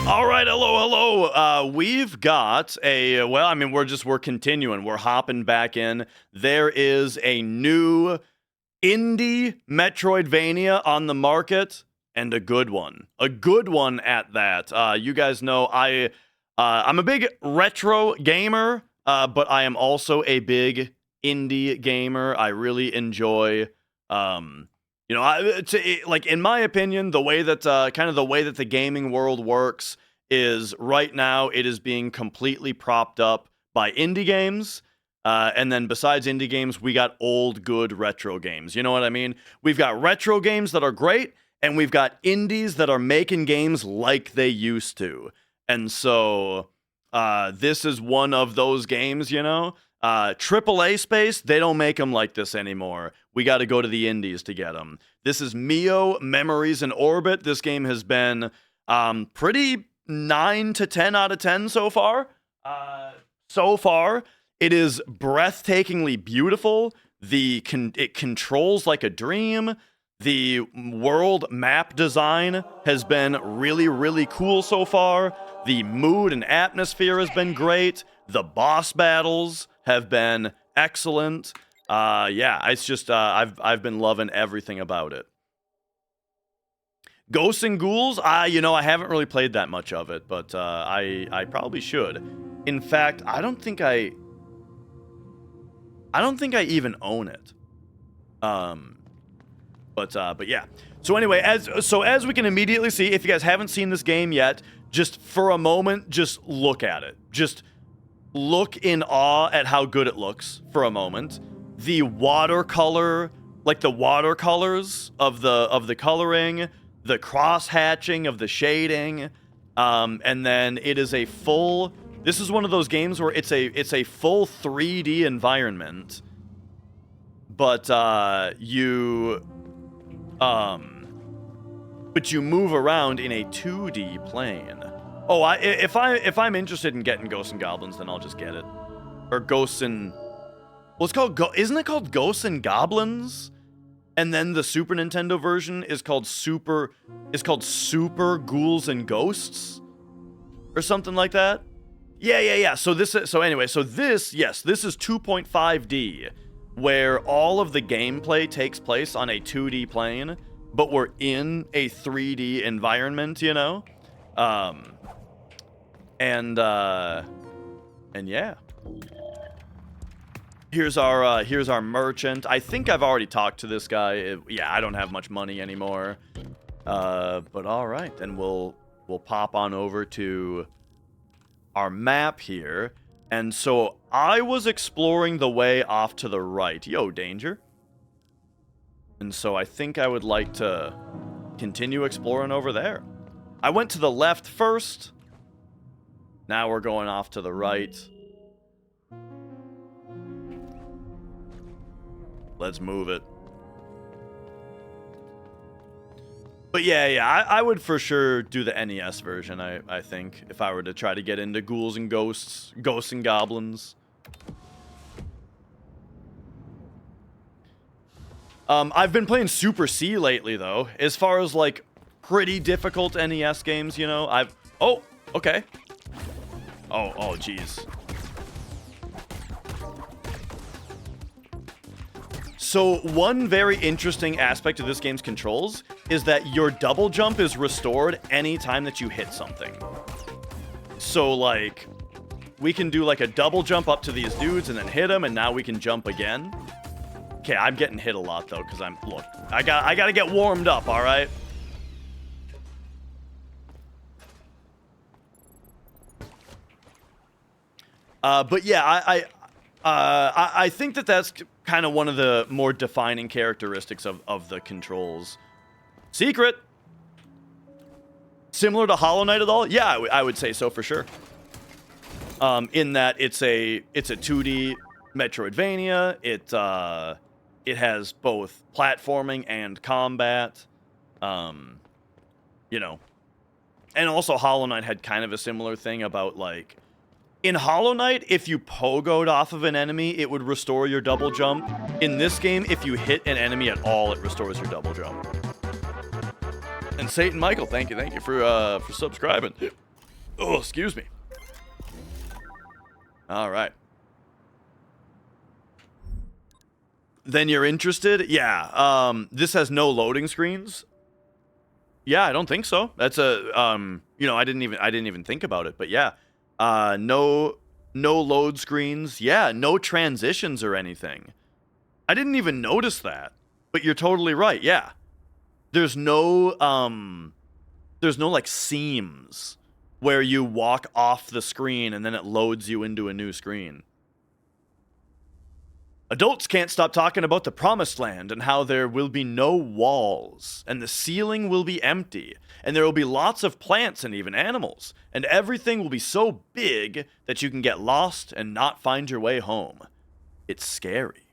All right, hello. We've got a, well, I mean, we're continuing. We're hopping back in. There is a new indie Metroidvania on the market, and a good one. A good one at that. You guys know I'm a big retro gamer, but I am also a big indie gamer. I really enjoy, like in my opinion, the way that kind of the way that the gaming world works is right now it is being completely propped up by indie games. And then besides indie games, we got old, good retro games. You know what I mean? We've got retro games that are great, and we've got indies that are making games like they used to. And so this is one of those games, you know? AAA space, they don't make them like this anymore. We got to go to the indies to get them. This is MIO Memories in Orbit. This game has been pretty 9 to 10 out of 10 so far. It is breathtakingly beautiful. It controls like a dream. The world map design has been really, really cool so far. The mood and atmosphere has been great. The boss battles have been excellent. Yeah, it's just I've been loving everything about it. Ghosts and Ghouls, I haven't really played that much of it, but I probably should. In fact, I don't think I even own it. But yeah. So anyway, as we can immediately see, if you guys haven't seen this game yet, just for a moment, just look at it. Just look in awe at how good it looks for a moment. The watercolor, like the watercolors of the coloring, the cross hatching of the shading, and then it is a full. This is one of those games where it's a full 3D environment, but you move around in a 2D plane. Oh, if I'm interested in getting Ghosts and Goblins, then I'll just get it. Or Ghosts and, well, it's called isn't it called Ghosts and Goblins? And then the Super Nintendo version is called Super Ghouls and Ghosts, or something like that. Yeah. So this is 2.5D, where all of the gameplay takes place on a 2D plane, but we're in a 3D environment, you know? And yeah. Here's our merchant. I think I've already talked to this guy. Yeah, I don't have much money anymore. But all right, then we'll pop on over to our map here. And so I was exploring the way off to the right. Yo, danger. And so I think I would like to continue exploring over there. I went to the left first. Now we're going off to the right. Let's move it. But yeah, I would for sure do the NES version, I think, if I were to try to get into Ghouls and Ghosts and Goblins. I've been playing Super C lately, though. As far as, like, pretty difficult NES games, you know, oh, okay. Oh, jeez. So one very interesting aspect of this game's controls is that your double jump is restored anytime that you hit something. So, like, we can do, like, a double jump up to these dudes and then hit them, and now we can jump again. Okay, I'm getting hit a lot, though, because look, I gotta get warmed up, all right? But yeah, I think that that's kind of one of the more defining characteristics of the controls. Secret! Similar to Hollow Knight at all? Yeah, I would say so for sure. In that it's a 2D Metroidvania. It has both platforming and combat. You know. And also Hollow Knight had kind of a similar thing about, like, in Hollow Knight, if you pogoed off of an enemy, it would restore your double jump. In this game, if you hit an enemy at all, it restores your double jump. And Satan Michael, thank you for subscribing. Oh, excuse me. All right. Then you're interested? Yeah. This has no loading screens. Yeah, I don't think so. That's a you know, I didn't even think about it, but yeah. No load screens. Yeah, no transitions or anything. I didn't even notice that. But you're totally right. Yeah. There's no like seams where you walk off the screen and then it loads you into a new screen. Adults can't stop talking about the promised land and how there will be no walls, and the ceiling will be empty, and there will be lots of plants and even animals, and everything will be so big that you can get lost and not find your way home. It's scary.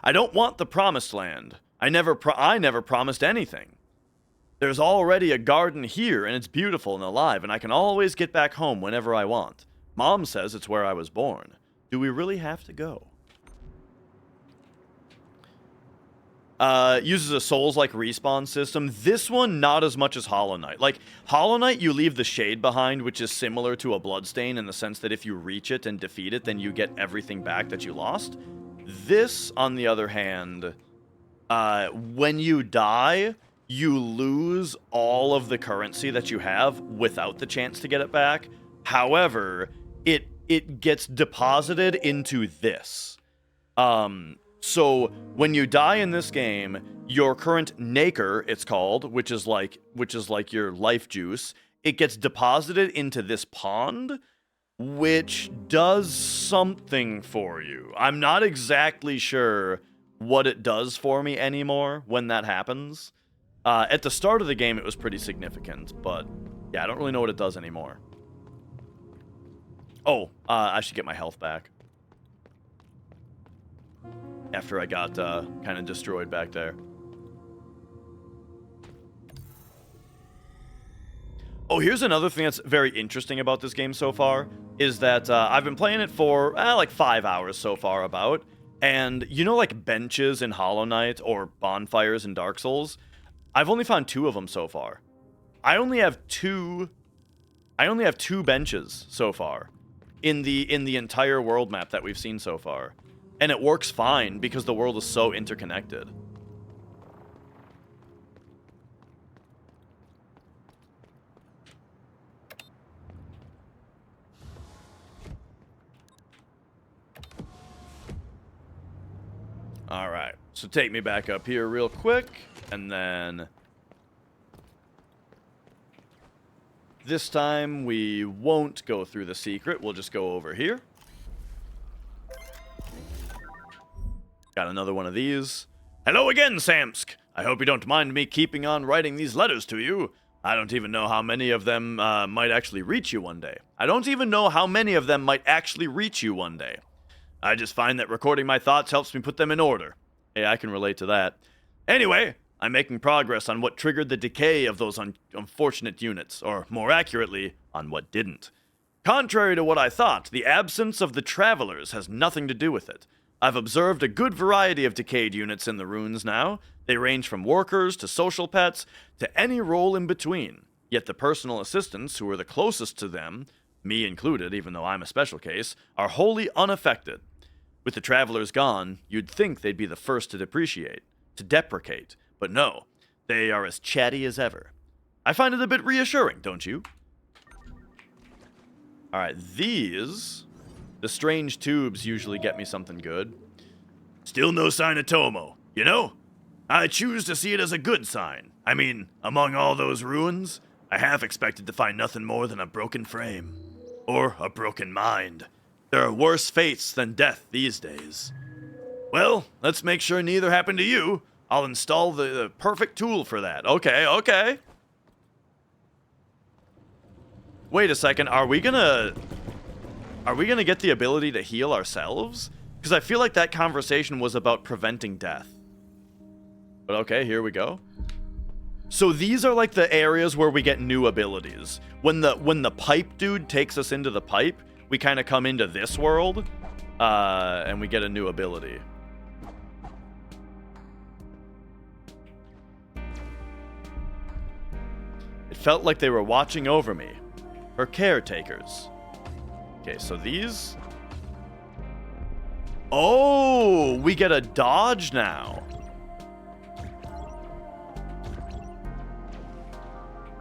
I don't want the promised land. I never promised anything. There's already a garden here, and it's beautiful and alive, and I can always get back home whenever I want. Mom says it's where I was born. Do we really have to go? Uses a Souls-like respawn system. This one, not as much as Hollow Knight. Like, Hollow Knight, you leave the shade behind, which is similar to a Bloodstain in the sense that if you reach it and defeat it, then you get everything back that you lost. This, on the other hand, when you die, you lose all of the currency that you have without the chance to get it back. However, it gets deposited into this. So when you die in this game, your current Naker, it's called, which is like your life juice, it gets deposited into this pond, which does something for you. I'm not exactly sure what it does for me anymore when that happens. At the start of the game, it was pretty significant, but yeah, I don't really know what it does anymore. Oh, I should get my health back. After I got kind of destroyed back there. Oh, here's another thing that's very interesting about this game so far, is that I've been playing it for like 5 hours so far about, and you know like benches in Hollow Knight or bonfires in Dark Souls? I've only found 2 of them so far. I only have two benches so far in the entire world map that we've seen so far. And it works fine because the world is so interconnected. Alright, so take me back up here real quick, and then this time we won't go through the secret, we'll just go over here. Got another one of these. Hello again, Samsk. I hope you don't mind me keeping on writing these letters to you. I don't even know how many of them might actually reach you one day. I just find that recording my thoughts helps me put them in order. Hey, I can relate to that. Anyway, I'm making progress on what triggered the decay of those unfortunate units, or more accurately, on what didn't. Contrary to what I thought, the absence of the travelers has nothing to do with it. I've observed a good variety of decayed units in the ruins now. They range from workers to social pets to any role in between. Yet the personal assistants who are the closest to them, me included, even though I'm a special case, are wholly unaffected. With the travelers gone, you'd think they'd be the first to deprecate, but no, they are as chatty as ever. I find it a bit reassuring, don't you? Alright, the strange tubes usually get me something good. Still no sign of Tomo, you know? I choose to see it as a good sign. I mean, among all those ruins, I half expected to find nothing more than a broken frame. Or a broken mind. There are worse fates than death these days. Well, let's make sure neither happen to you. I'll install the perfect tool for that. Okay. Wait a second, are we gonna get the ability to heal ourselves? Because I feel like that conversation was about preventing death. But okay, here we go. So these are like the areas where we get new abilities. When the pipe dude takes us into the pipe, we kind of come into this world, and we get a new ability. It felt like they were watching over me. or caretakers. Okay, so these... Oh, we get a dodge now.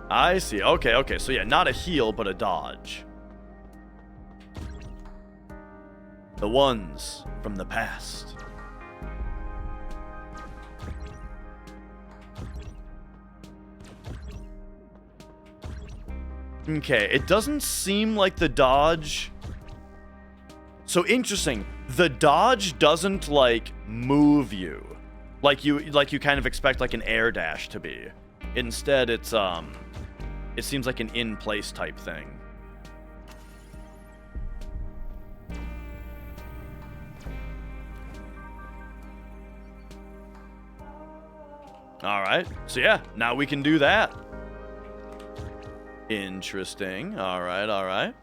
I see. Okay, okay. So yeah, not a heal, but a dodge. The ones from the past. Okay, it doesn't seem like the dodge... So interesting. The dodge doesn't, like, move you. Like you kind of expect, like, an air dash to be. Instead, it's, it seems like an in-place type thing. Alright, so yeah, now we can do that. Interesting. Alright, alright.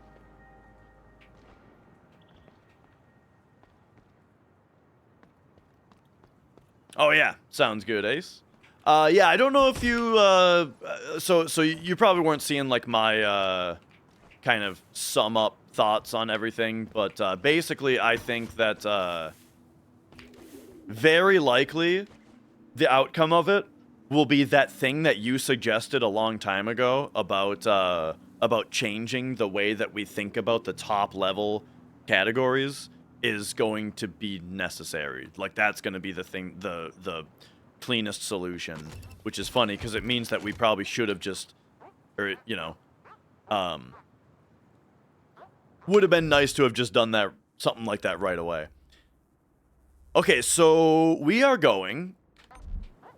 Oh yeah, sounds good, Ace. Yeah, I don't know if you, so you probably weren't seeing, like, my, kind of sum up thoughts on everything, but, basically, I think that, very likely, the outcome of it will be that thing that you suggested a long time ago about changing the way that we think about the top level categories is going to be necessary. Like, that's going to be the thing, the cleanest solution, which is funny because it means that we probably should have just, or, you know, would have been nice to have just done that, something like that right away. Okay, so we are going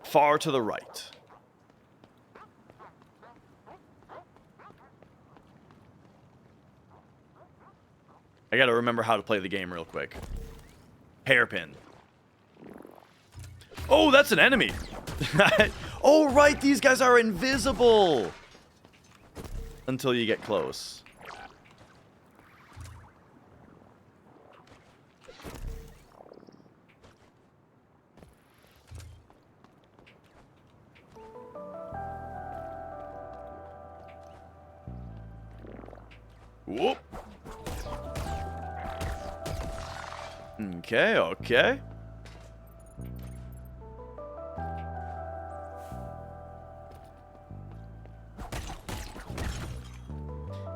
far to the right. I gotta remember how to play the game real quick. Hairpin. Oh, that's an enemy. Oh, right, these guys are invisible. Until you get close. Whoop. Okay, okay.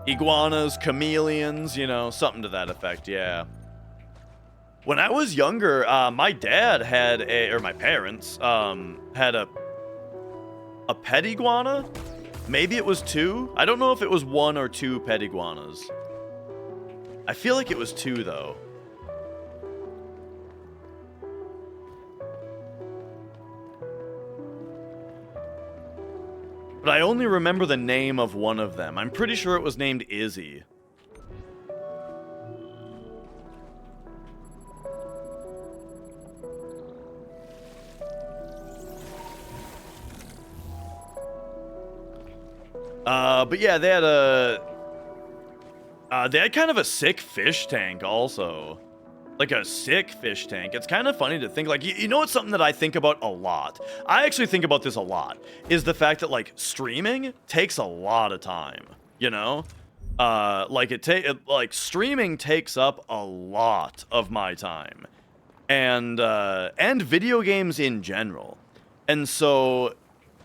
Iguanas, chameleons, you know, something to that effect, yeah. When I was younger, my dad had or my parents, had a pet iguana? Maybe it was 2? I don't know if it was 1 or 2 pet iguanas. I feel like it was 2, though. But I only remember the name of one of them. I'm pretty sure it was named Izzy. But yeah, they had kind of a sick fish tank also. Like a sick fish tank. It's kind of funny to think, like, you know what's something that I think about a lot? I actually think about this a lot, is the fact that, like, streaming takes a lot of time, you know? Like, streaming takes up a lot of my time. And video games in general. And so,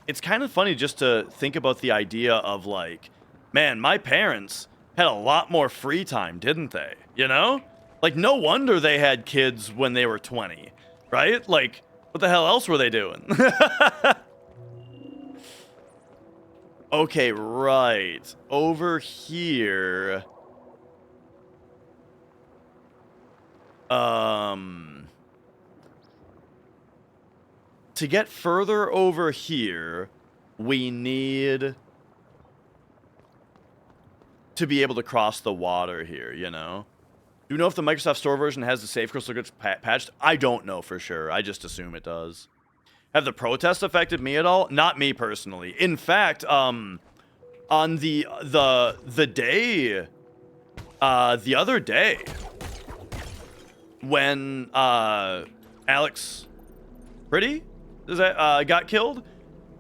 it's kind of funny just to think about the idea of, like, man, my parents had a lot more free time, didn't they? You know? Like, no wonder they had kids when they were 20, right? Like, what the hell else were they doing? Okay, right. Over here. To get further over here, we need to be able to cross the water here, you know? Do you know if the Microsoft Store version has the Save Crystal Goods patched? I don't know for sure. I just assume it does. Have the protests affected me at all? Not me personally. In fact, on the day, the other day, when Alex Pretty got killed,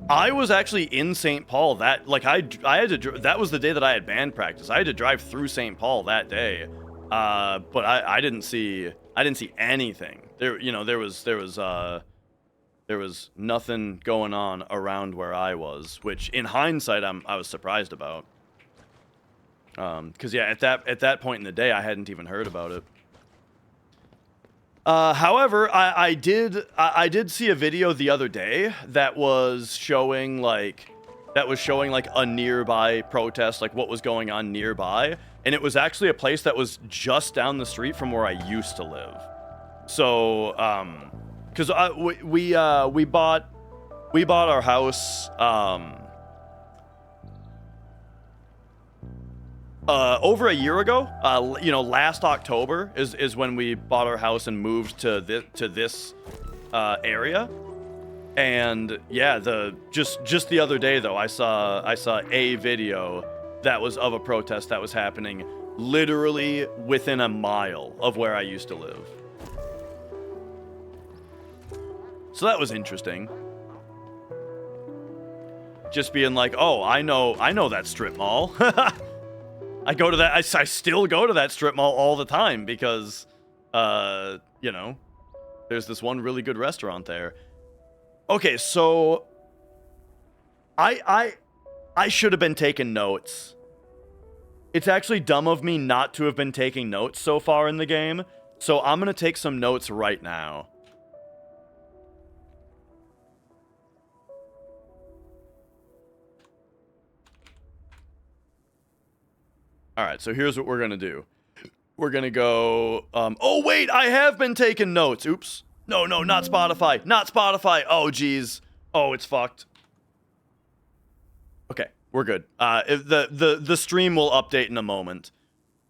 I was actually in St. Paul that, like, I had to, that was the day that I had band practice. I had to drive through St. Paul that day. But I didn't see anything. There, you know, there was nothing going on around where I was, which in hindsight, I was surprised about. Cause yeah, at that point in the day, I hadn't even heard about it. However, I did see a video the other day that was showing like a nearby protest, like what was going on nearby, and it was actually a place that was just down the street from where I used to live. So, because we bought our house over a year ago. You know, last October is when we bought our house and moved to this area. And yeah, just the other day though, I saw a video that was of a protest that was happening literally within a mile of where I used to live. So that was interesting. Just being like, oh, I know that strip mall. I go to that. I still go to that strip mall all the time because, you know, there's this one really good restaurant there. Okay, so I should have been taking notes. It's actually dumb of me not to have been taking notes so far in the game. So I'm gonna take some notes right now. All right, so here's what we're gonna do. We're gonna go, oh wait, I have been taking notes. Oops. No, not Spotify. Not Spotify. Oh, geez. Oh, it's fucked. Okay, we're good. The stream will update in a moment.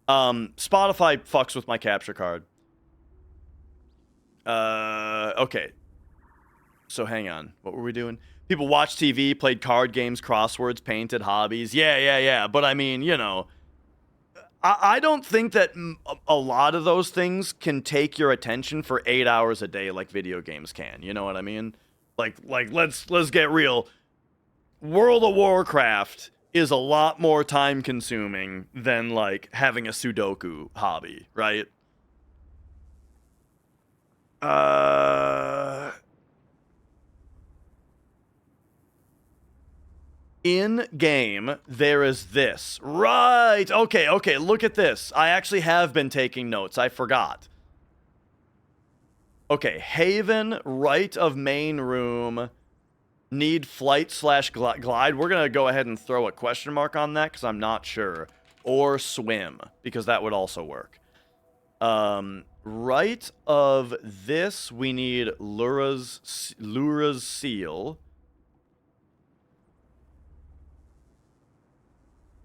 Spotify fucks with my capture card. Okay. So hang on. What were we doing? People watch TV, played card games, crosswords, painted, hobbies. Yeah. But I mean, you know, I don't think that a lot of those things can take your attention for 8 hours a day like video games can. You know what I mean? Like let's get real. World of Warcraft is a lot more time consuming than like having a Sudoku hobby, right? In game, there is this. Right. Okay. Look at this. I actually have been taking notes. I forgot. Okay. Haven, right of main room. Need flight/glide. We're going to go ahead and throw a question mark on that because I'm not sure. Or swim, because that would also work. Right of this, we need Lura's seal.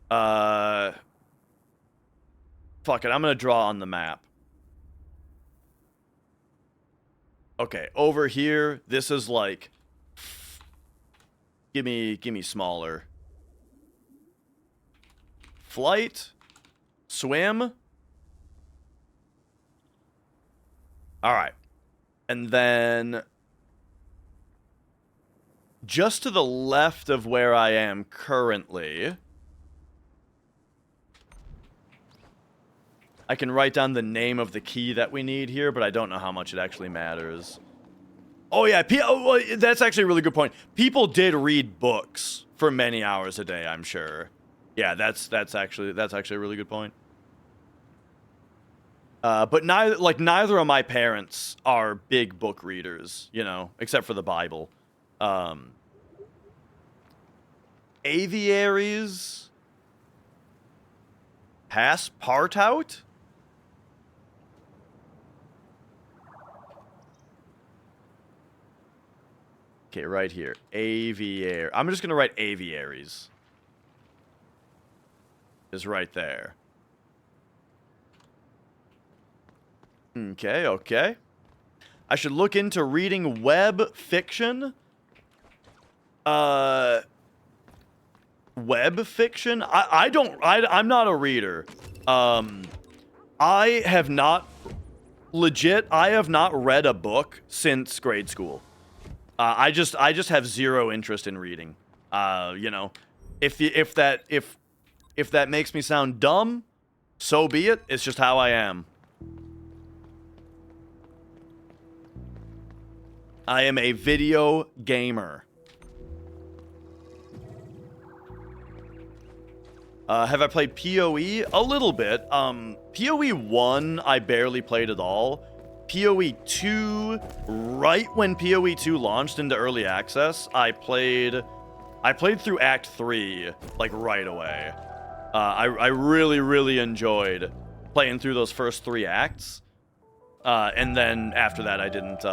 Fuck it, I'm gonna draw on the map. Okay, over here, this is like... Give me smaller. Flight. Swim. Alright. And then... just to the left of where I am currently... I can write down the name of the key that we need here, but I don't know how much it actually matters. Oh yeah, that's actually a really good point. People did read books for many hours a day, I'm sure. Yeah, that's actually a really good point. But neither of my parents are big book readers, you know, except for the Bible. Aviaries. Passepartout? Okay, right here. Aviary. I'm just going to write aviaries. Is right there. Okay. I should look into reading web fiction. Web fiction? I'm not a reader. I have not read a book since grade school. I just have zero interest in reading. You know, if that makes me sound dumb, so be it. It's just how I am. I am a video gamer. Have I played PoE? A little bit. PoE 1, I barely played at all. PoE 2, right when PoE 2 launched into early access, I played through Act 3, like, right away. I really, really enjoyed playing through those first 3 acts. And then after that, I didn't,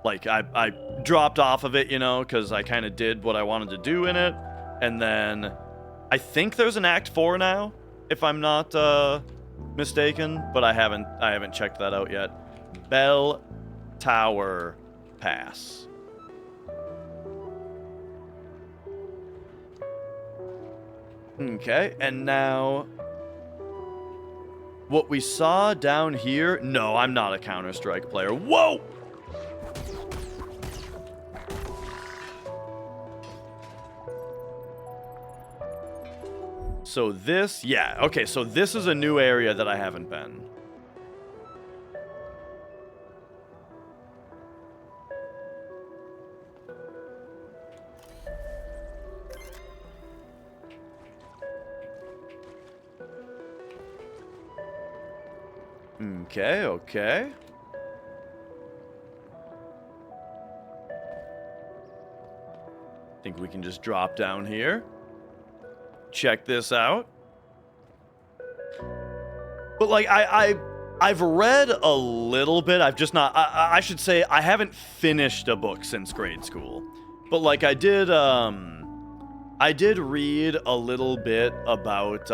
like, I dropped off of it, you know, because I kind of did what I wanted to do in it. And then I think there's an Act 4 now, if I'm not mistaken, but I haven't checked that out yet. Bell Tower Pass. Okay, and now what we saw down here. No, I'm not a Counter-Strike player. Whoa! So this, yeah, okay, so this is a new area that I haven't been. Okay, okay. Think we can just drop down here. Check this out. But like I've read a little bit. I've just not I should say I haven't finished a book since grade school. But like I did read a little bit about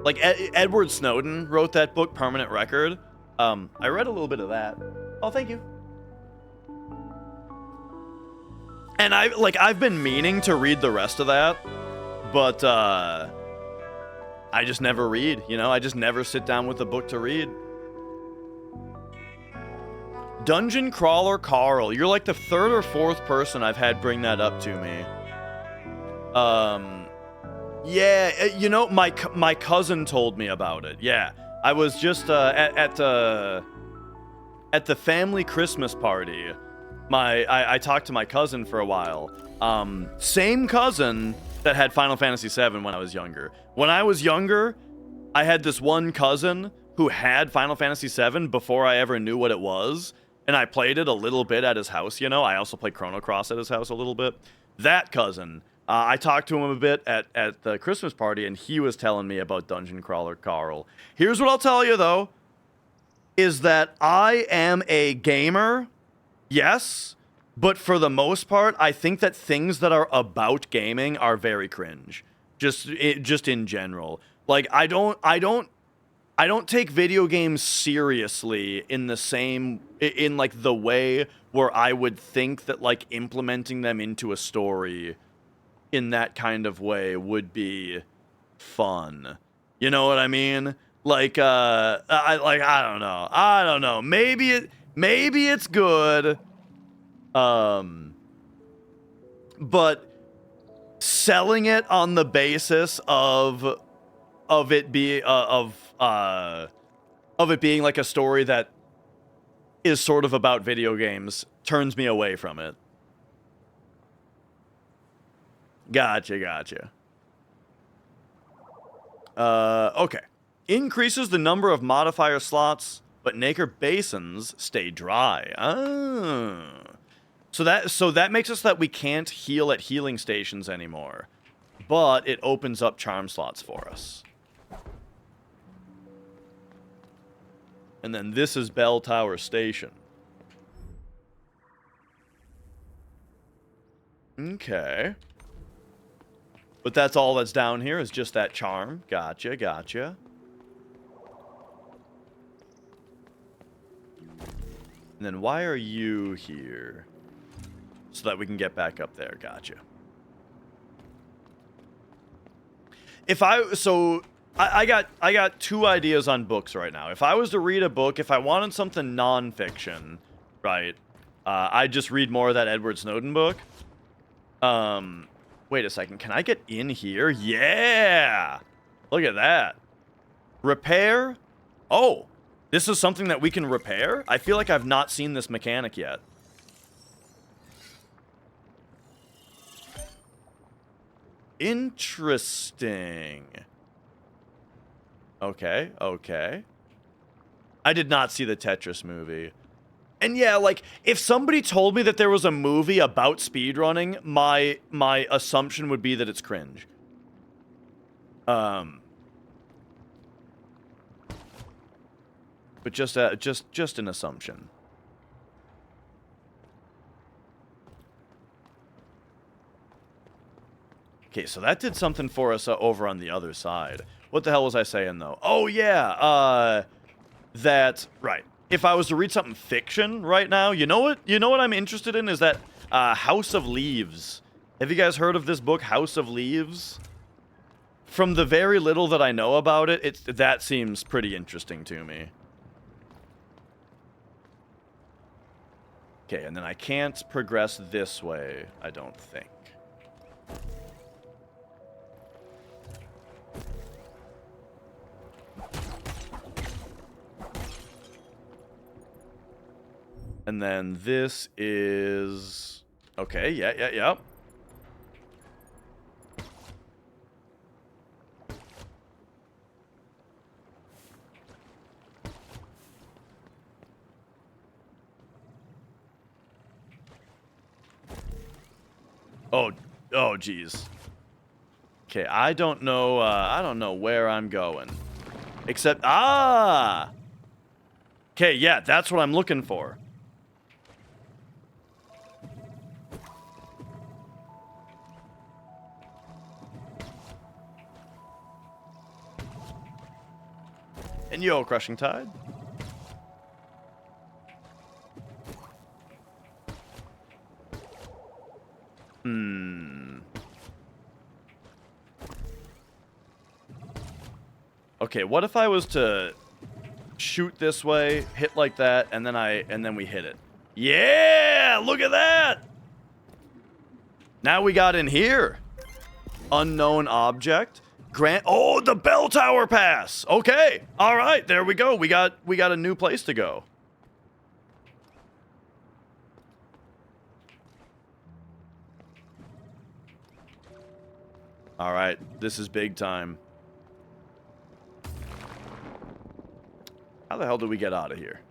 like Edward Snowden wrote that book, Permanent Record. I read a little bit of that. Oh, thank you. And I've been meaning to read the rest of that, but I just never read, you know? I just never sit down with a book to read. Dungeon Crawler Carl, you're like the 3rd or 4th person I've had bring that up to me. Yeah, you know, my cousin told me about it. Yeah, I was just at the family Christmas party. I talked to my cousin for a while. Same cousin that had Final Fantasy VII when I was younger. When I was younger, I had this one cousin who had Final Fantasy VII before I ever knew what it was, and I played it a little bit at his house, you know? I also played Chrono Cross at his house a little bit. That cousin, I talked to him a bit at the Christmas party, and he was telling me about Dungeon Crawler Carl. Here's what I'll tell you, though, is that I am a gamer, yes, but for the most part, I think that things that are about gaming are very cringe. Just in general. Like, I don't take video games seriously in like the way where I would think that like implementing them into a story in that kind of way would be fun. You know what I mean? Like I don't know. Maybe it's good. But selling it on the basis of it being like a story that is sort of about video games turns me away from it. Gotcha. Okay. Increases the number of modifier slots, but Naker basins stay dry. So that makes us that we can't heal at healing stations anymore. But it opens up charm slots for us. And then this is Bell Tower Station. Okay. But that's all that's down here is just that charm. Gotcha. And then why are you here? So that we can get back up there. Gotcha. I got 2 ideas on books right now. If I was to read a book, if I wanted something nonfiction, right? I just read more of that Edward Snowden book. Wait a second. Can I get in here? Yeah! Look at that. Repair? Oh, this is something that we can repair? I feel like I've not seen this mechanic yet. Interesting. Okay, okay. I did not see the Tetris movie. And yeah, like, if somebody told me that there was a movie about speedrunning, my assumption would be that it's cringe. But just an assumption. Okay, so that did something for us over on the other side. What the hell was I saying, though? Oh, yeah, right. If I was to read something fiction right now, you know what I'm interested in is that House of Leaves. Have you guys heard of this book, House of Leaves? From the very little that I know about it, that seems pretty interesting to me. Okay, and then I can't progress this way, I don't think. And then this is... Okay, yeah. Oh, geez. Okay, I don't know where I'm going. Except, okay, yeah, that's what I'm looking for. And yo, Crushing Tide. Okay, what if I was to shoot this way, hit like that, and then we hit it? Yeah, look at that! Now we got in here. Unknown object. Oh, the bell tower pass. Okay. All right, there we go. We got a new place to go. All right, this is big time. How the hell do we get out of here?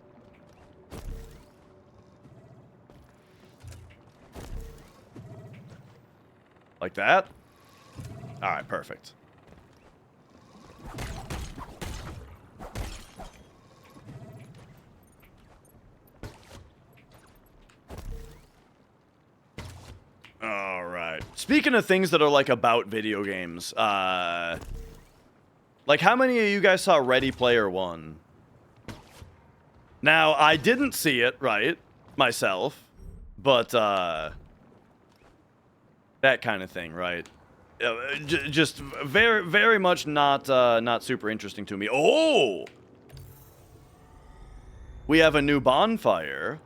Like that? All right, perfect. All right. Speaking of things that are like about video games, like how many of you guys saw Ready Player One? Now, I didn't see it, right, myself, but that kind of thing, right? Just very, very much not super interesting to me. Oh! We have a new bonfire.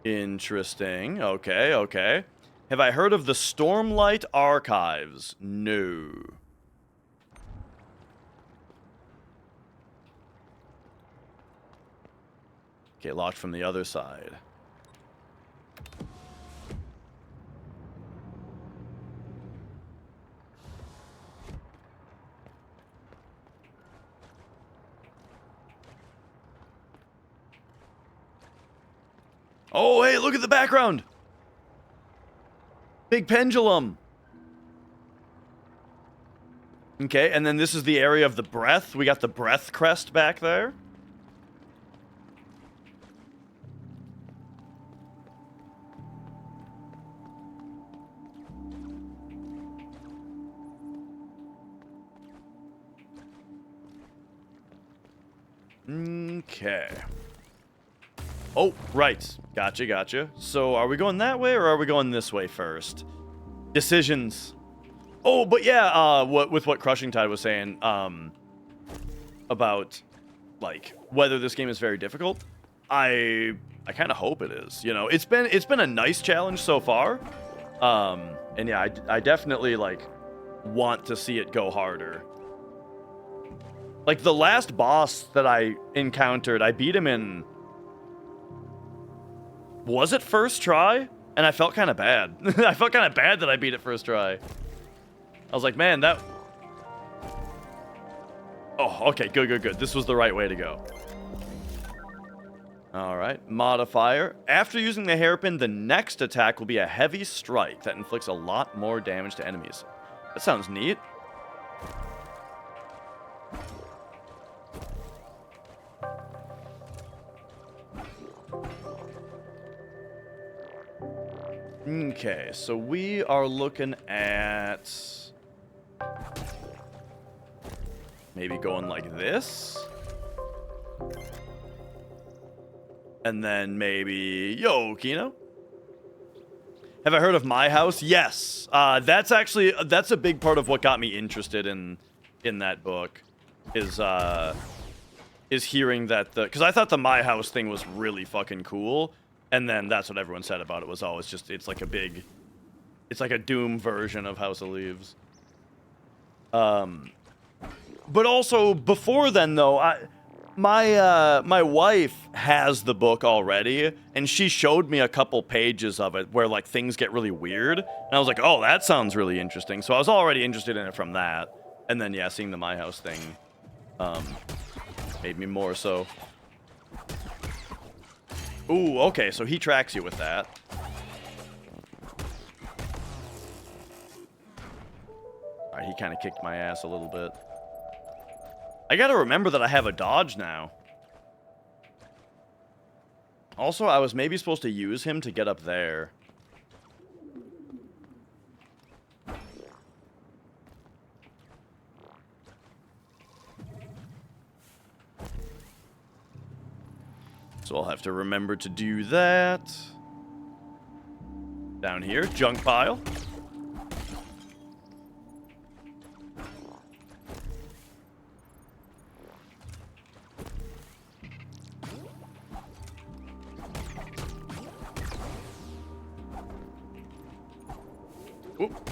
Interesting. Okay, okay. Have I heard of the Stormlight Archives? No. Okay, locked from the other side. Oh, hey, look at the background! Big pendulum! Okay, and then this is the area of the breath. We got the breath crest back there. Okay. Oh, right. Gotcha, gotcha. So, are we going that way, or are we going this way first? Decisions. Oh, but yeah, with what Crushing Tide was saying, about like whether this game is very difficult. I kind of hope it is. You know, it's been a nice challenge so far. And yeah, I definitely like want to see it go harder. Like the last boss that I encountered, I beat him in, was it first try? And I felt kind of bad. I felt kind of bad that I beat it first try. I was like, man, that... Oh, okay, good. This was the right way to go. All right, modifier. After using the hairpin, the next attack will be a heavy strike that inflicts a lot more damage to enemies. That sounds neat. Okay, so we are looking at maybe going like this. And then maybe, yo, Kino? Have I heard of My House? Yes. That's a big part of what got me interested in that book, is hearing that because I thought the My House thing was really fucking cool, and then that's what everyone said about it was, oh, it's like a Doom version of House of Leaves. But also before then though, my wife has the book already, and she showed me a couple pages of it where like things get really weird, and I was like, oh, that sounds really interesting. So I was already interested in it from that, and then yeah, seeing the My House thing made me more so. Ooh, okay, so he tracks you with that. Alright, he kind of kicked my ass a little bit. I gotta remember that I have a dodge now. Also, I was maybe supposed to use him to get up there. So I'll have to remember to do that. Down here, junk pile. Oop.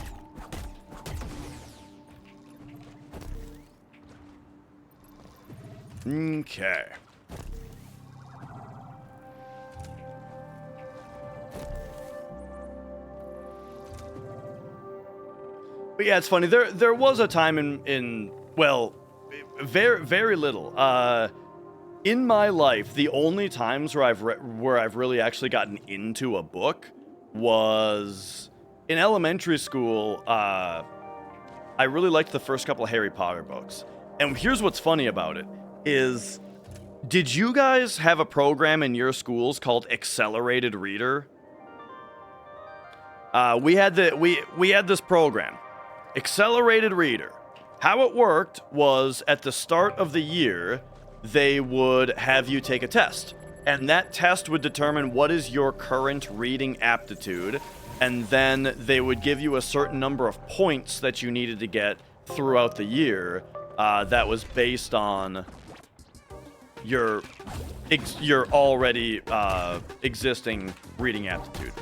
Okay. But yeah, it's funny. There was a time in well, very little. In my life, the only times where I've really actually gotten into a book was in elementary school. I really liked the first couple of Harry Potter books. And here's what's funny about it is, did you guys have a program in your schools called Accelerated Reader? We had this program. Accelerated Reader. How it worked was at the start of the year, they would have you take a test. And that test would determine what is your current reading aptitude. And then they would give you a certain number of points that you needed to get throughout the year. That was based on your already existing reading aptitude.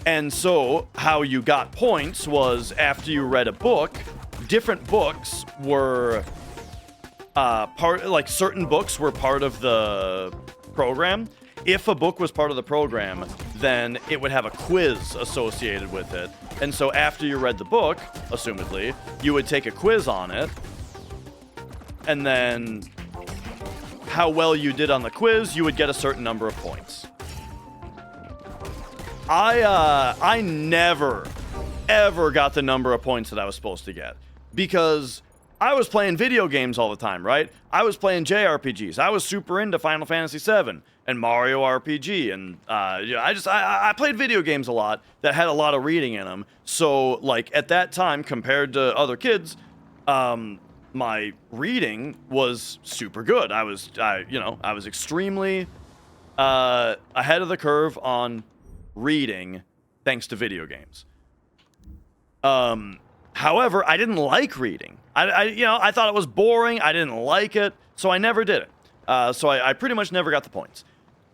And so, how you got points was after you read a book, different books were certain books were part of the program. If a book was part of the program, then it would have a quiz associated with it. And so after you read the book, assumedly, you would take a quiz on it. And then how well you did on the quiz, you would get a certain number of points. I never, ever got the number of points that I was supposed to get, because I was playing video games all the time, right? I was playing JRPGs. I was super into Final Fantasy VII and Mario RPG, and I played video games a lot that had a lot of reading in them. So, like, at that time, compared to other kids, my reading was super good. I was extremely ahead of the curve on reading thanks to video games. However, I didn't like reading. I thought it was boring. I didn't like it, so I never did it. So I pretty much never got the points.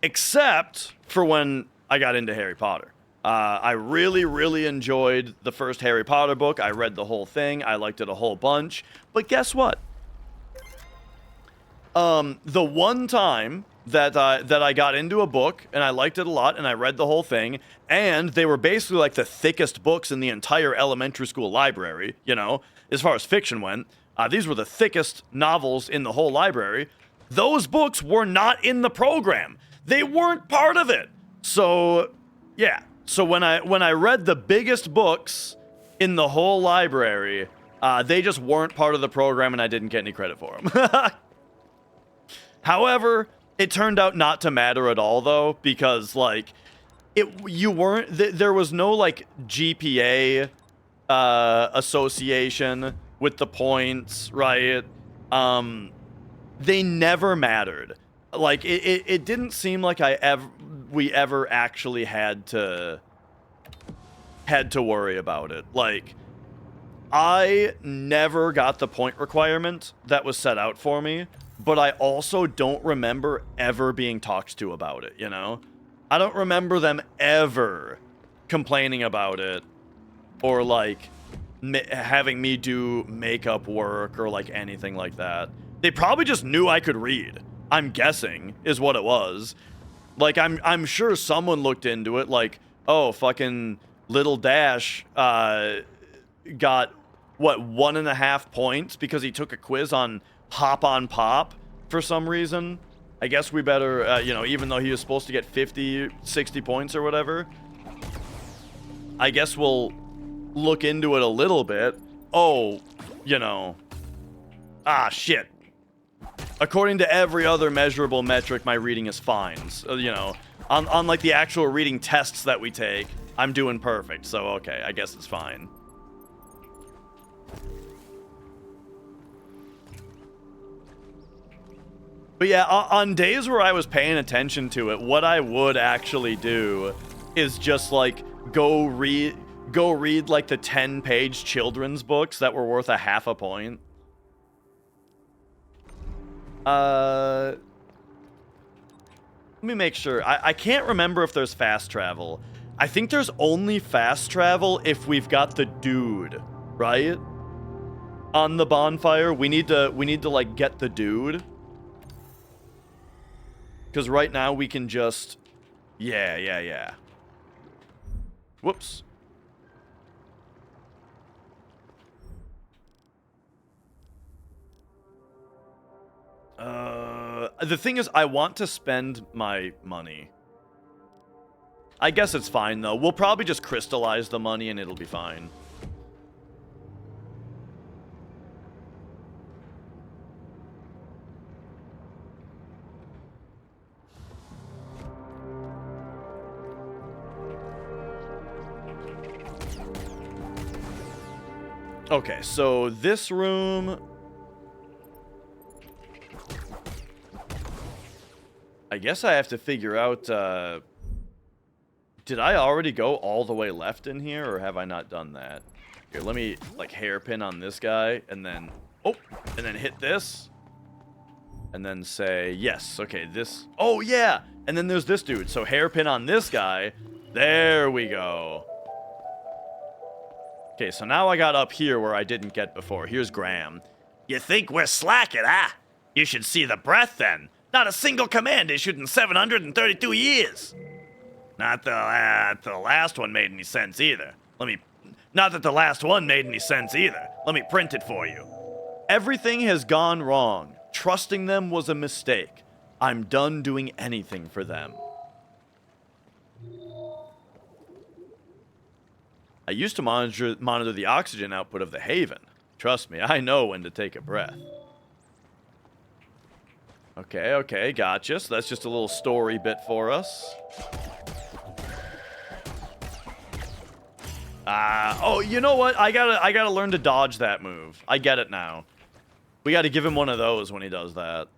Except for when I got into Harry Potter. I really, really enjoyed the first Harry Potter book. I read the whole thing. I liked it a whole bunch. But guess what? The one time that I got into a book and I liked it a lot and I read the whole thing, and they were basically like the thickest books in the entire elementary school library, you know, as far as fiction went. These were the thickest novels in the whole library. Those books were not in the program. They weren't part of it. So, yeah. So when I read the biggest books in the whole library, they just weren't part of the program and I didn't get any credit for them. However, it turned out not to matter at all, though, because, like, there was no, like, GPA association with the points, right? They never mattered. Like, it didn't seem like we ever actually had to worry about it. Like, I never got the point requirement that was set out for me, but I also don't remember ever being talked to about it, you know? I don't remember them ever complaining about it or, like, having me do makeup work or, like, anything like that. They probably just knew I could read. I'm guessing is what it was. Like, I'm sure someone looked into it, like, oh, fucking Little Dash got, what, 1.5 points because he took a quiz on Hop on Pop for some reason. I guess we better, you know, even though he was supposed to get 50, 60 points or whatever, I guess we'll look into it a little bit. Oh, you know, shit. According to every other measurable metric, my reading is fine. So, you know, on like the actual reading tests that we take, I'm doing perfect. So, okay, I guess it's fine. But yeah, on days where I was paying attention to it, what I would actually do is just, like, go read like the 10-page children's books that were worth 0.5 point. Let me make sure. I can't remember if there's fast travel. I think there's only fast travel if we've got the dude, right? On the bonfire, we need to like get the dude. Because right now we can just... Yeah. Whoops. The thing is, I want to spend my money. I guess it's fine, though. We'll probably just crystallize the money and it'll be fine. Okay, so this room... I guess I have to figure out, did I already go all the way left in here, or have I not done that? Here, let me, like, hairpin on this guy, and then... Oh! And then hit this. And then say, yes, okay, this... Oh, yeah! And then there's this dude, so hairpin on this guy. There we go. Okay, so now I got up here where I didn't get before. Here's Graham. You think we're slacking, huh? You should see the breath, then. Not a single command issued in 732 years. Not that the last one made any sense either. Not that the last one made any sense either. Let me print it for you. Everything has gone wrong. Trusting them was a mistake. I'm done doing anything for them. I used to monitor the oxygen output of the Haven. Trust me, I know when to take a breath. Okay, gotcha. So that's just a little story bit for us. Oh, you know what? I gotta learn to dodge that move. I get it now. We gotta give him one of those when he does that.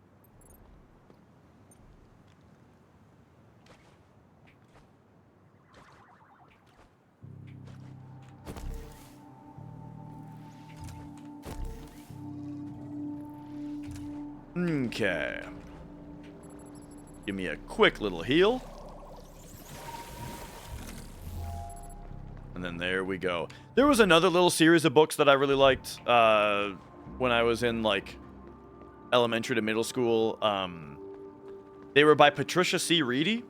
Okay. Give me a quick little heal. And then there we go. There was another little series of books that I really liked when I was in, like, elementary to middle school. They were by Patricia C. Reedy.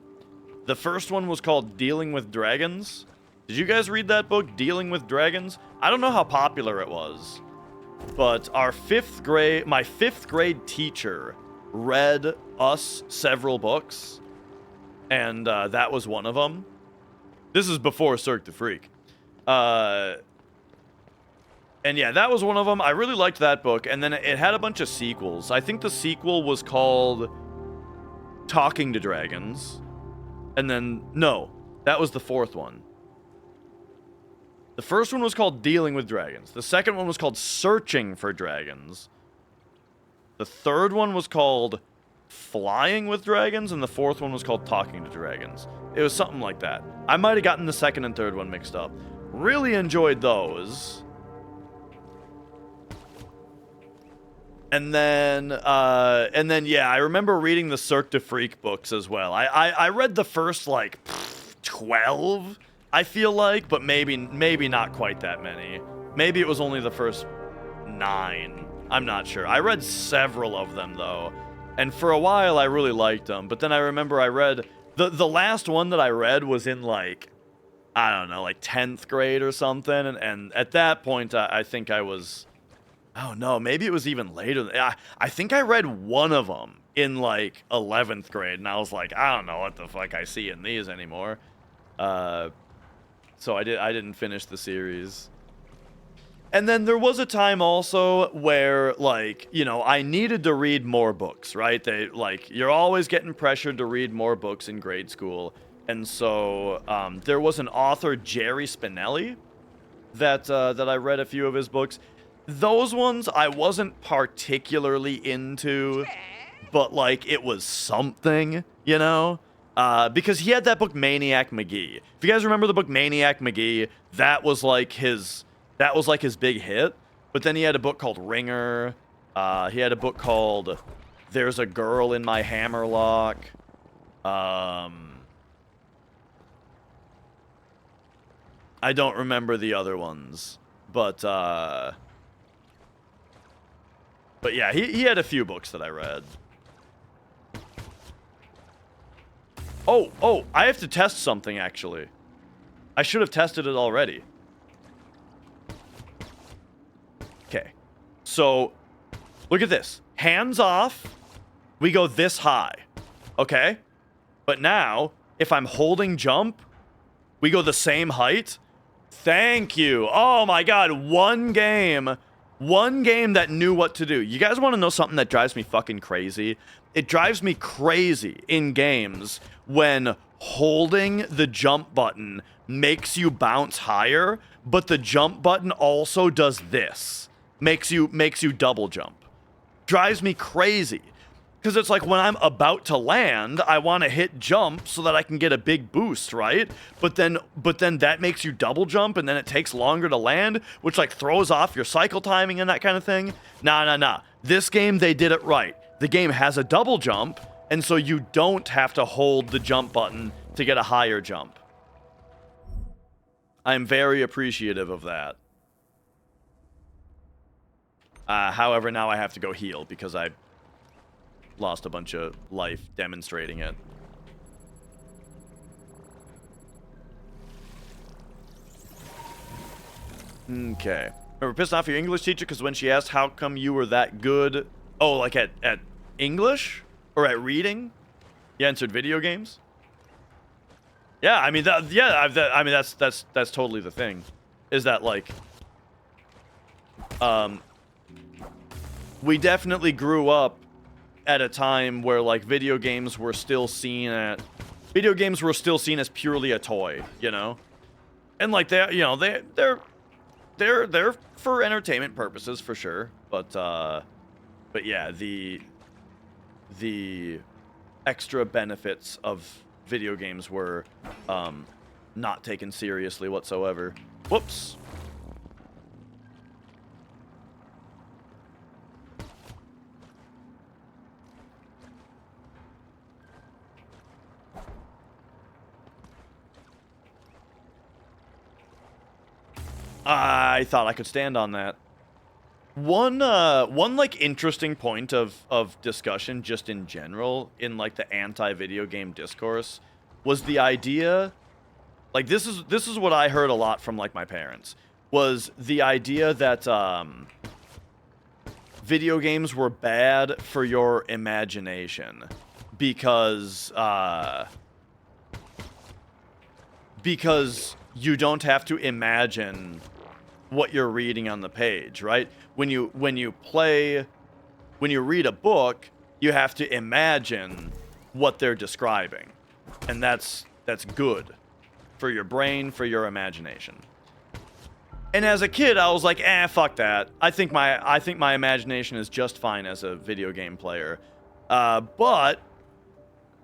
The first one was called Dealing with Dragons. Did you guys read that book, Dealing with Dragons? I don't know how popular it was, but my 5th grade teacher read us several books, and that was one of them. This is before Cirque du Freak. And yeah, that was one of them. I really liked that book, and then it had a bunch of sequels. I think the sequel was called Talking to Dragons, and then, no, that was the 4th one. The first one was called Dealing with Dragons. The second one was called Searching for Dragons. The third one was called Flying with Dragons, and the 4th one was called Talking to Dragons. It was something like that. I might have gotten the 2nd and 3rd one mixed up. Really enjoyed those. And then, yeah, I remember reading the Cirque du Freak books as well. I read the first, like, 12, I feel like, but maybe not quite that many. Maybe it was only the first 9. I'm not sure. I read several of them, though. And for a while, I really liked them. But then I remember I read... The last one that I read was in, like, I don't know, like 10th grade or something. And at that point, I think I was... Oh, no, maybe it was even later. I think I read one of them in, like, 11th grade. And I was like, I don't know what the fuck I see in these anymore. So I didn't finish the series. And then there was a time also where, like, you know, I needed to read more books, right? You're always getting pressured to read more books in grade school. And so there was an author, Jerry Spinelli, that I read a few of his books. Those ones I wasn't particularly into, but, like, it was something, you know? Because he had that book, Maniac McGee. If you guys remember the book Maniac McGee, that was like his big hit. But then he had a book called Ringer. He had a book called There's a Girl in My Hammerlock. I don't remember the other ones. But yeah, he had a few books that I read. Oh, I have to test something, actually. I should have tested it already. Okay. So, look at this. Hands off, we go this high. Okay? But now, if I'm holding jump, we go the same height. Thank you. Oh my god, one game that knew what to do. You guys want to know something that drives me fucking crazy? It drives me crazy in games when holding the jump button makes you bounce higher, but the jump button also does this. Makes you double jump. Drives me crazy. Because it's like when I'm about to land, I want to hit jump so that I can get a big boost, right? But then that makes you double jump, and then it takes longer to land, which, like, throws off your cycle timing and that kind of thing. Nah. This game, they did it right. The game has a double jump, and so you don't have to hold the jump button to get a higher jump. I'm very appreciative of that. However, now I have to go heal because I lost a bunch of life demonstrating it. Okay. Remember, pissed off your English teacher because when she asked how come you were that good... Oh, like at English? Or at reading? You answered video games? Yeah, I mean, that's totally the thing. Is that, like... we definitely grew up at a time where, like, video games were still seen as purely a toy, you know? And, like, they're for entertainment purposes for sure, but yeah, the extra benefits of video games were not taken seriously whatsoever. Whoops. I thought I could stand on that. One like interesting point of discussion just in general in like the anti-video game discourse was the idea, like this is what I heard a lot from like my parents, was the idea that video games were bad for your imagination because you don't have to imagine what you're reading on the page, right? When you read a book, you have to imagine what they're describing. And that's good for your brain, for your imagination. And as a kid, I was like, fuck that. I think my imagination is just fine as a video game player. But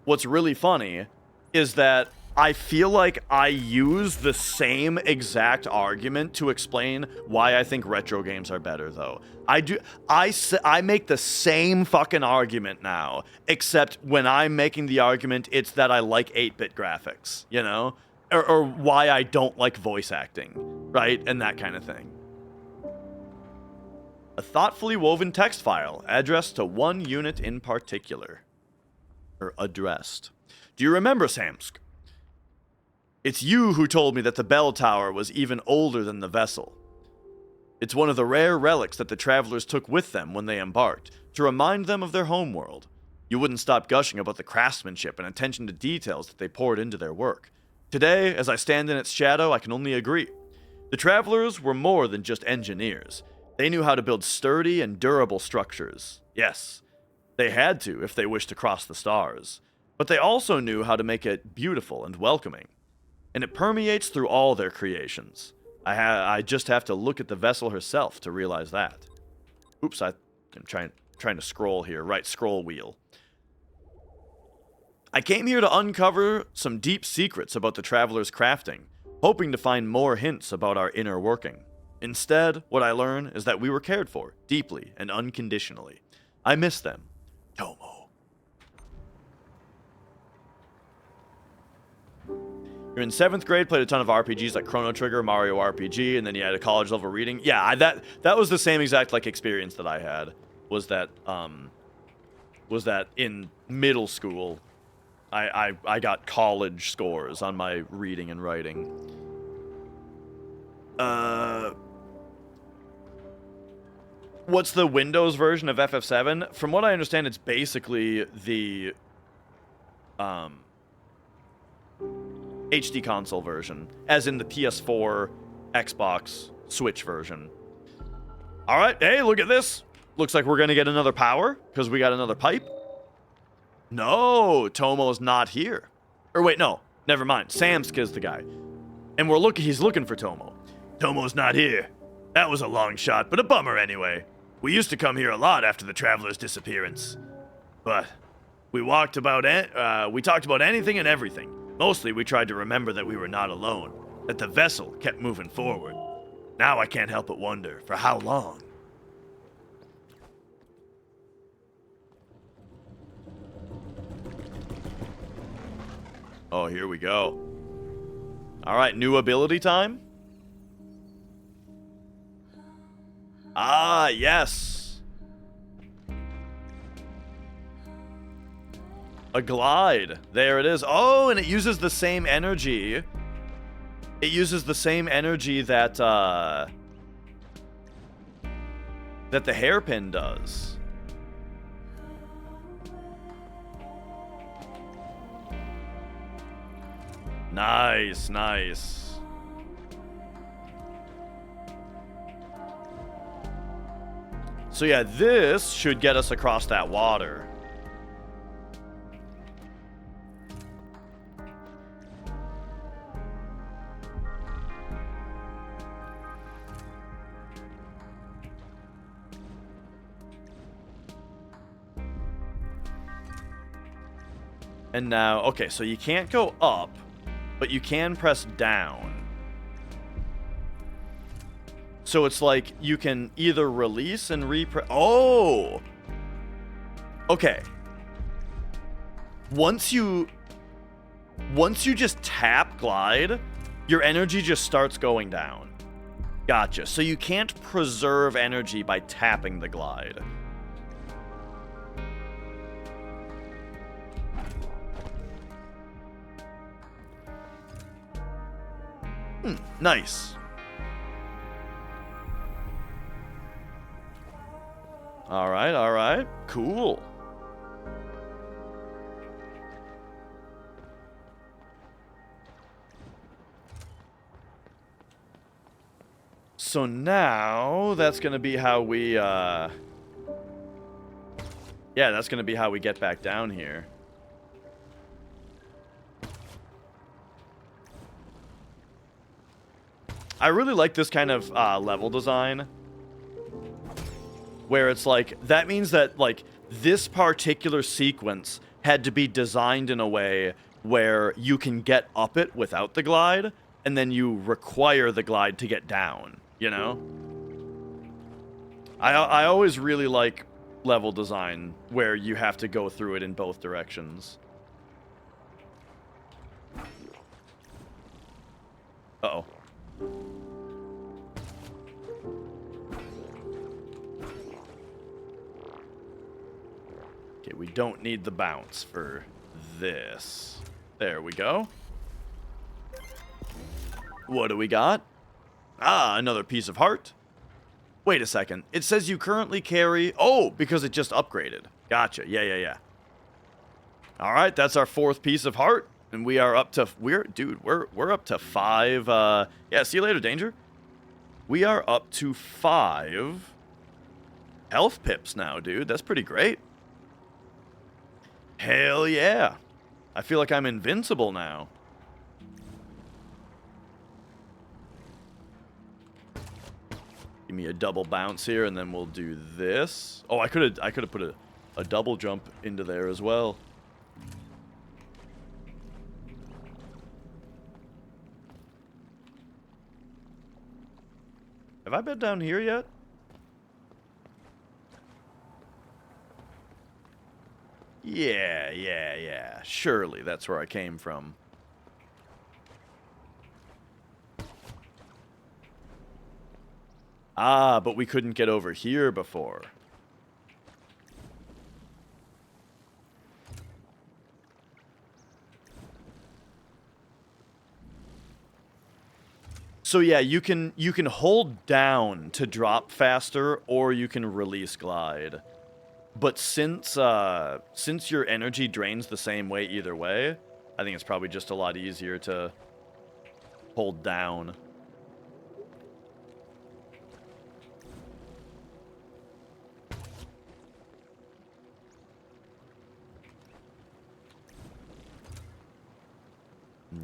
what's really funny is that I feel like I use the same exact argument to explain why I think retro games are better, though. I make the same fucking argument now, except when I'm making the argument, it's that I like 8-bit graphics, you know? Or why I don't like voice acting, right? And that kind of thing. A thoughtfully woven text file addressed to one unit in particular. Or addressed. Do you remember, Samsk? It's you who told me that the bell tower was even older than the vessel. It's one of the rare relics that the travelers took with them when they embarked, to remind them of their homeworld. You wouldn't stop gushing about the craftsmanship and attention to details that they poured into their work. Today, as I stand in its shadow, I can only agree. The travelers were more than just engineers. They knew how to build sturdy and durable structures. Yes, they had to if they wished to cross the stars. But they also knew how to make it beautiful and welcoming. And it permeates through all their creations. I just have to look at the vessel herself to realize that. Oops, I'm trying to scroll here. Right, scroll wheel. I came here to uncover some deep secrets about the traveler's crafting, hoping to find more hints about our inner working. Instead, what I learn is that we were cared for, deeply and unconditionally. I miss them. Tomo. You're in 7th grade, played a ton of RPGs like Chrono Trigger, Mario RPG, and then you had a college level reading. Yeah, that was the same exact like experience that I had. Was that in middle school, I got college scores on my reading and writing. What's the Windows version of FF7? From what I understand, it's basically the HD console version, as in the PS4, Xbox, Switch version. All right, hey, look at this. Looks like we're going to get another power, because we got another pipe. No, Tomo's not here. Or wait, no, never mind. Samsk is the guy. And he's looking for Tomo. Tomo's not here. That was a long shot, but a bummer anyway. We used to come here a lot after the traveler's disappearance. But we talked about anything and everything. Mostly, we tried to remember that we were not alone, that the vessel kept moving forward. Now I can't help but wonder, for how long? Oh, here we go. All right, new ability time? Ah, yes. A glide. There it is. Oh, and it uses the same energy. It uses the same energy that that the hairpin does. Nice, nice. So yeah, this should get us across that water. And now, okay, so you can't go up, but you can press down. So it's like you can either release and repress. Oh! Okay. Once you just tap glide, your energy just starts going down. Gotcha. So you can't preserve energy by tapping the glide. Nice. All right. Cool. So now that's going to be how we yeah, that's going to be how we get back down here. I really like this kind of level design, where it's like, that means that, like, this particular sequence had to be designed in a way where you can get up it without the glide, and then you require the glide to get down, you know? I always really like level design where you have to go through it in both directions. Uh-oh. Okay, we don't need the bounce for this. There we go. What do we got? Ah, another piece of heart. Wait a second. It says you currently carry... Oh, because it just upgraded. Gotcha. Yeah. All right, that's our 4th piece of heart. And we are up to... We're up to 5... Yeah, see you later, Danger. We are up to 5 health pips now, dude. That's pretty great. Hell yeah. I feel like I'm invincible now. Give me a double bounce here, and then we'll do this. Oh, I could have put a double jump into there as well. Have I been down here yet? Yeah. Surely that's where I came from. Ah, but we couldn't get over here before. So yeah, you can hold down to drop faster, or you can release glide. But since your energy drains the same way either way, I think it's probably just a lot easier to hold down.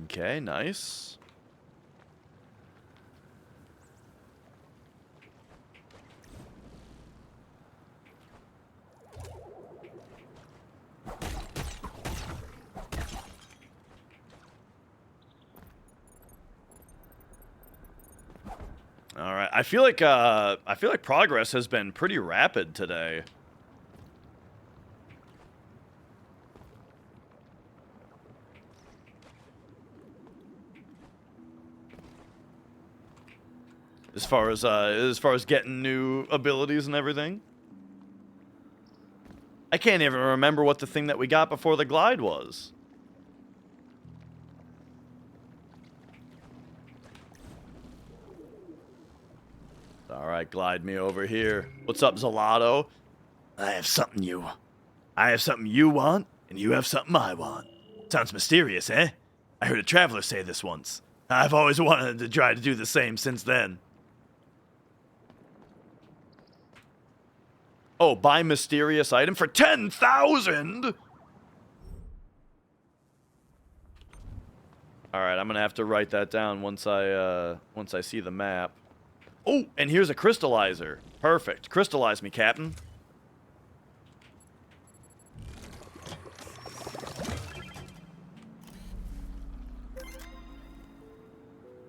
Okay, nice. All right. I feel like progress has been pretty rapid today. As far as getting new abilities and everything. I can't even remember what the thing that we got before the glide was. Alright, glide me over here. What's up, Zelato? I have something you want, and you have something I want. Sounds mysterious, eh? I heard a traveler say this once. I've always wanted to try to do the same since then. Oh, buy mysterious item for 10,000? Alright, I'm gonna have to write that down once I see the map. Oh, and here's a crystallizer. Perfect. Crystallize me, Captain.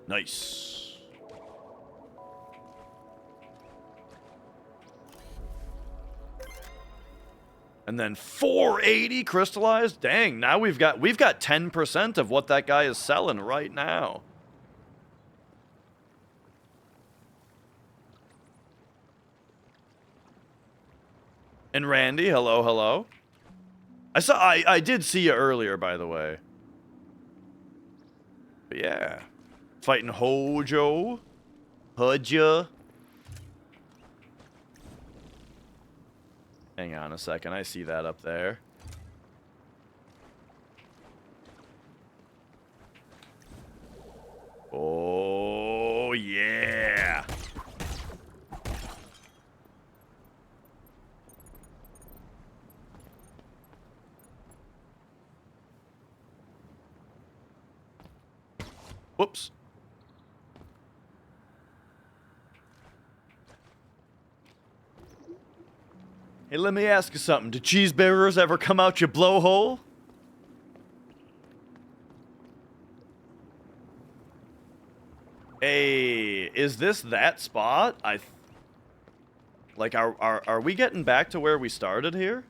Nice. And then 480 crystallized? Dang, now we've got 10% of what that guy is selling right now. And Randy, hello, hello. I did see you earlier, by the way. But yeah. Fighting Hojo. Hudja. Hang on a second, I see that up there. Oh, yeah. Whoops. Hey, let me ask you something. Do cheeseburgers ever come out your blowhole? Hey, is this that spot? Like, are we getting back to where we started here?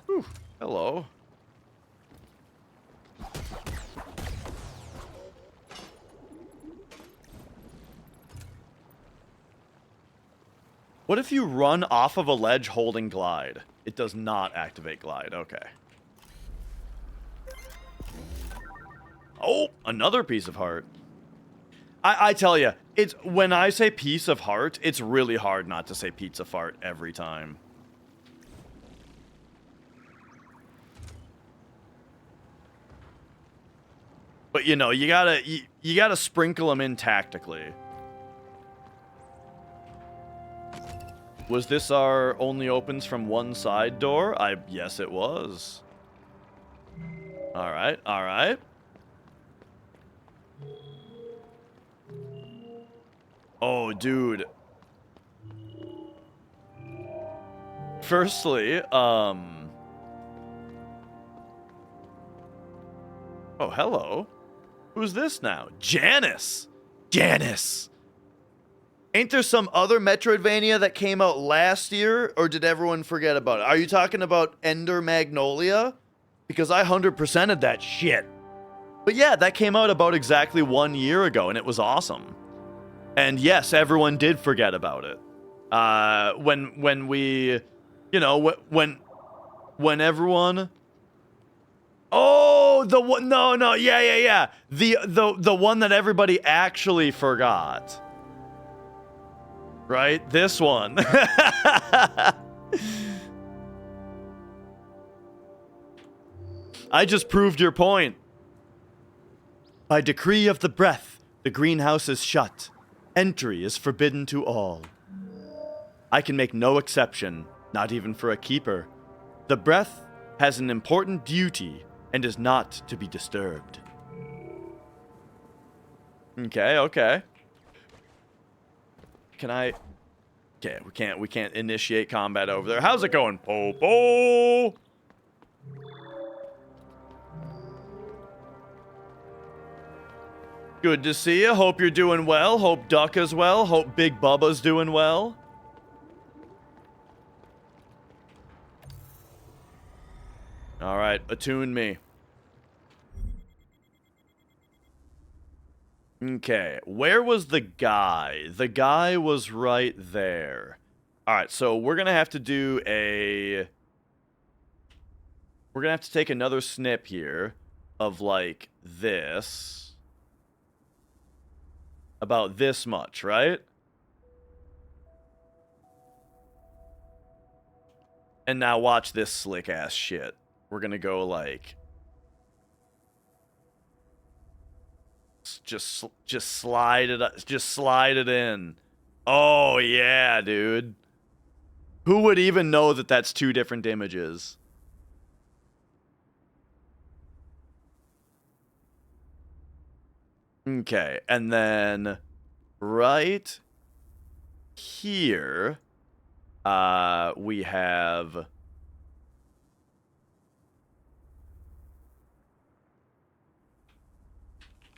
Whew, hello. What if you run off of a ledge holding glide? It does not activate glide. Okay. Oh, another piece of heart. I tell you, it's when I say piece of heart, it's really hard not to say pizza fart every time. But you know, you gotta sprinkle them in tactically. Was this our only opens from one side door? Yes, it was. All right, all right. Oh, dude. Firstly, oh, hello. Who's this now? Janice! Janice! Ain't there some other Metroidvania that came out last year, or did everyone forget about it? Are you talking about Ender Magnolia? Because I 100%ed that shit. But yeah, that came out about exactly 1 year ago, and it was awesome. And yes, everyone did forget about it. When we, you know, when everyone. Oh, the one. No, yeah. The one that everybody actually forgot. Right, this one. I just proved your point. By decree of the breath, the greenhouse is shut. Entry is forbidden to all. I can make no exception, not even for a keeper. The breath has an important duty and is not to be disturbed. Okay. Can I... Okay, we can't initiate combat over there. How's it going, Popo? Good to see you. Hope you're doing well. Hope Duck is well. Hope Big Bubba's doing well. All right, attune me. Okay, where was the guy? The guy was right there. All right, so we're going to have to do a... We're going to have to take another snip here of, like, this. About this much, right? And now watch this slick-ass shit. We're going to go, like... Just slide it in. Oh, yeah, dude. Who would even know that that's two different images? Okay, and then right here, we have...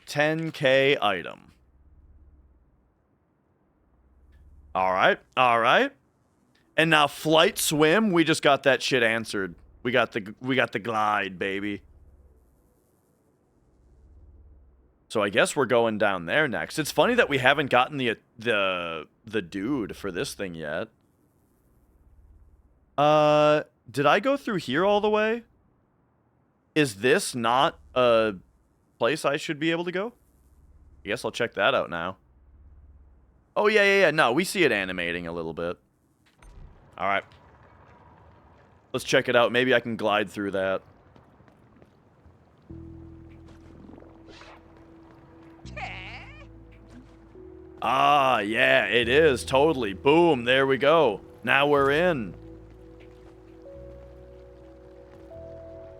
$10K item. All right. And now flight swim, we just got that shit answered. We got the glide, baby. So I guess we're going down there next. It's funny that we haven't gotten the dude for this thing yet. Did I go through here all the way? Is this not a place I should be able to go? I guess I'll check that out now. Oh, yeah. No, we see it animating a little bit. All right. Let's check it out. Maybe I can glide through that. Ah, yeah, it is. Totally. Boom. There we go. Now we're in.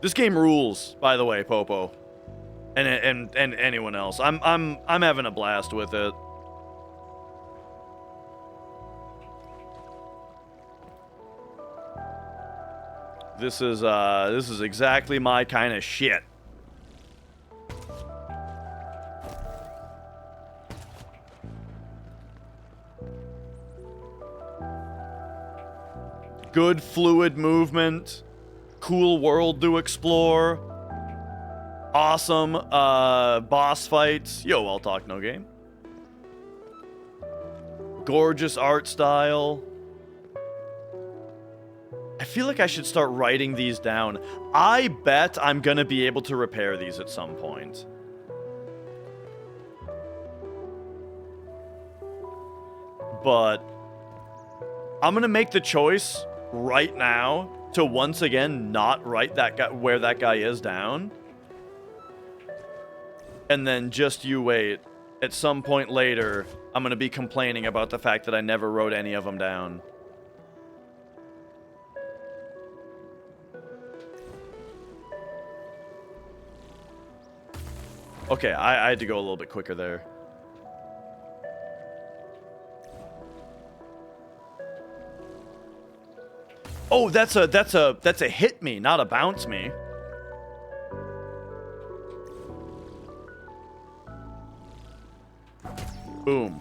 This game rules, by the way, Popo. And anyone else. I'm having a blast with it. This is exactly my kind of shit. Good fluid movement, cool world to explore, awesome boss fights. Yo, I'll talk no game. Gorgeous art style. I feel like I should start writing these down. I bet I'm gonna be able to repair these at some point. But I'm gonna make the choice right now to once again not write that guy where that guy is down. And then just you wait. At some point later, I'm gonna be complaining about the fact that I never wrote any of them down. Okay, I had to go a little bit quicker there. Oh, that's a hit me, not a bounce me. Boom.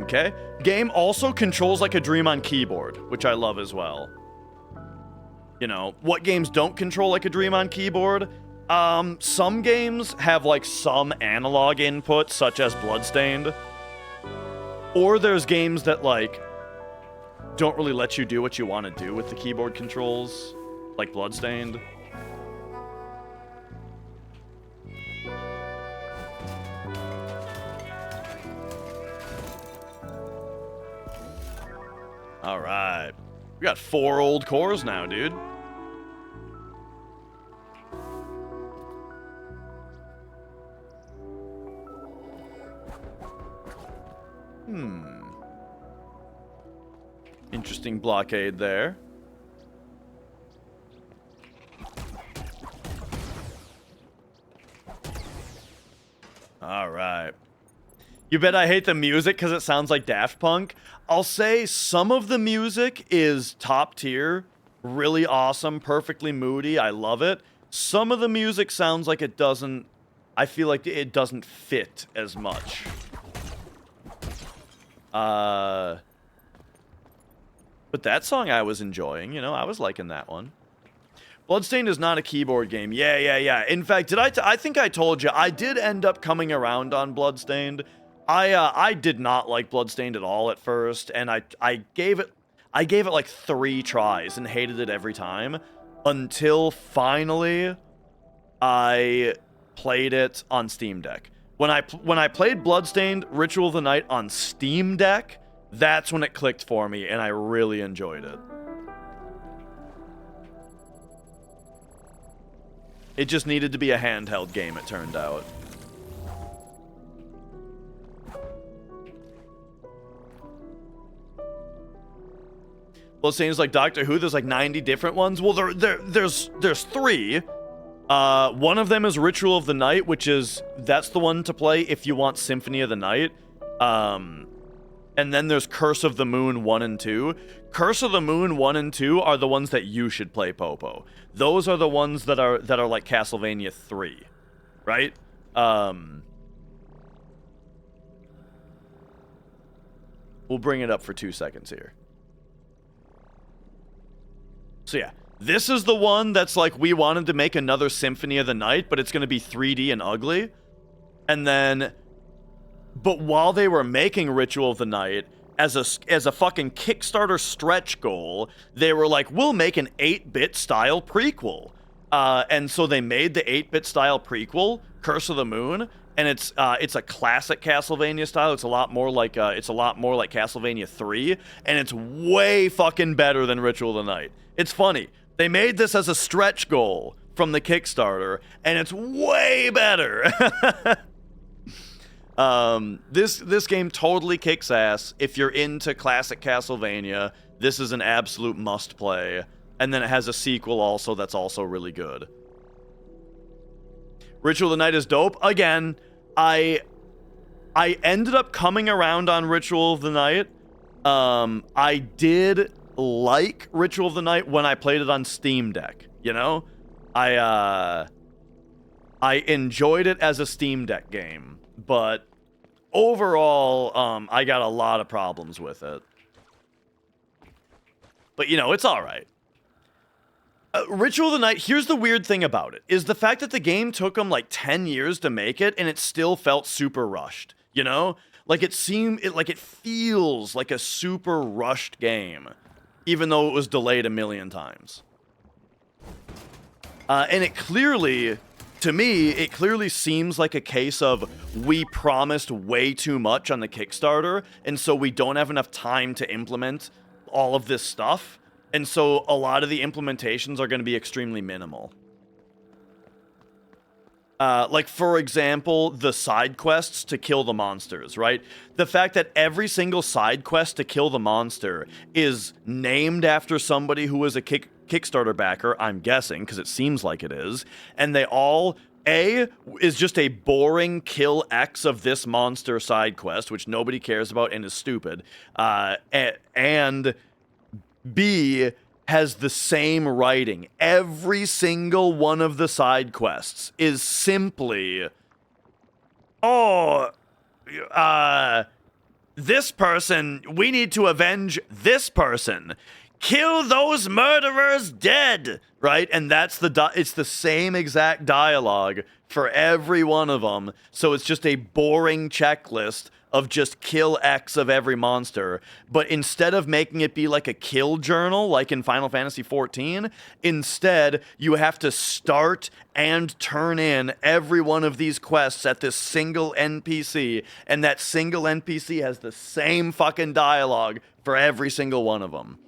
Okay. Game also controls like a dream on keyboard, which I love as well. You know, what games don't control like a dream on keyboard? Some games have like some analog input, such as Bloodstained. Or there's games that, like, don't really let you do what you want to do with the keyboard controls, like Bloodstained. Alright. We got 4 old cores now, dude. Interesting blockade there. Alright. You bet I hate the music because it sounds like Daft Punk. I'll say some of the music is top tier, really awesome, perfectly moody, I love it. Some of the music sounds like it doesn't, I feel like it doesn't fit as much. But that song I was enjoying, you know, I was liking that one. Bloodstained is not a keyboard game. Yeah. In fact, I think I told you, I did end up coming around on Bloodstained. I did not like Bloodstained at all at first, and I gave it like 3 tries and hated it every time until finally I played it on Steam Deck. When I played Bloodstained Ritual of the Night on Steam Deck, that's when it clicked for me, and I really enjoyed it. It just needed to be a handheld game, it turned out. Bloodstained is like Doctor Who, there's like 90 different ones. Well, there's 3. One of them is Ritual of the Night, that's the one to play if you want Symphony of the Night. And then there's Curse of the Moon 1 and 2. Curse of the Moon 1 and 2 are the ones that you should play, Popo. Those are the ones that are like Castlevania 3, right? We'll bring it up for 2 seconds here. So yeah, This is the one that's like, we wanted to make another Symphony of the Night, but it's going to be 3D and ugly. And then, but while they were making Ritual of the Night, as a fucking Kickstarter stretch goal, they were like, we'll make an 8-bit style prequel. And so they made the 8-bit style prequel, Curse of the Moon, and it's a classic Castlevania style. It's a lot more like Castlevania 3, and it's way fucking better than Ritual of the Night. It's funny. They made this as a stretch goal from the Kickstarter, and it's way better. This game totally kicks ass. If you're into classic Castlevania, this is an absolute must play. And then it has a sequel also that's also really good. Ritual of the Night is dope. Again, I ended up coming around on Ritual of the Night. I did like Ritual of the Night when I played it on Steam Deck, you know? I enjoyed it as a Steam Deck game, but overall, I got a lot of problems with it. But, you know, it's alright. Ritual of the Night, here's the weird thing about it, is the fact that the game took them like 10 years to make it, and it still felt super rushed, you know? Like it feels like a super rushed game, even though it was delayed a million times. And it clearly, to me, it clearly seems like a case of we promised way too much on the Kickstarter, and so we don't have enough time to implement all of this stuff. And so a lot of the implementations are going to be extremely minimal. Like, for example, the side quests to kill the monsters, right? The fact that every single side quest to kill the monster is named after somebody who was a Kickstarter backer, I'm guessing, because it seems like it is. And they all, A, is just a boring kill X of this monster side quest, which nobody cares about and is stupid. And B, has the same writing. Every single one of the side quests is simply, this person, we need to avenge this person. Kill those murderers dead, right? And that's it's the same exact dialogue for every one of them. So it's just a boring checklist of just kill X of every monster. But instead of making it be like a kill journal, like in Final Fantasy XIV, instead you have to start and turn in every one of these quests at this single NPC, and that single NPC has the same fucking dialogue for every single one of them.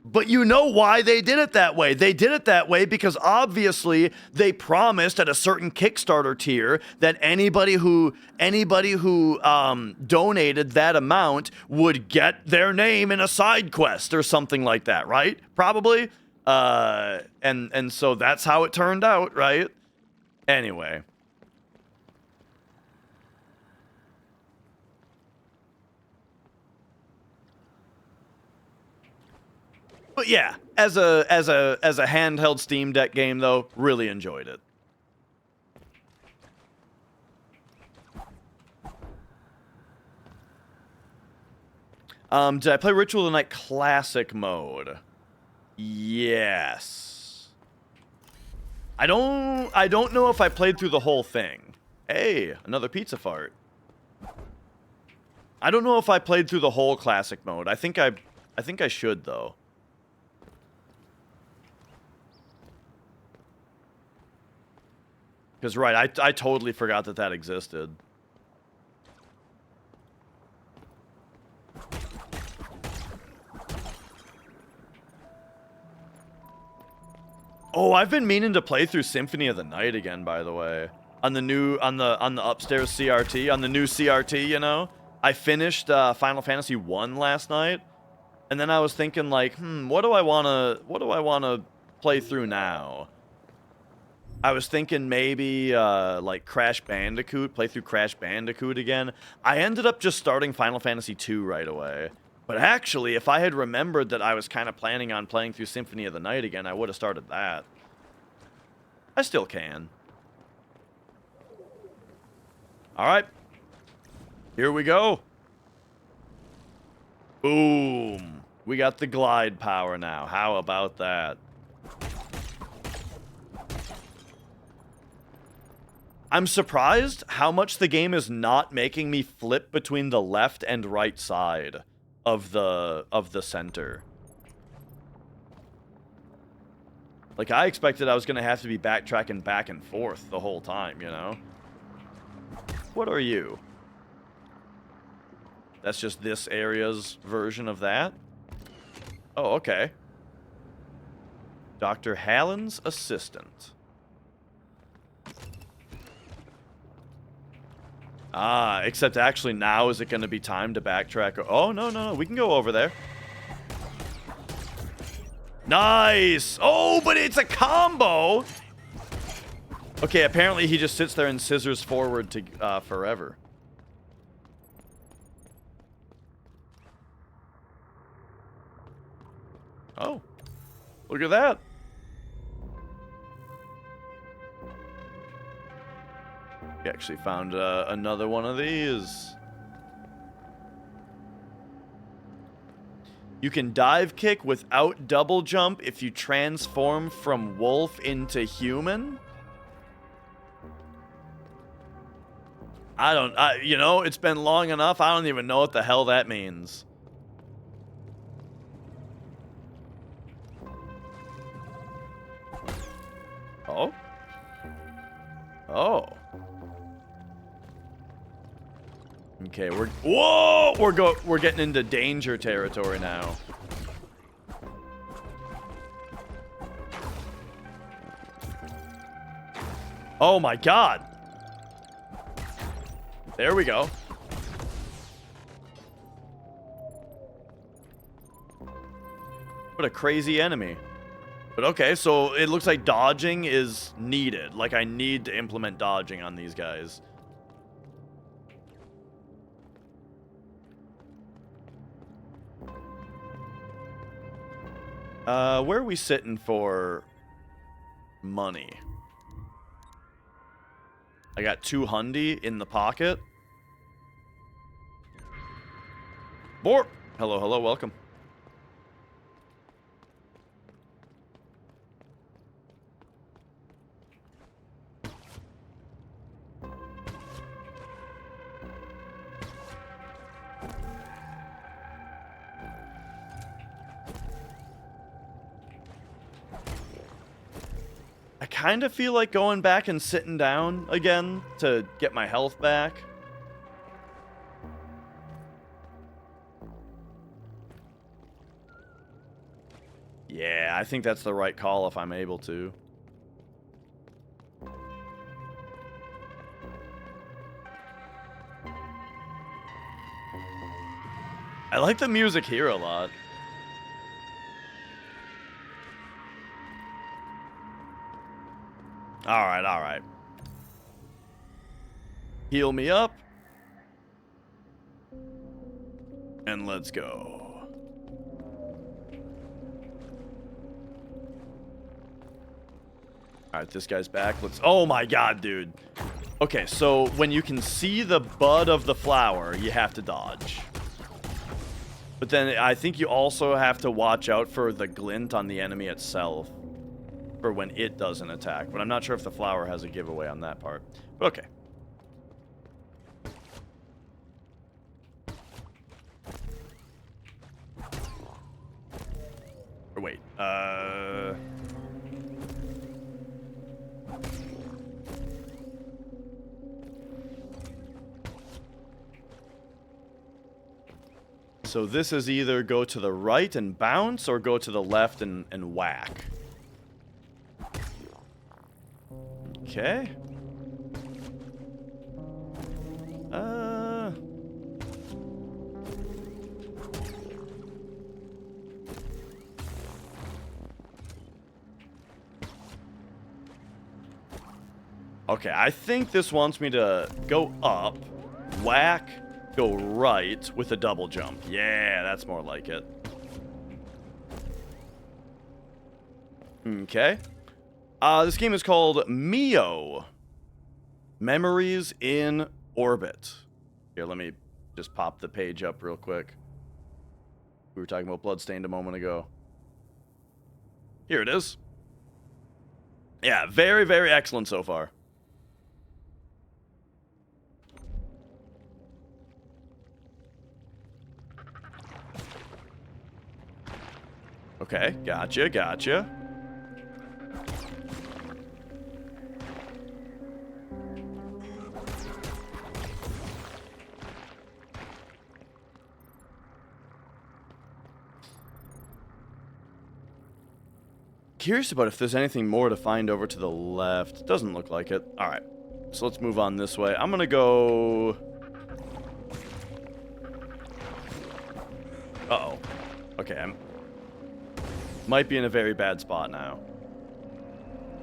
But you know why they did it that way. They did it that way because obviously they promised at a certain Kickstarter tier that anybody who donated that amount would get their name in a side quest or something like that, right? Probably. And so that's how it turned out, right? Anyway. But yeah, as a handheld Steam Deck game though, really enjoyed it. Did I play Ritual of the Night Classic mode? Yes. I don't know if I played through the whole thing. Hey, another pizza fart. I don't know if I played through the whole Classic mode. I think I should though. Because, right, I totally forgot that existed. Oh, I've been meaning to play through Symphony of the Night again, by the way. On the upstairs CRT, on the new CRT, you know? I finished Final Fantasy 1 last night, and then I was thinking like, what do I wanna play through now? I was thinking maybe, like, Crash Bandicoot, play through Crash Bandicoot again. I ended up just starting Final Fantasy 2 right away. But actually, if I had remembered that I was kind of planning on playing through Symphony of the Night again, I would have started that. I still can. Alright. Here we go. Boom. We got the glide power now. How about that? I'm surprised how much the game is not making me flip between the left and right side of the center. Like, I expected I was going to have to be backtracking back and forth the whole time, you know? What are you? That's just this area's version of that? Oh, okay. Dr. Hallen's assistant. Ah, except actually now is it going to be time to backtrack? Oh, no. We can go over there. Nice! Oh, but it's a combo! Okay, apparently he just sits there and scissors forward to forever. Oh. Look at that. We actually found another one of these. You can dive kick without double jump if you transform from wolf into human. You know, it's been long enough. I don't even know what the hell that means. Oh. Oh. Okay, we're getting into danger territory now. Oh my god. There we go. What a crazy enemy. But okay, so it looks like dodging is needed. Like, I need to implement dodging on these guys. Where are we sitting for money? I got 200 in the pocket. Borp! Hello, welcome. I kind of feel like going back and sitting down again to get my health back. Yeah, I think that's the right call if I'm able to. I like the music here a lot. Alright. Heal me up. And let's go. Alright, this guy's back. Oh my god, dude. Okay, so when you can see the bud of the flower, you have to dodge. But then I think you also have to watch out for the glint on the enemy itself for when it does an attack. But I'm not sure if the flower has a giveaway on that part. But okay. Or wait, so this is either go to the right and bounce, or go to the left and whack. Okay. Okay, I think this wants me to go up, whack, go right with a double jump. Yeah, that's more like it. Okay. This game is called MIO. Memories in Orbit. Here, let me just pop the page up real quick. We were talking about Bloodstained a moment ago. Here it is. Yeah, very, very excellent so far. Okay, gotcha, gotcha. Curious about if there's anything more to find over to the left. Doesn't look like it. All right, so let's move on this way. I'm gonna go... Uh-oh. Okay, might be in a very bad spot now.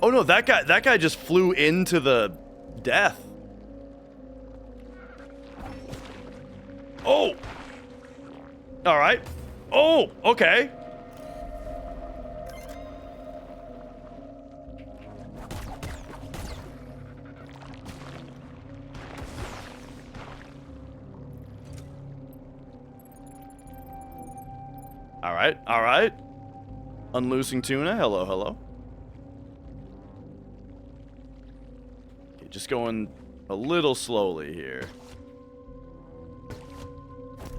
Oh no, that guy just flew into the death. Oh! Alright. Oh, okay. Alright, alright. Unloosing tuna, hello, hello. Okay, just going a little slowly here.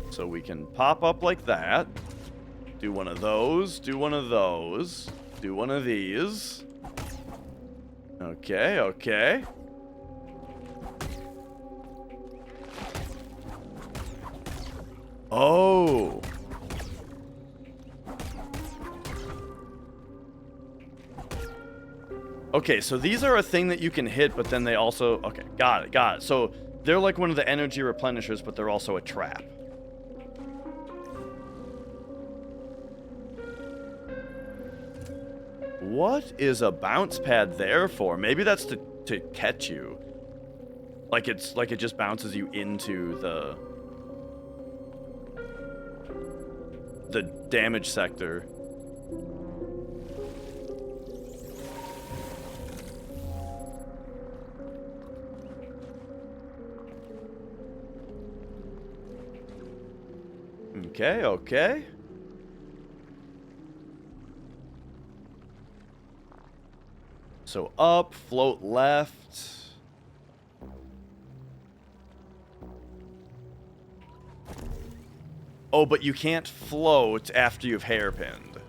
So we can pop up like that. Do one of those, do one of those, do one of these. Okay, okay. Oh. Okay, so these are a thing that you can hit, but then they also... Okay, got it, got it. So they're like one of the energy replenishers, but they're also a trap. What is a bounce pad there for? Maybe that's to catch you. Like it just bounces you into the damage sector. Okay, okay. So up, float left. Oh, but you can't float after you've hairpinned.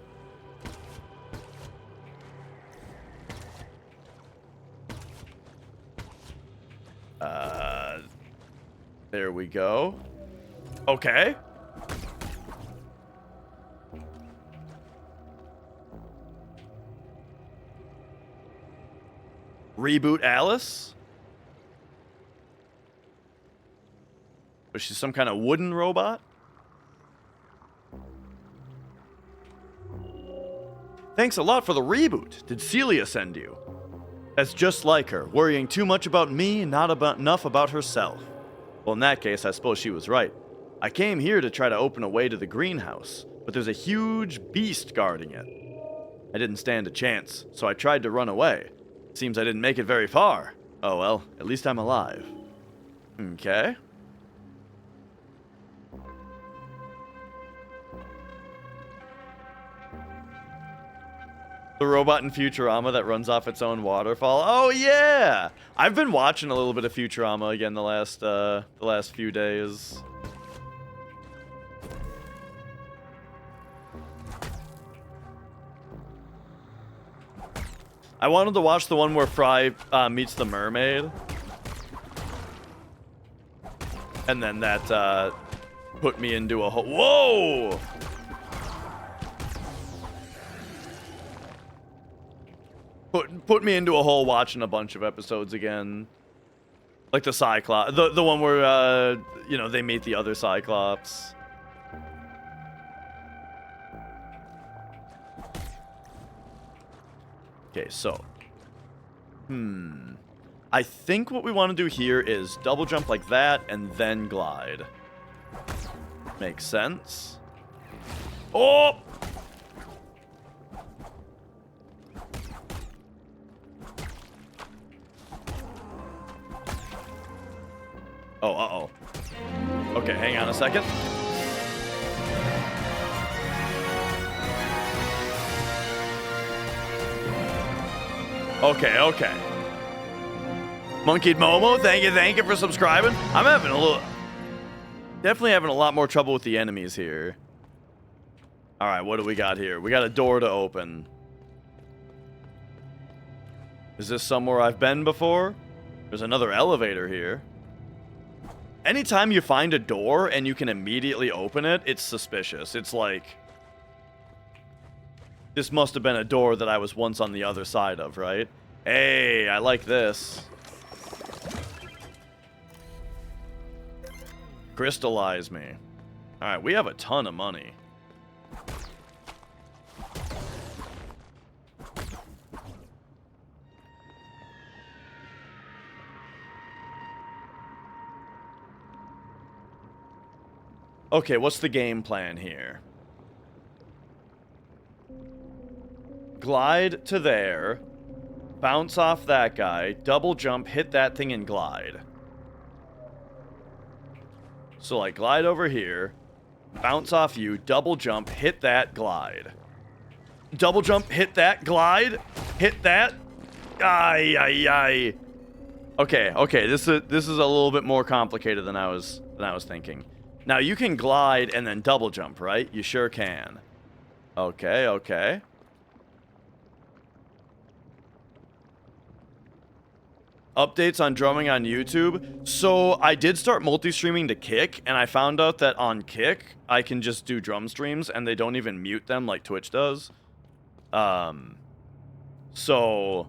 There we go. Okay. Reboot Alice? Was she some kind of wooden robot? Thanks a lot for the reboot. Did Celia send you? That's just like her, worrying too much about me and not enough about herself. Well, in that case, I suppose she was right. I came here to try to open a way to the greenhouse, but there's a huge beast guarding it. I didn't stand a chance, so I tried to run away. Seems I didn't make it very far. Oh well, at least I'm alive. Okay. The robot in Futurama that runs off its own waterfall. Oh yeah! I've been watching a little bit of Futurama again the last few days. I wanted to watch the one where Fry meets the mermaid. And then that put me into a whole... Whoa! Put me into a hole watching a bunch of episodes again. Like the Cyclops. The one where, you know, they meet the other Cyclops. Okay, so. I think what we want to do here is double jump like that and then glide. Makes sense. Oh! Oh, uh-oh. Okay, hang on a second. Okay, okay. Monkeyed Momo, thank you for subscribing. I'm having definitely having a lot more trouble with the enemies here. All right, what do we got here? We got a door to open. Is this somewhere I've been before? There's another elevator here. Anytime you find a door and you can immediately open it, it's suspicious. It's like, this must have been a door that I was once on the other side of, right? Hey, I like this. Crystallize me. Alright, we have a ton of money. Okay, what's the game plan here? Glide to there, bounce off that guy, double jump, hit that thing, and glide. So, like, glide over here, bounce off you, double jump, hit that, glide. Double jump, hit that, glide, hit that. Ay, ay, ay. Okay, this is a little bit more complicated than I was thinking. Now, you can glide and then double jump, right? You sure can. Okay. Updates on drumming on YouTube. So, I did start multi-streaming to Kick, and I found out that on Kick, I can just do drum streams, and they don't even mute them like Twitch does. So,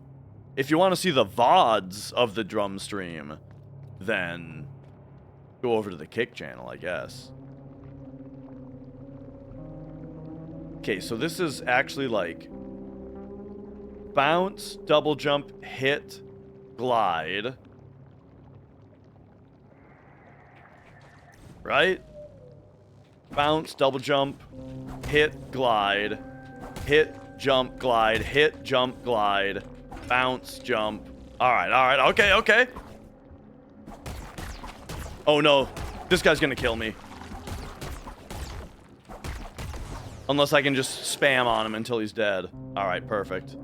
if you want to see the VODs of the drum stream, then go over to the Kick channel, I guess. Okay, so this is actually like bounce, double jump, hit, glide. Right? Bounce, double jump, hit, glide, hit, jump, glide, hit, jump, glide, bounce, jump. Alright, okay. Oh no, this guy's gonna kill me. Unless I can just spam on him until he's dead. Alright, perfect.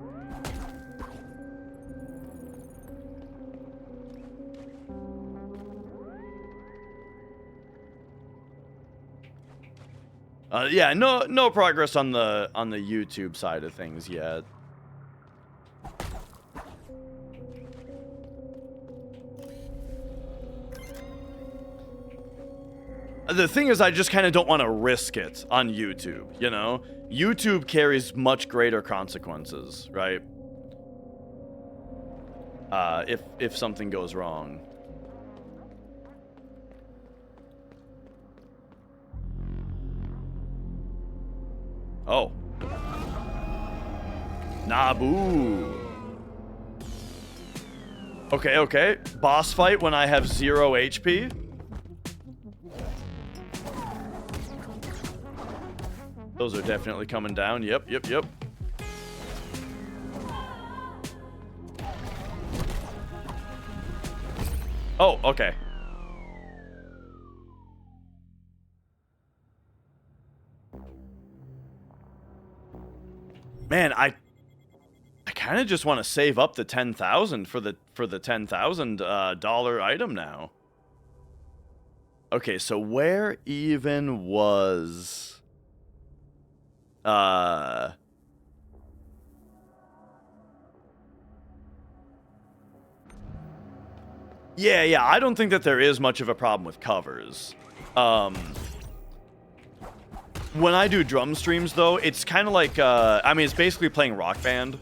Yeah, no progress on the YouTube side of things yet. The thing is, I just kind of don't want to risk it on YouTube, you know? YouTube carries much greater consequences, right? If something goes wrong. Oh. Naboo. Okay. Boss fight when I have 0 HP. Those are definitely coming down. Yep. Oh, okay. Man, I kind of just want to save up the 10,000 for the $10,000 item now. Okay, so where even was yeah, I don't think that there is much of a problem with covers. When I do drum streams, though, it's kind of like, I mean, it's basically playing Rock Band.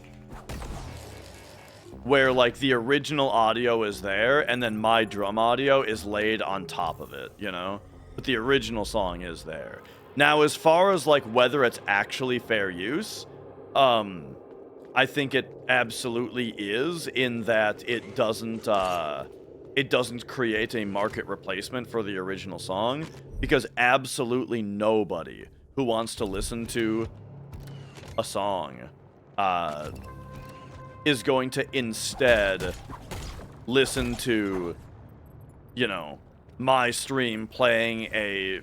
Where, like, the original audio is there, and then my drum audio is laid on top of it, you know? But the original song is there. Now, as far as, like, whether it's actually fair use, I think it absolutely is, in that it doesn't create a market replacement for the original song, because absolutely nobody who wants to listen to a song is going to instead listen to, you know, my stream playing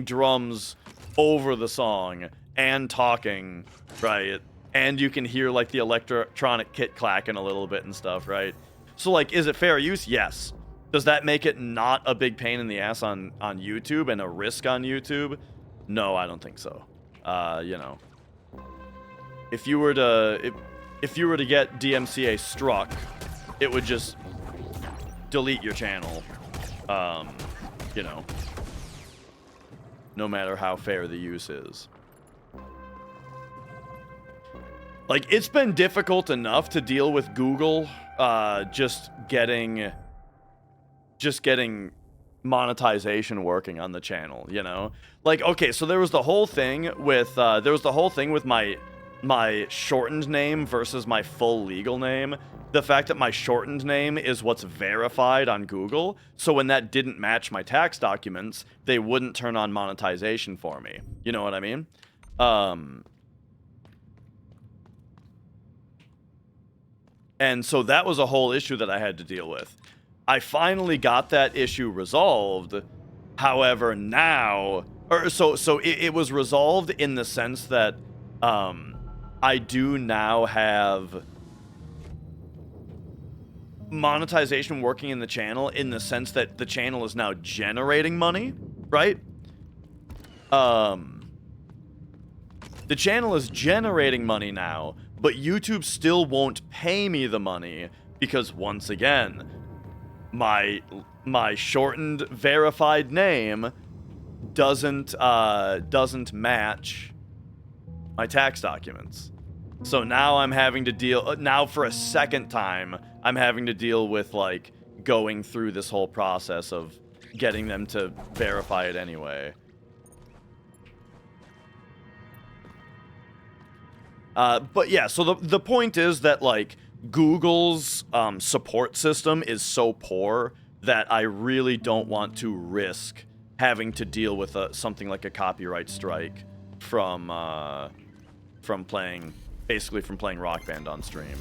drums over the song and talking, right? And you can hear, like, the electronic kit clacking a little bit and stuff, right? So, like, is it fair use? Yes. Does that make it not a big pain in the ass on YouTube and a risk on YouTube? No, I don't think so. You know, if you were to get DMCA struck, it would just delete your channel. You know, no matter how fair the use is. Like, it's been difficult enough to deal with Google just getting monetization working on the channel, you know? Like, okay, so there was the whole thing with my shortened name versus my full legal name. The fact that my shortened name is what's verified on Google, so when that didn't match my tax documents, they wouldn't turn on monetization for me. You know what I mean? And so that was a whole issue that I had to deal with. I finally got that issue resolved. However, now, it was resolved in the sense that I do now have monetization working in the channel, in the sense that the channel is now generating money, right? The channel is generating money now, but YouTube still won't pay me the money because, once again, my shortened verified name doesn't match my tax documents. So now I'm having to deal, now for a second time, I'm having to deal with, like, going through this whole process of getting them to verify it anyway. But yeah, so the point is that, like, Google's support system is so poor that I really don't want to risk having to deal with something like a copyright strike from playing Rock Band on stream.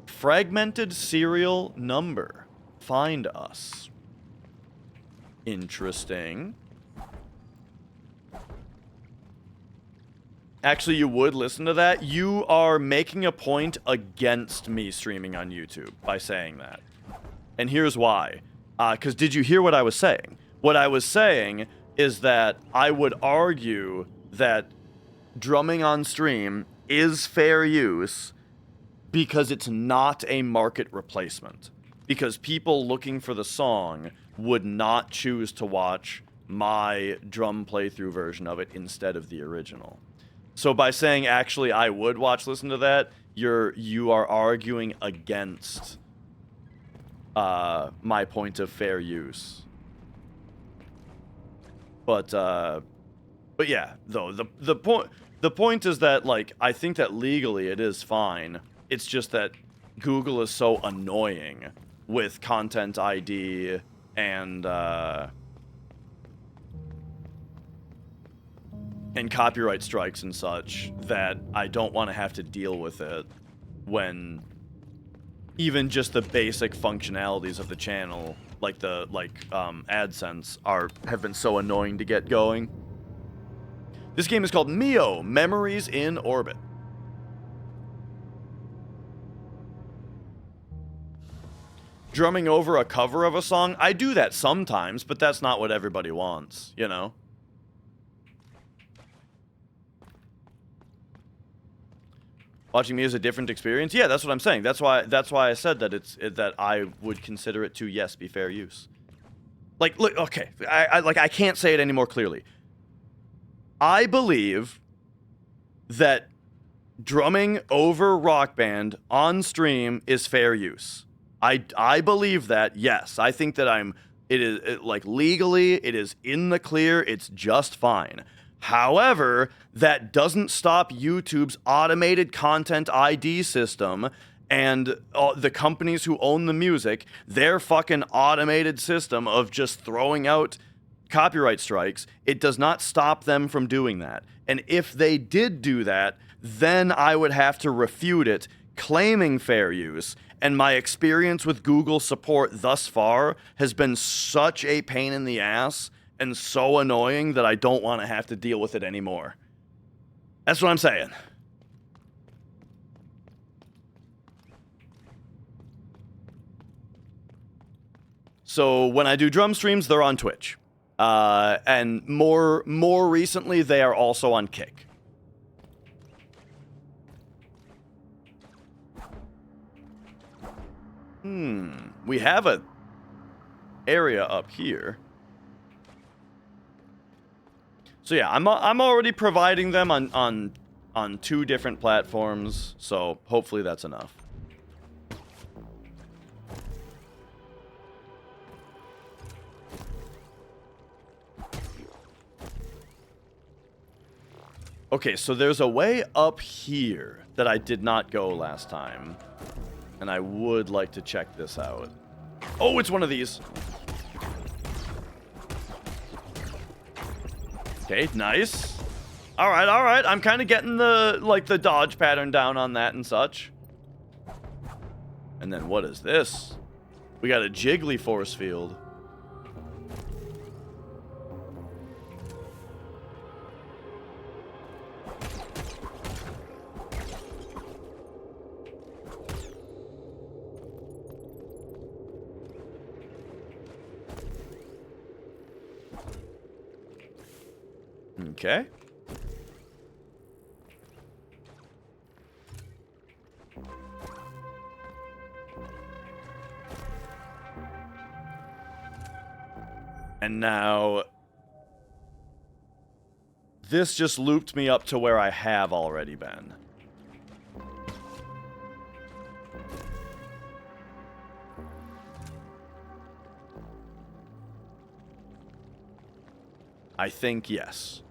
Fragmented serial number. Find us. Interesting. Actually, you would listen to that. You are making a point against me streaming on YouTube by saying that. And here's why. Because did you hear what I was saying? What I was saying is that I would argue that drumming on stream is fair use because it's not a market replacement. Because people looking for the song would not choose to watch my drum playthrough version of it instead of the original. So by saying, actually, I would listen to that, you are arguing against my point of fair use. But yeah, though the point is that, like, I think that legally it is fine. It's just that Google is so annoying with Content ID and copyright strikes and such that I don't want to have to deal with it when even just the basic functionalities of the channel, like AdSense, have been so annoying to get going. This game is called MIO, Memories in Orbit. Drumming over a cover of a song? I do that sometimes, but that's not what everybody wants, you know? Watching me is a different experience. Yeah, that's what I'm saying. That's why I said that that I would consider it to, yes, be fair use. Like, look, okay, I can't say it any more clearly. I believe that drumming over Rock Band on stream is fair use. I believe that. Yes, I think that legally it is in the clear. It's just fine. However, that doesn't stop YouTube's automated content ID system and the companies who own the music, their fucking automated system of just throwing out copyright strikes. It does not stop them from doing that. And if they did do that, then I would have to refute it, claiming fair use. And my experience with Google support thus far has been such a pain in the ass and so annoying that I don't want to have to deal with it anymore. That's what I'm saying. So when I do drum streams, they're on Twitch. And more recently, they are also on Kick. We have a area up here. So yeah, I'm already providing them on 2 different platforms, so hopefully that's enough. Okay, so there's a way up here that I did not go last time. And I would like to check this out. Oh, it's one of these. Okay, nice. All right. I'm kind of getting the dodge pattern down on that and such. And then what is this? We got a jiggly force field. Okay. And now this just looped me up to where I have already been. I think yes.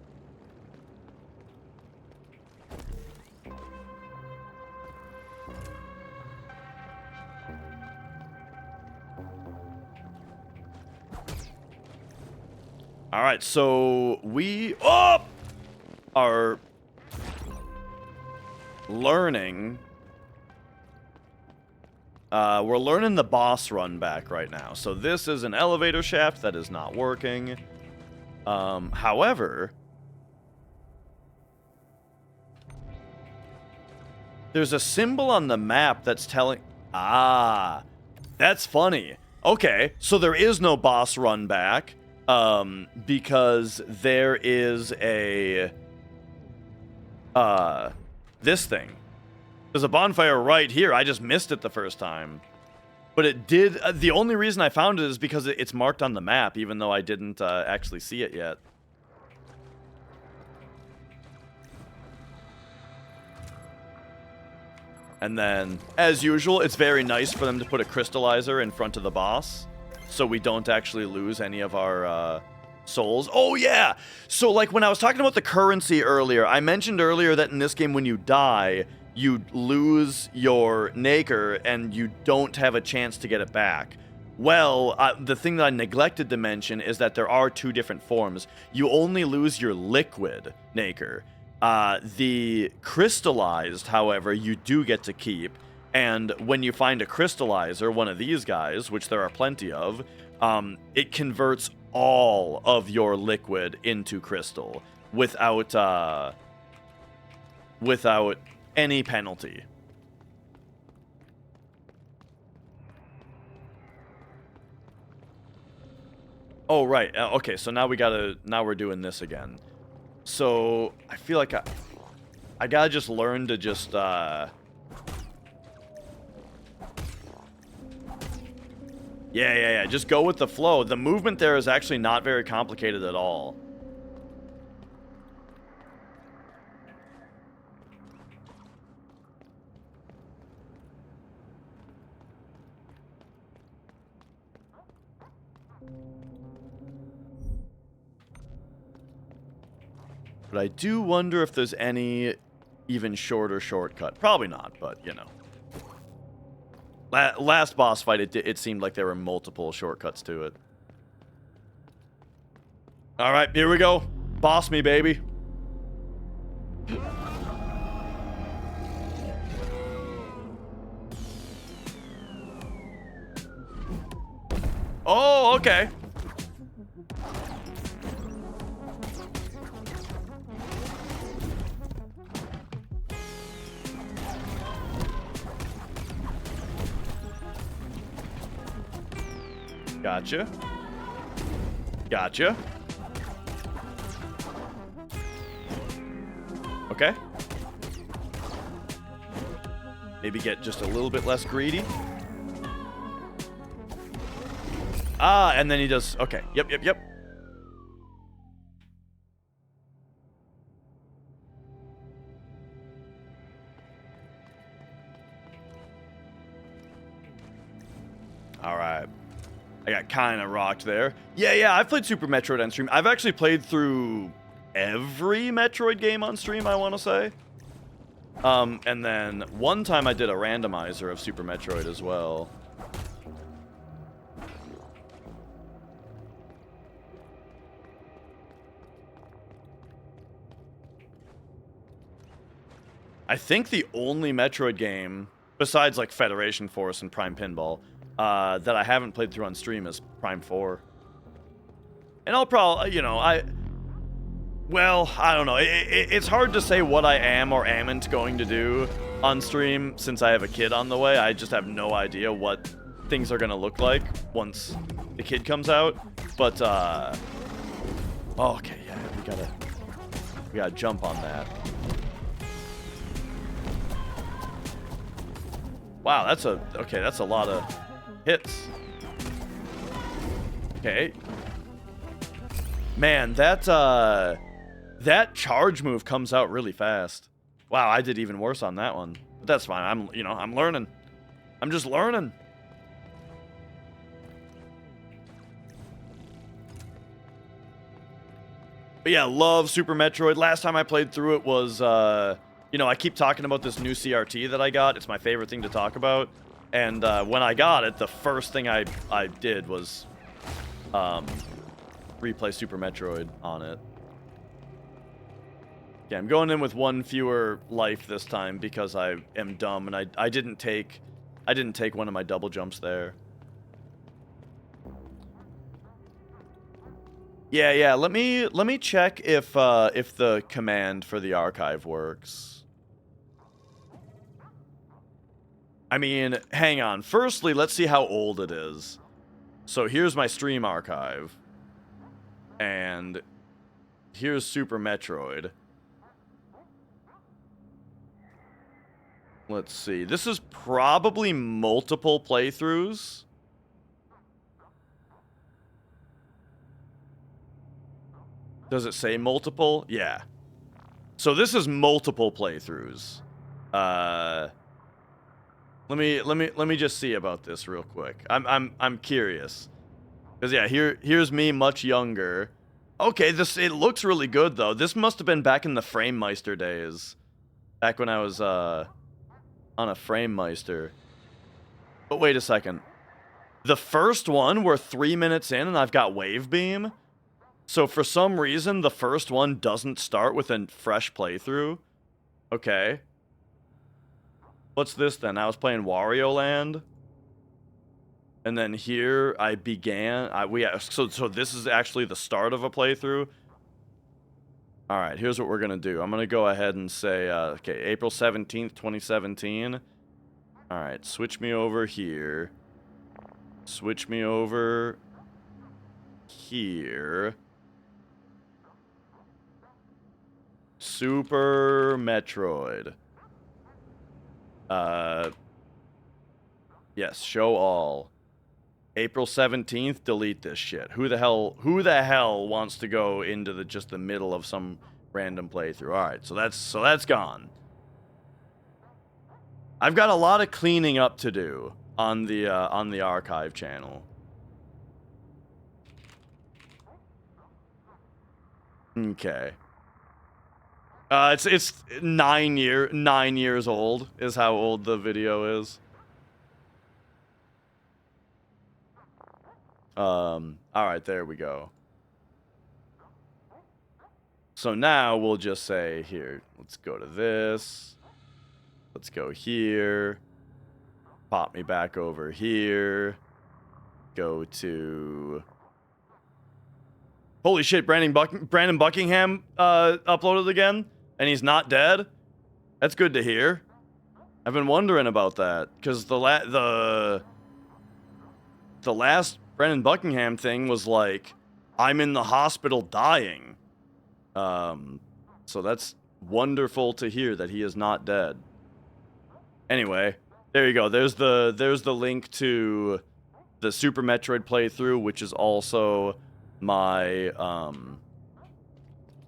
All right, so we are learning. We're learning the boss run back right now. So this is an elevator shaft that is not working. However, there's a symbol on the map that's telling... Ah, that's funny. Okay, so there is no boss run back. Because there is a, this thing. There's a bonfire right here. I just missed it the first time. But it did, the only reason I found it is because it's marked on the map, even though I didn't, actually see it yet. And then, as usual, it's very nice for them to put a crystallizer in front of the boss, so we don't actually lose any of our souls. Oh, yeah! So, like, when I was talking about the currency earlier, I mentioned earlier that in this game, when you die, you lose your Naker, and you don't have a chance to get it back. Well, the thing that I neglected to mention is that there are 2 different forms. You only lose your liquid Naker. The crystallized, however, you do get to keep. And when you find a crystallizer, one of these guys, which there are plenty of, it converts all of your liquid into crystal without any penalty. Oh, right. Okay, so now we're doing this again. So, I feel like I gotta just learn to just, Yeah, just go with the flow. The movement there is actually not very complicated at all. But I do wonder if there's any even shorter shortcut. Probably not, but, you know. Last boss fight, it seemed like there were multiple shortcuts to it. Alright, here we go. Boss me, baby. Oh, okay. Gotcha. Gotcha. Okay. Maybe get just a little bit less greedy. Ah, and then he does... Okay, yep. Alright. I got kind of rocked there. Yeah, I've played Super Metroid on stream. I've actually played through every Metroid game on stream, I want to say. And then one time I did a randomizer of Super Metroid as well. I think the only Metroid game, besides like Federation Force and Prime Pinball, that I haven't played through on stream is Prime 4. And I'll probably, well, I don't know. It's hard to say what I am or amn't going to do on stream since I have a kid on the way. I just have no idea what things are going to look like once the kid comes out. But, okay, yeah, we gotta jump on that. Wow, that's a lot of hits. Okay. Man, that charge move comes out really fast. Wow, I did even worse on that one. But that's fine. I'm learning. I'm just learning. But yeah, love Super Metroid. Last time I played through it was, I keep talking about this new CRT that I got. It's my favorite thing to talk about. And when I got it, the first thing I did was replay Super Metroid on it. Yeah, I'm going in with one fewer life this time because I am dumb and I didn't take one of my double jumps there. Yeah. Let me check if the command for the archive works. I mean, hang on. Firstly, let's see how old it is. So here's my stream archive. And here's Super Metroid. Let's see. This is probably multiple playthroughs. Does it say multiple? Yeah. So this is multiple playthroughs. Let me just see about this real quick. I'm curious. Cause yeah, here's me much younger. Okay, it looks really good though. This must have been back in the Framemeister days. Back when I was on a Framemeister. But wait a second. The first one, we're 3 minutes in and I've got Wave Beam. So for some reason, the first one doesn't start with a fresh playthrough. Okay. What's this then? I was playing Wario Land. And then here I began. So this is actually the start of a playthrough. All right, here's what we're gonna do. I'm gonna go ahead and say, okay, April 17th, 2017. All right, switch me over here. Switch me over here. Super Metroid. Yes, show all. April 17th, delete this shit. Who the hell wants to go into just the middle of some random playthrough? All right, so that's gone. I've got a lot of cleaning up to do on the archive channel. Okay. It's 9 years old is how old the video is. All right, there we go. So now we'll just say here, let's go to this. Let's go here. Pop me back over here. Go to... Holy shit, Brandon Buckingham uploaded again? And he's not dead? That's good to hear. I've been wondering about that. Because the last Brandon Buckingham thing was like, I'm in the hospital dying. So that's Wonderful to hear that he is not dead. Anyway, there you go. There's the link to the Super Metroid playthrough, which is also my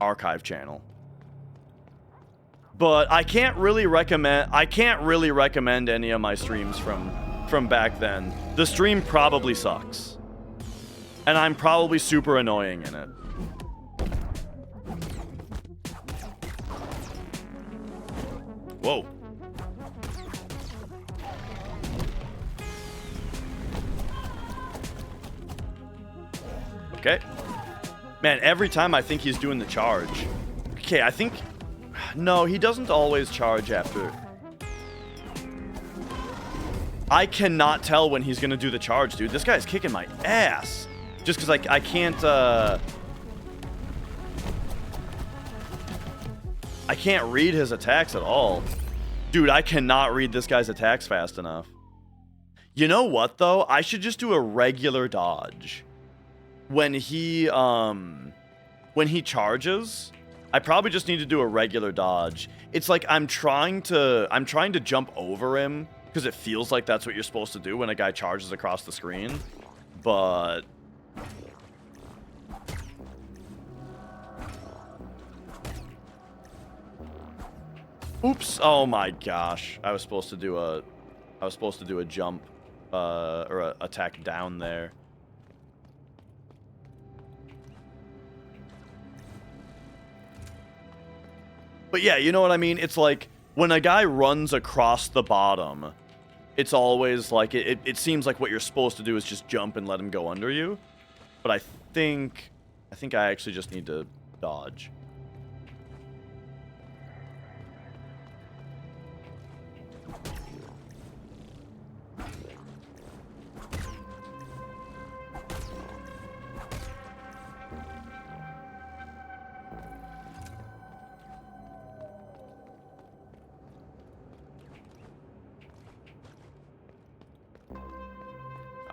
archive channel. But I can't really recommend any of my streams from back then. The stream probably sucks. And I'm probably super annoying in it. Whoa. Okay. Man, every time I think he's doing the charge. Okay, I think... No, he doesn't always charge after... I cannot tell when he's gonna do the charge, dude. This guy's kicking my ass. Just because I can't, I can't read his attacks at all. Dude, I cannot read this guy's attacks fast enough. You know what, though? I should just do a regular dodge. When he charges, I probably just need to do a regular dodge. It's like I'm trying to jump over him because it feels like that's what you're supposed to do when a guy charges across the screen. But oops, oh my gosh. I was supposed to do a jump or a attack down there. But yeah, you know what I mean? It's like, when a guy runs across the bottom, it's always like, it seems like what you're supposed to do is just jump and let him go under you. But I think I actually just need to dodge.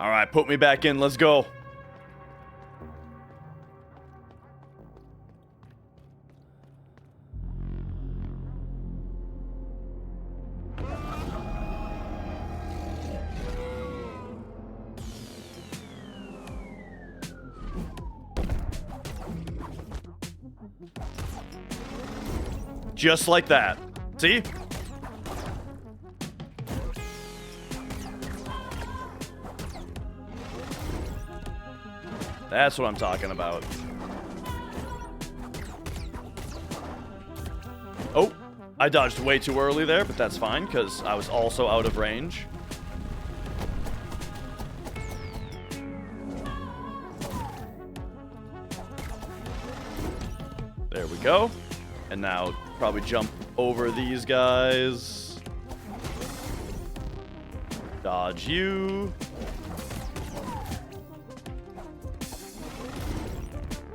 All right, put me back in. Let's go. Just like that. See? That's what I'm talking about. Oh, I dodged way too early there, but that's fine, because I was also out of range. There we go. And now probably jump over these guys. Dodge you.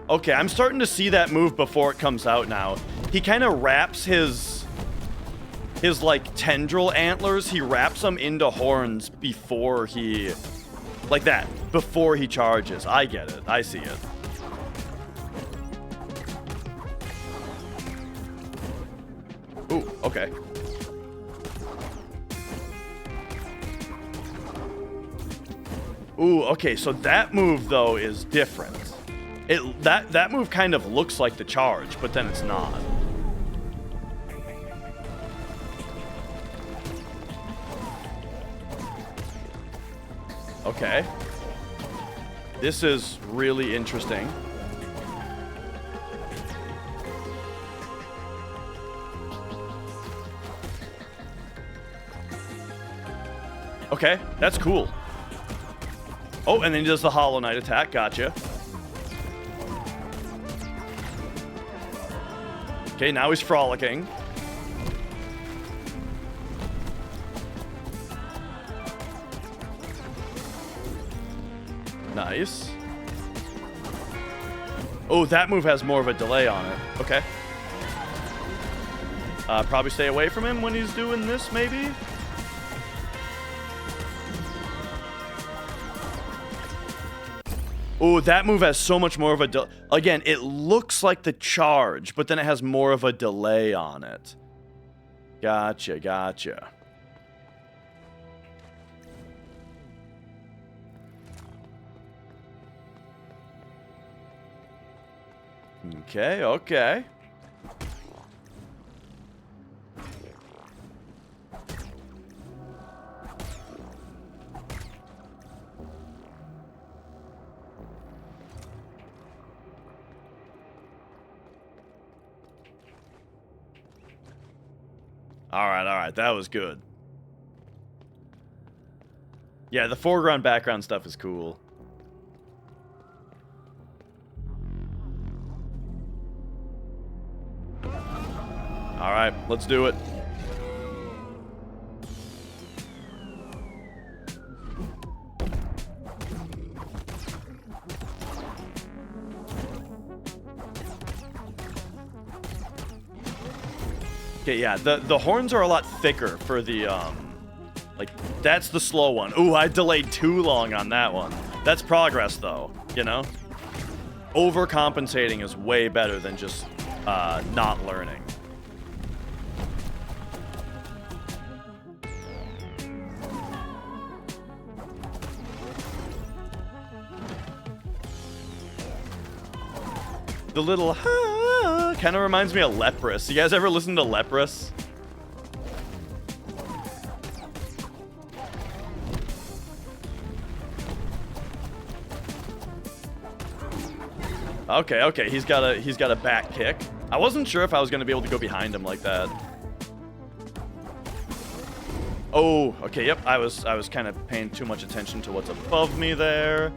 Okay, I'm starting to see that move before it comes out now. He kind of wraps his like tendril antlers, he wraps them into horns before he, like that, before he charges. I get it. I see it. Ooh, okay. Ooh, okay, so that move though is different. That move kind of looks like the charge, but then it's not. Okay. This is really interesting. Okay, that's cool. Oh, and then he does the Hollow Knight attack. Gotcha. Okay, now he's frolicking. Nice. Oh, that move has more of a delay on it. Okay. Probably stay away from him when he's doing this, maybe? Oh, that move has so much more of a... Again, it looks like the charge, but then it has more of a delay on it. Gotcha, gotcha. Okay, okay. All right, that was good. Yeah, the foreground, background stuff is cool. All right, let's do it. Okay, yeah, the horns are a lot thicker for the, like, that's the slow one. Ooh, I delayed too long on that one. That's progress, though, you know? Overcompensating is way better than just, not learning. The little kind of reminds me of Leprous. You guys ever listen to Leprous? Okay, okay, he's got a back kick. I wasn't sure if I was gonna be able to go behind him like that. Oh, okay, yep. I was kind of paying too much attention to what's above me there.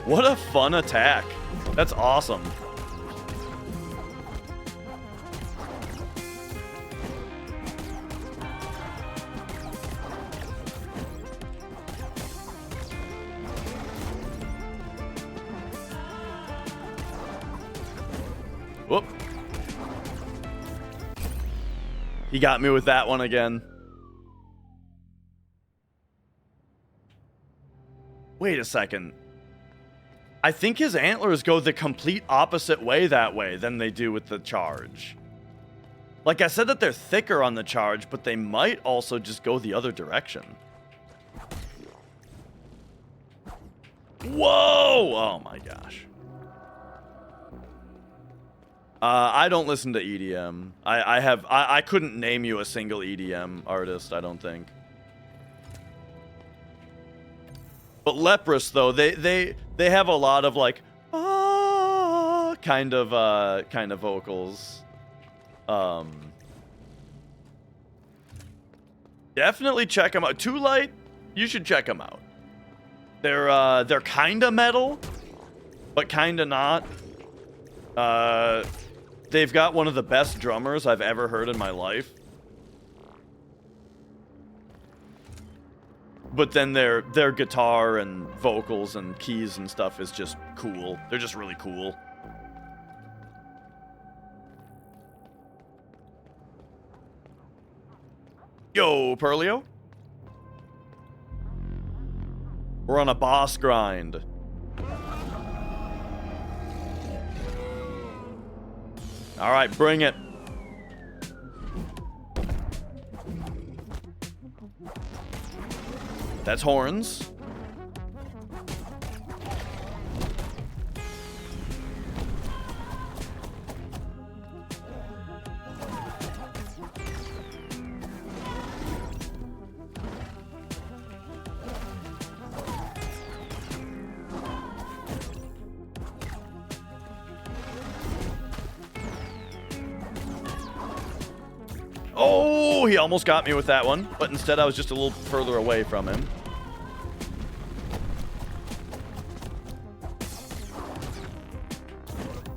What a fun attack. That's awesome. Whoop. He got me with that one again. Wait a second. I think his antlers go the complete opposite way that way than they do with the charge. Like I said that they're thicker on the charge, but they might also just go the other direction. Whoa! Oh my gosh. I don't listen to EDM. I couldn't name you a single EDM artist, I don't think. But Leprous, though, they have a lot of like kind of vocals. Definitely check them out. Too Light, you should check them out. They're kind of metal, but kind of not. They've got one of the best drummers I've ever heard in my life. But then their guitar and vocals and keys and stuff is just cool. They're just really cool. Yo, Perlio. We're on a boss grind. All right, bring it. That's horns. Oh, he almost got me with that one, but instead I was just a little further away from him.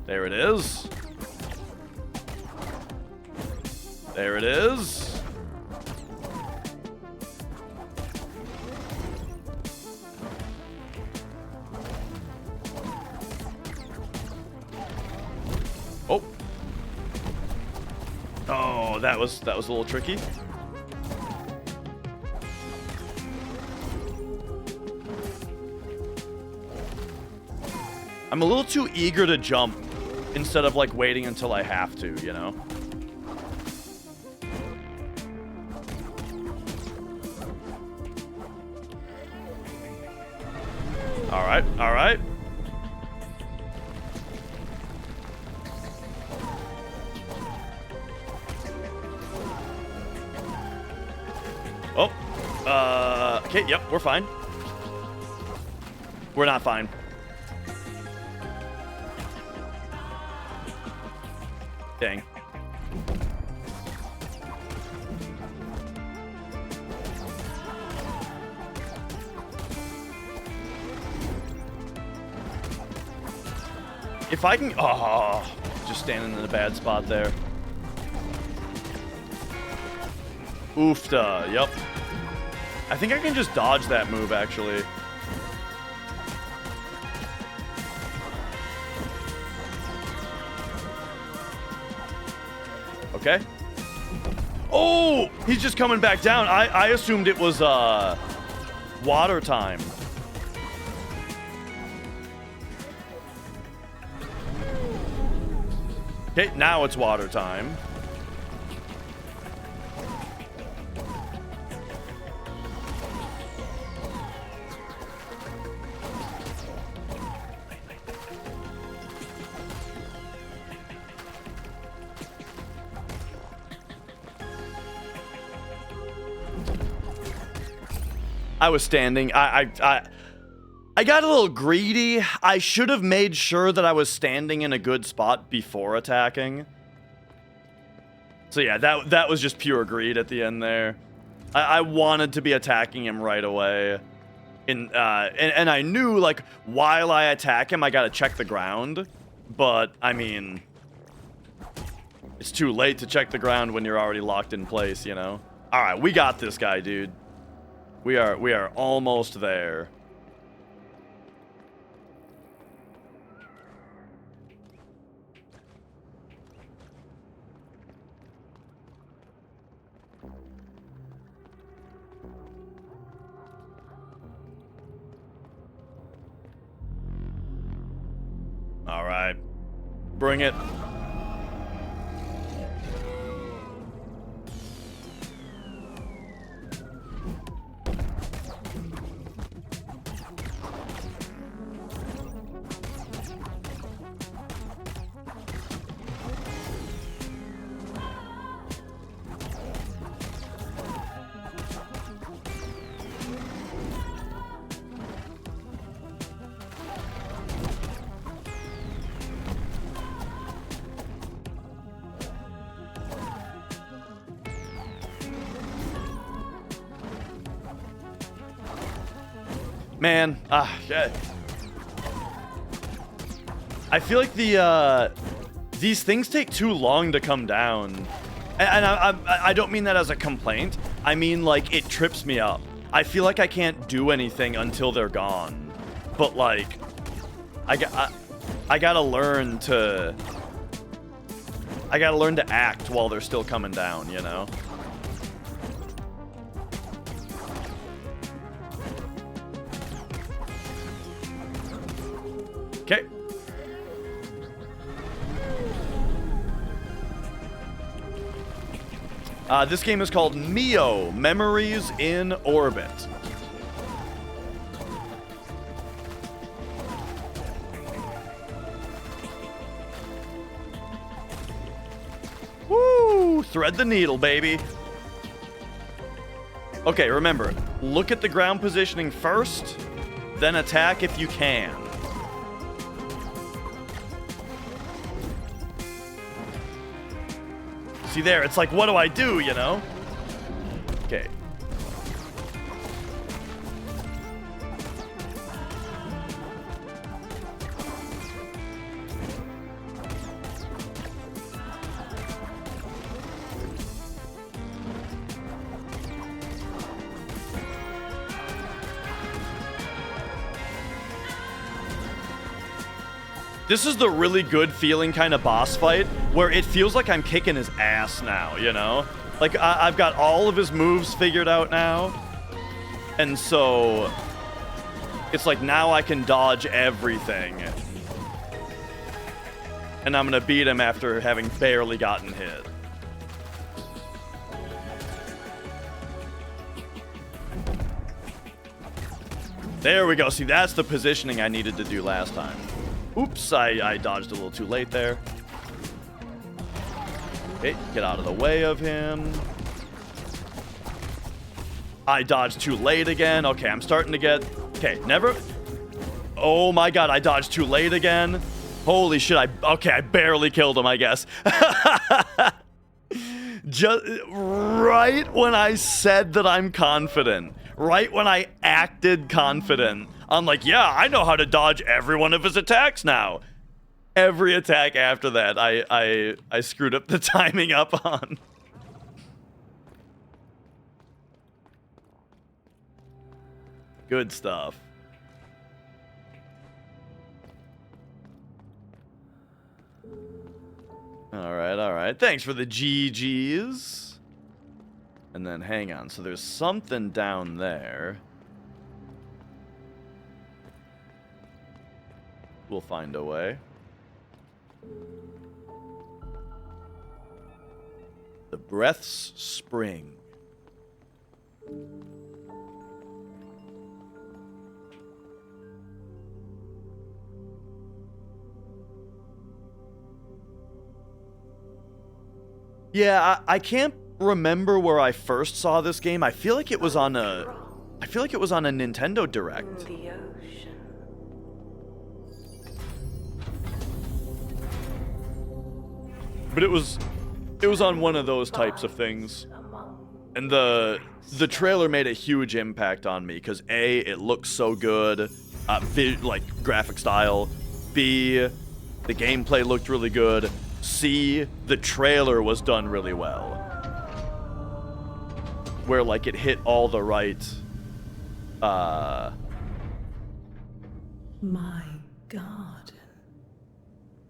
There it is. There it is. Oh. Oh, that was a little tricky. I'm a little too eager to jump instead of like waiting until I have to, you know? All right, all right. Oh, okay, yep, we're fine. We're not fine. Dang. If I can... Oh, just standing in a bad spot there. Oofta, yep. I think I can just dodge that move, actually. Okay. Oh, he's just coming back down. I assumed it was water time. Okay, now it's water time. I was standing. I got a little greedy. I should have made sure that I was standing in a good spot before attacking. So yeah, that was just pure greed at the end there. I wanted to be attacking him right away. And I knew, like, while I attack him, I gotta check the ground. But, I mean, it's too late to check the ground when you're already locked in place, you know? Alright, we got this guy, dude. We are almost there. All right. Bring it. Man, yeah. I feel like these things take too long to come down, and I don't mean that as a complaint. I mean, like, it trips me up. I feel like I can't do anything until they're gone, but like, I gotta learn to act while they're still coming down, you know? Okay. This game is called MIO, Memories in Orbit. Woo! Thread the needle, baby. Okay, remember, look at the ground positioning first, then attack if you can. See there, it's like, what do I do, you know? Okay. This is the really good feeling kind of boss fight where it feels like I'm kicking his ass now, you know? Like, I've got all of his moves figured out now. And so, it's like now I can dodge everything. And I'm going to beat him after having barely gotten hit. There we go. See, that's the positioning I needed to do last time. Oops, I dodged a little too late there. Okay, get out of the way of him. I dodged too late again. Okay, I'm starting to get... Okay, never... Oh my god, I dodged too late again. Holy shit, Okay, I barely killed him, I guess. Just right when I said that I'm confident. Right when I acted confident. I'm like, yeah, I know how to dodge every one of his attacks now. Every attack after that, I screwed up the timing up on. Good stuff. All right. Thanks for the GGs. And then, hang on. So there's something down there. We'll find a way. The Breath's Spring. Yeah, I can't remember where I first saw this game. I feel like it was on a Nintendo Direct. But it was on one of those types of things. And the trailer made a huge impact on me because A, it looks so good, like graphic style. B, the gameplay looked really good. C, the trailer was done really well. Where like it hit all the right My garden.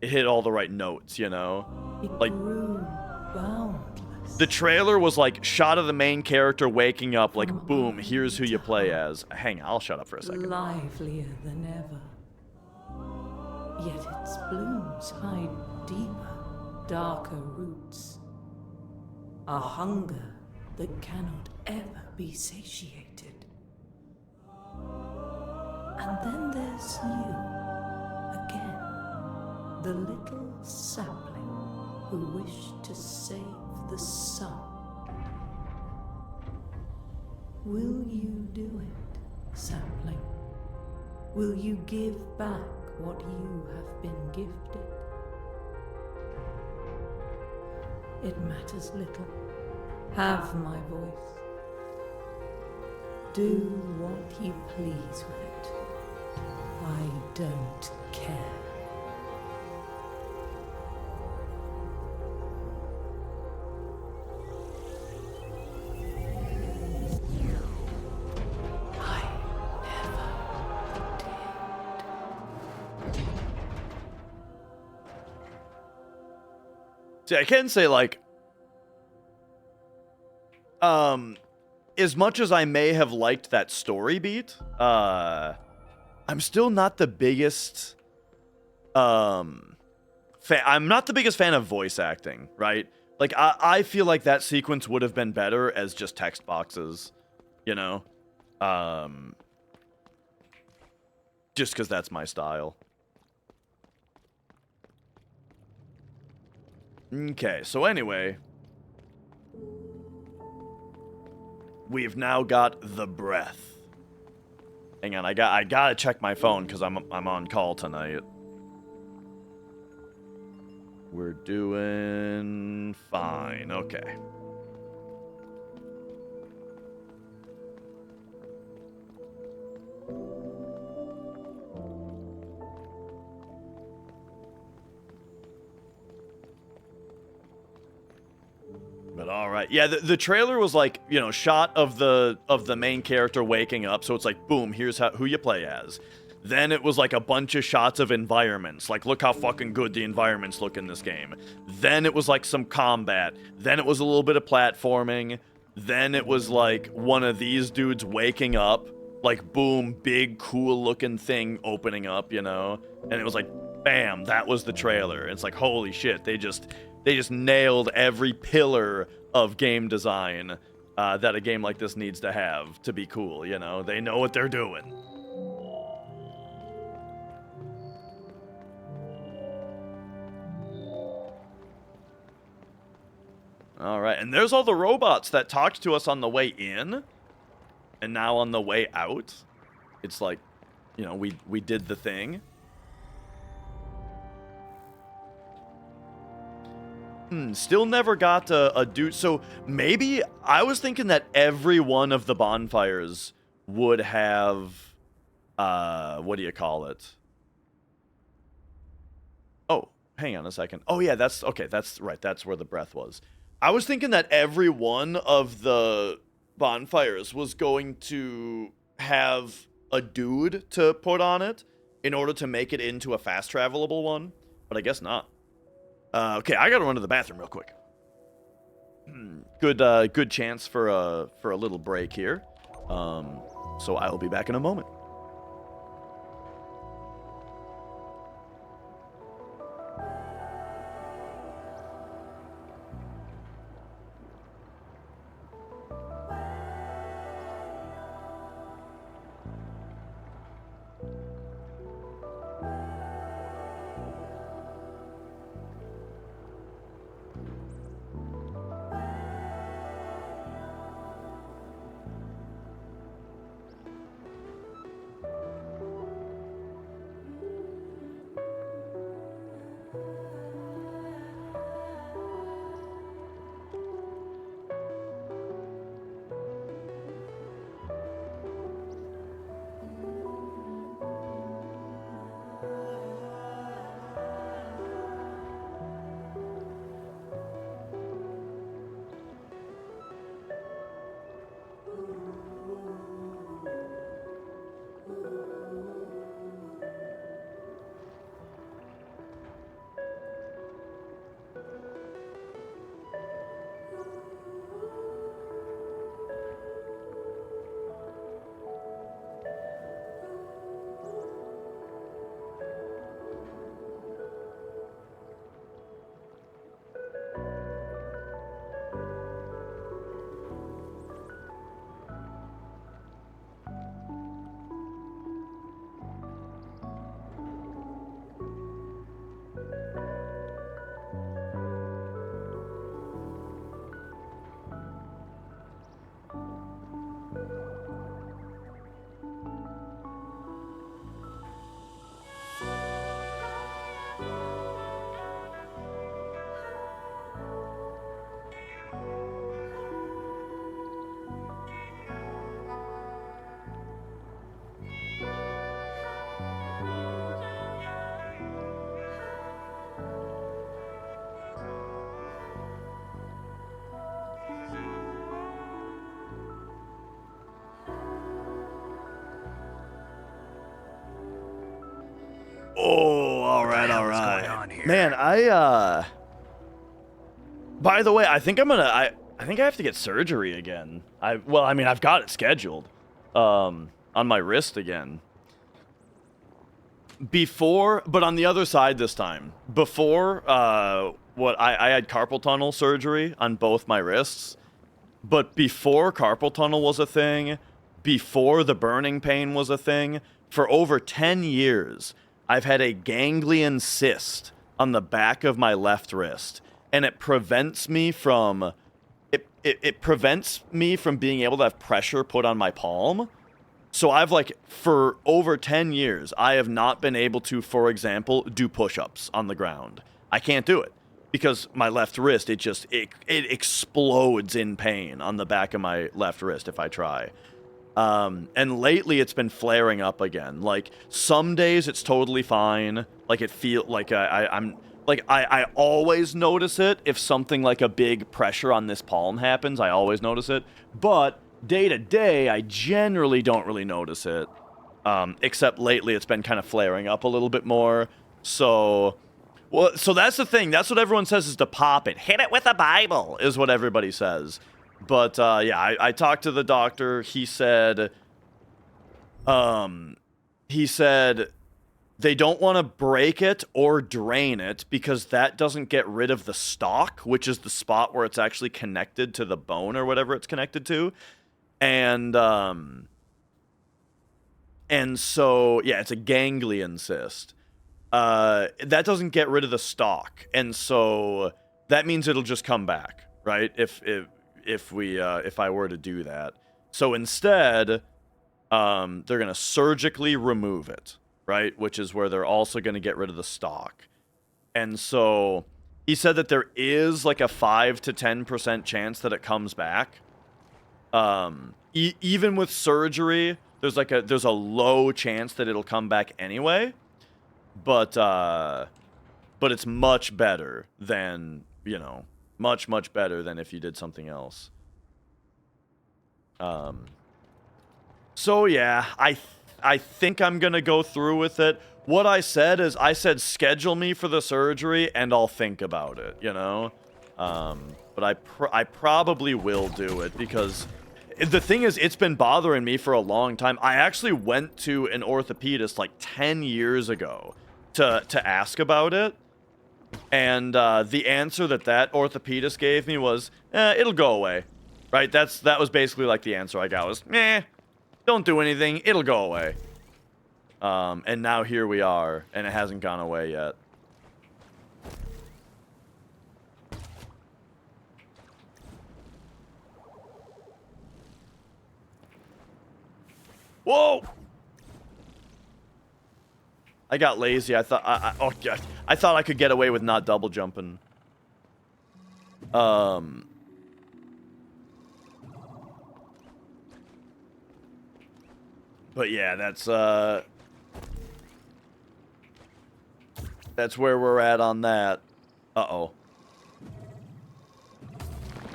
It hit all the right notes, you know? It Like grew boundless. the trailer was like shot of the main character waking up, like boom, here's who you play as. Hang on, I'll shut up for a second. Livelier than ever. Yet its blooms hide deeper, darker roots. A hunger that cannot ever be satiated. And then there's you, again, the little sapling who wished to save the sun. Will you do it, sapling? Will you give back what you have been gifted? It matters little. Have my voice. Do what you please with it. I don't care. I never did. See, I can say like as much as I may have liked that story beat, I'm still not the biggest I'm not the biggest fan of voice acting, right? Like I feel like that sequence would have been better as just text boxes, you know? Just because that's my style. Okay, so anyway, we've now got the breath. Hang on, I gotta check my phone because I'm on call tonight. We're doing fine. Okay. But all right, yeah. The trailer was like, you know, shot of the main character waking up. So it's like, boom, here's who you play as. Then it was like a bunch of shots of environments. Like, look how fucking good the environments look in this game. Then it was like some combat. Then it was a little bit of platforming. Then it was like one of these dudes waking up. Like, boom, big, cool looking thing opening up, you know? And it was like, bam, that was the trailer. It's like, holy shit, they just nailed every pillar of game design that a game like this needs to have to be cool, you know? They know what they're doing. All right, and there's all the robots that talked to us on the way in, and now on the way out. It's like, you know, we did the thing. Still never got a dude. So maybe I was thinking that every one of the bonfires would have, what do you call it? Oh, hang on a second. Oh yeah, that's okay. That's right. That's where the breath was. I was thinking that every one of the bonfires was going to have a dude to put on it in order to make it into a fast travelable one, but I guess not. Okay, I gotta run to the bathroom real quick. Good chance for a little break here. So I will be back in a moment. Oh, all right. Man, by the way, I think I think I have to get surgery again. Well, I mean, I've got it scheduled on my wrist again. But on the other side this time. Before, I had carpal tunnel surgery on both my wrists. But before carpal tunnel was a thing, before the burning pain was a thing, for over 10 years, I've had a ganglion cyst on the back of my left wrist, and it prevents me from being able to have pressure put on my palm. So I've for over 10 years, I have not been able to, for example, do push-ups on the ground. I can't do it because my left wrist, it explodes in pain on the back of my left wrist if I try. And lately it's been flaring up again. Like, some days it's totally fine. Like, it feels like I always notice it if something like a big pressure on this palm happens. I always notice it. But day to day, I generally don't really notice it. Except lately it's been kind of flaring up a little bit more. So, well, so that's the thing. That's what everyone says is to pop it. Hit it with a Bible is what everybody says. But yeah, I talked to the doctor. He said they don't want to break it or drain it because that doesn't get rid of the stalk, which is the spot where it's actually connected to the bone or whatever it's connected to. And so, yeah, it's a ganglion cyst. That doesn't get rid of the stalk, and so that means it'll just come back, right? If I were to do that. So instead, they're gonna surgically remove it, right? Which is where they're also gonna get rid of the stalk. And so he said that there is like a 5 to 10% chance that it comes back. Even with surgery, there's a low chance that it'll come back anyway. But it's much better than, you know, much better than if you did something else. So yeah, I think I'm gonna go through with it. What I said is, I said schedule me for the surgery and I'll think about it, you know? But I probably will do it because the thing is, it's been bothering me for a long time. I actually went to an orthopedist like 10 years ago to ask about it. And the answer that orthopedist gave me was, it'll go away. Right? That was basically like the answer I got was, don't do anything, it'll go away. And now here we are, and it hasn't gone away yet. Whoa! I got lazy. I thought oh god, I thought I could get away with not double jumping. But yeah, that's where we're at on that. Uh-oh.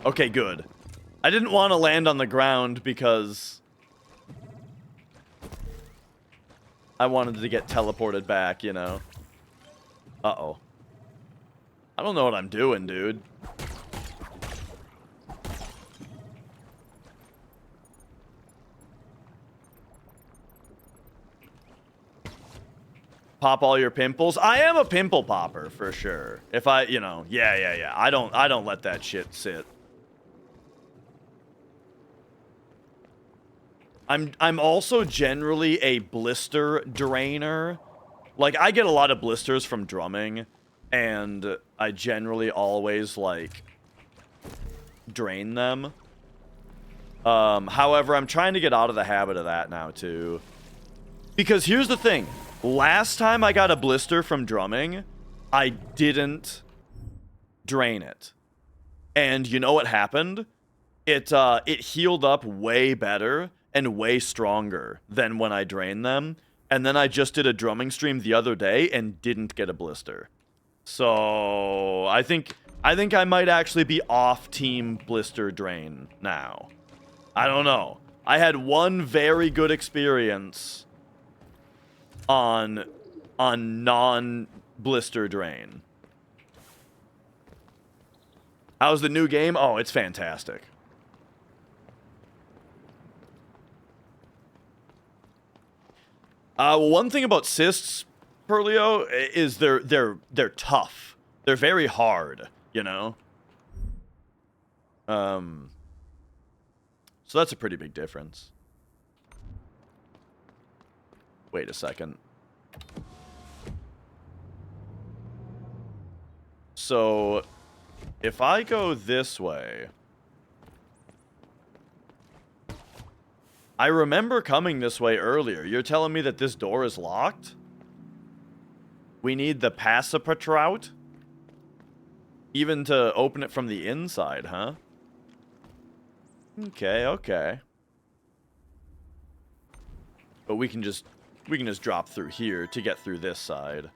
Okay, good. I didn't want to land on the ground because I wanted to get teleported back, you know. Uh-oh. I don't know what I'm doing, dude. Pop all your pimples? I am a pimple popper, for sure. If I, you know, yeah. I don't let that shit sit. I'm also generally a blister drainer. Like, I get a lot of blisters from drumming, and I generally always, like, drain them. However, I'm trying to get out of the habit of that now, too. Because here's the thing. Last time I got a blister from drumming, I didn't drain it. And you know what happened? It healed up way better and way stronger than when I drained them. And then I just did a drumming stream the other day and didn't get a blister. So I think I might actually be off team blister drain now. I don't know. I had one very good experience on non-blister drain. How's the new game? Oh, it's fantastic. One thing about cysts, Perlio, is they're tough. They're very hard, you know? So that's a pretty big difference. Wait a second. So, if I go this way... I remember coming this way earlier. You're telling me that this door is locked? We need the passaporte even to open it from the inside, huh? Okay. But we can just drop through here to get through this side.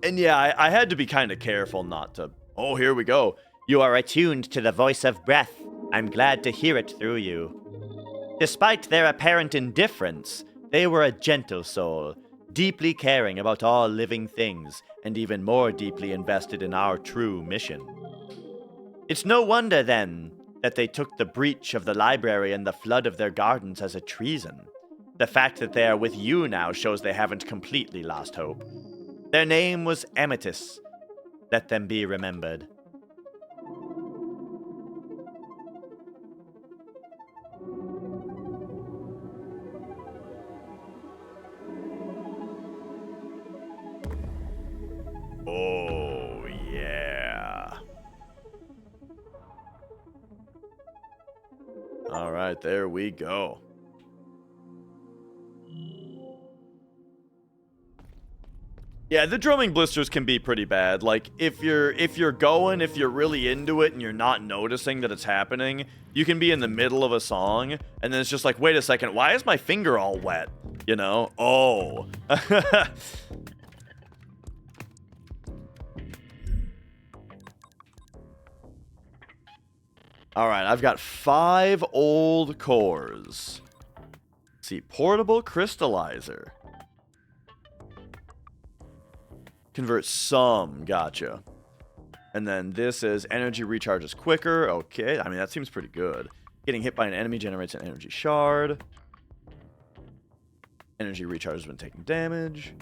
And yeah, I had to be kind of careful not to. Oh, here we go. You are attuned to the voice of breath. I'm glad to hear it through you. Despite their apparent indifference, they were a gentle soul, deeply caring about all living things, and even more deeply invested in our true mission. It's no wonder, then, that they took the breach of the library and the flood of their gardens as a treason. The fact that they are with you now shows they haven't completely lost hope. Their name was Amethyst. Let them be remembered. Oh, yeah. All right, there we go. Yeah, the drumming blisters can be pretty bad. Like if you're really into it and you're not noticing that it's happening, you can be in the middle of a song and then it's just like, wait a second, why is my finger all wet? You know? Oh. All right, I've got 5 old cores. Let's see, portable crystallizer. Convert some, gotcha. And then this is energy recharges quicker. Okay, I mean, that seems pretty good. Getting hit by an enemy generates an energy shard. Energy recharges when taking damage.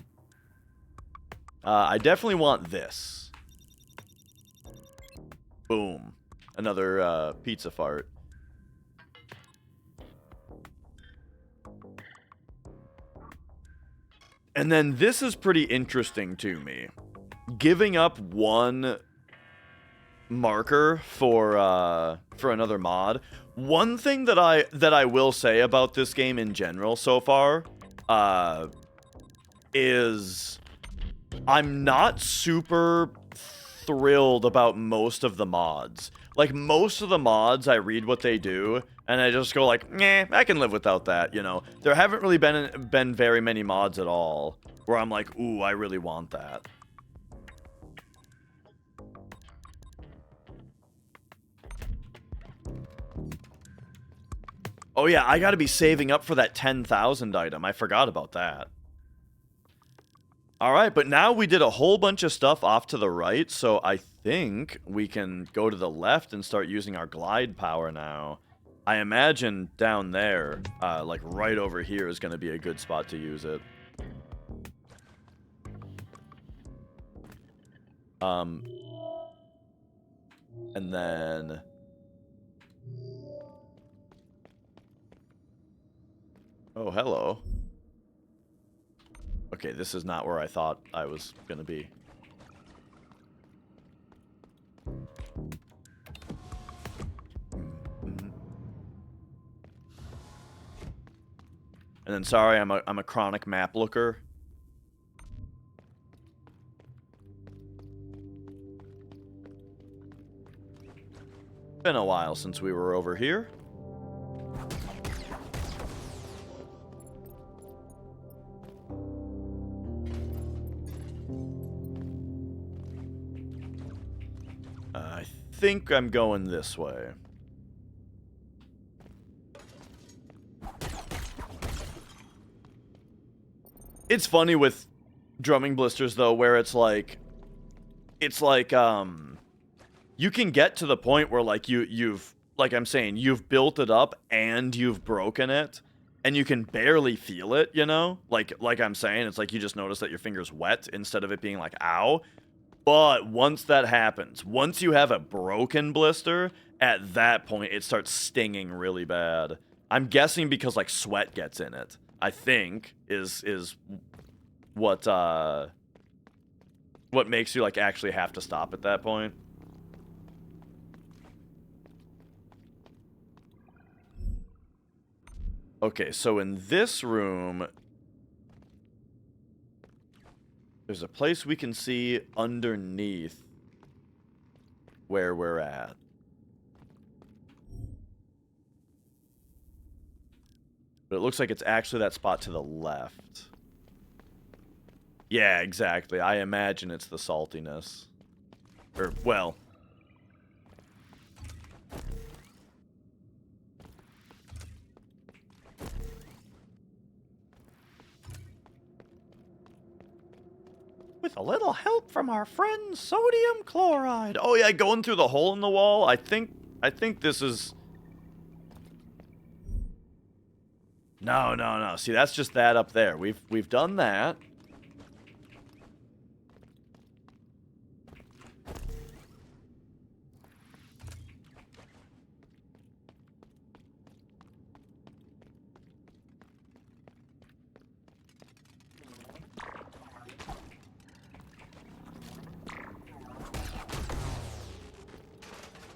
I definitely want this. Boom. Another pizza fart. And then this is pretty interesting to me. Giving up 1 marker for another mod. One thing that I will say about this game in general so far is I'm not super thrilled about most of the mods. Like, most of the mods, I read what they do, and I just go like, nah, I can live without that, you know? There haven't really been very many mods at all where I'm like, ooh, I really want that. Oh yeah, I gotta be saving up for that 10,000 item. I forgot about that. Alright, but now we did a whole bunch of stuff off to the right, so I think we can go to the left and start using our glide power now. I imagine down there, like right over here, is going to be a good spot to use it. And then... Oh, hello. Okay, this is not where I thought I was going to be. And then, sorry, I'm a chronic map looker. Been a while since we were over here. I think I'm going this way. It's funny with drumming blisters, though, where it's like, you can get to the point where, like, you've, like I'm saying, you've built it up and you've broken it, and you can barely feel it, you know? Like I'm saying, it's like you just notice that your finger's wet instead of it being like, ow. But once that happens, once you have a broken blister, at that point, it starts stinging really bad. I'm guessing because, like, sweat gets in it, I think, is what makes you, like, actually have to stop at that point. Okay, so in this room, there's a place we can see underneath where we're at. But it looks like it's actually that spot to the left. Yeah, exactly. I imagine it's the saltiness. Or, well... With a little help from our friend sodium chloride. Oh yeah, going through the hole in the wall. I think this is... No, no, no. See, that's just that up there. We've done that.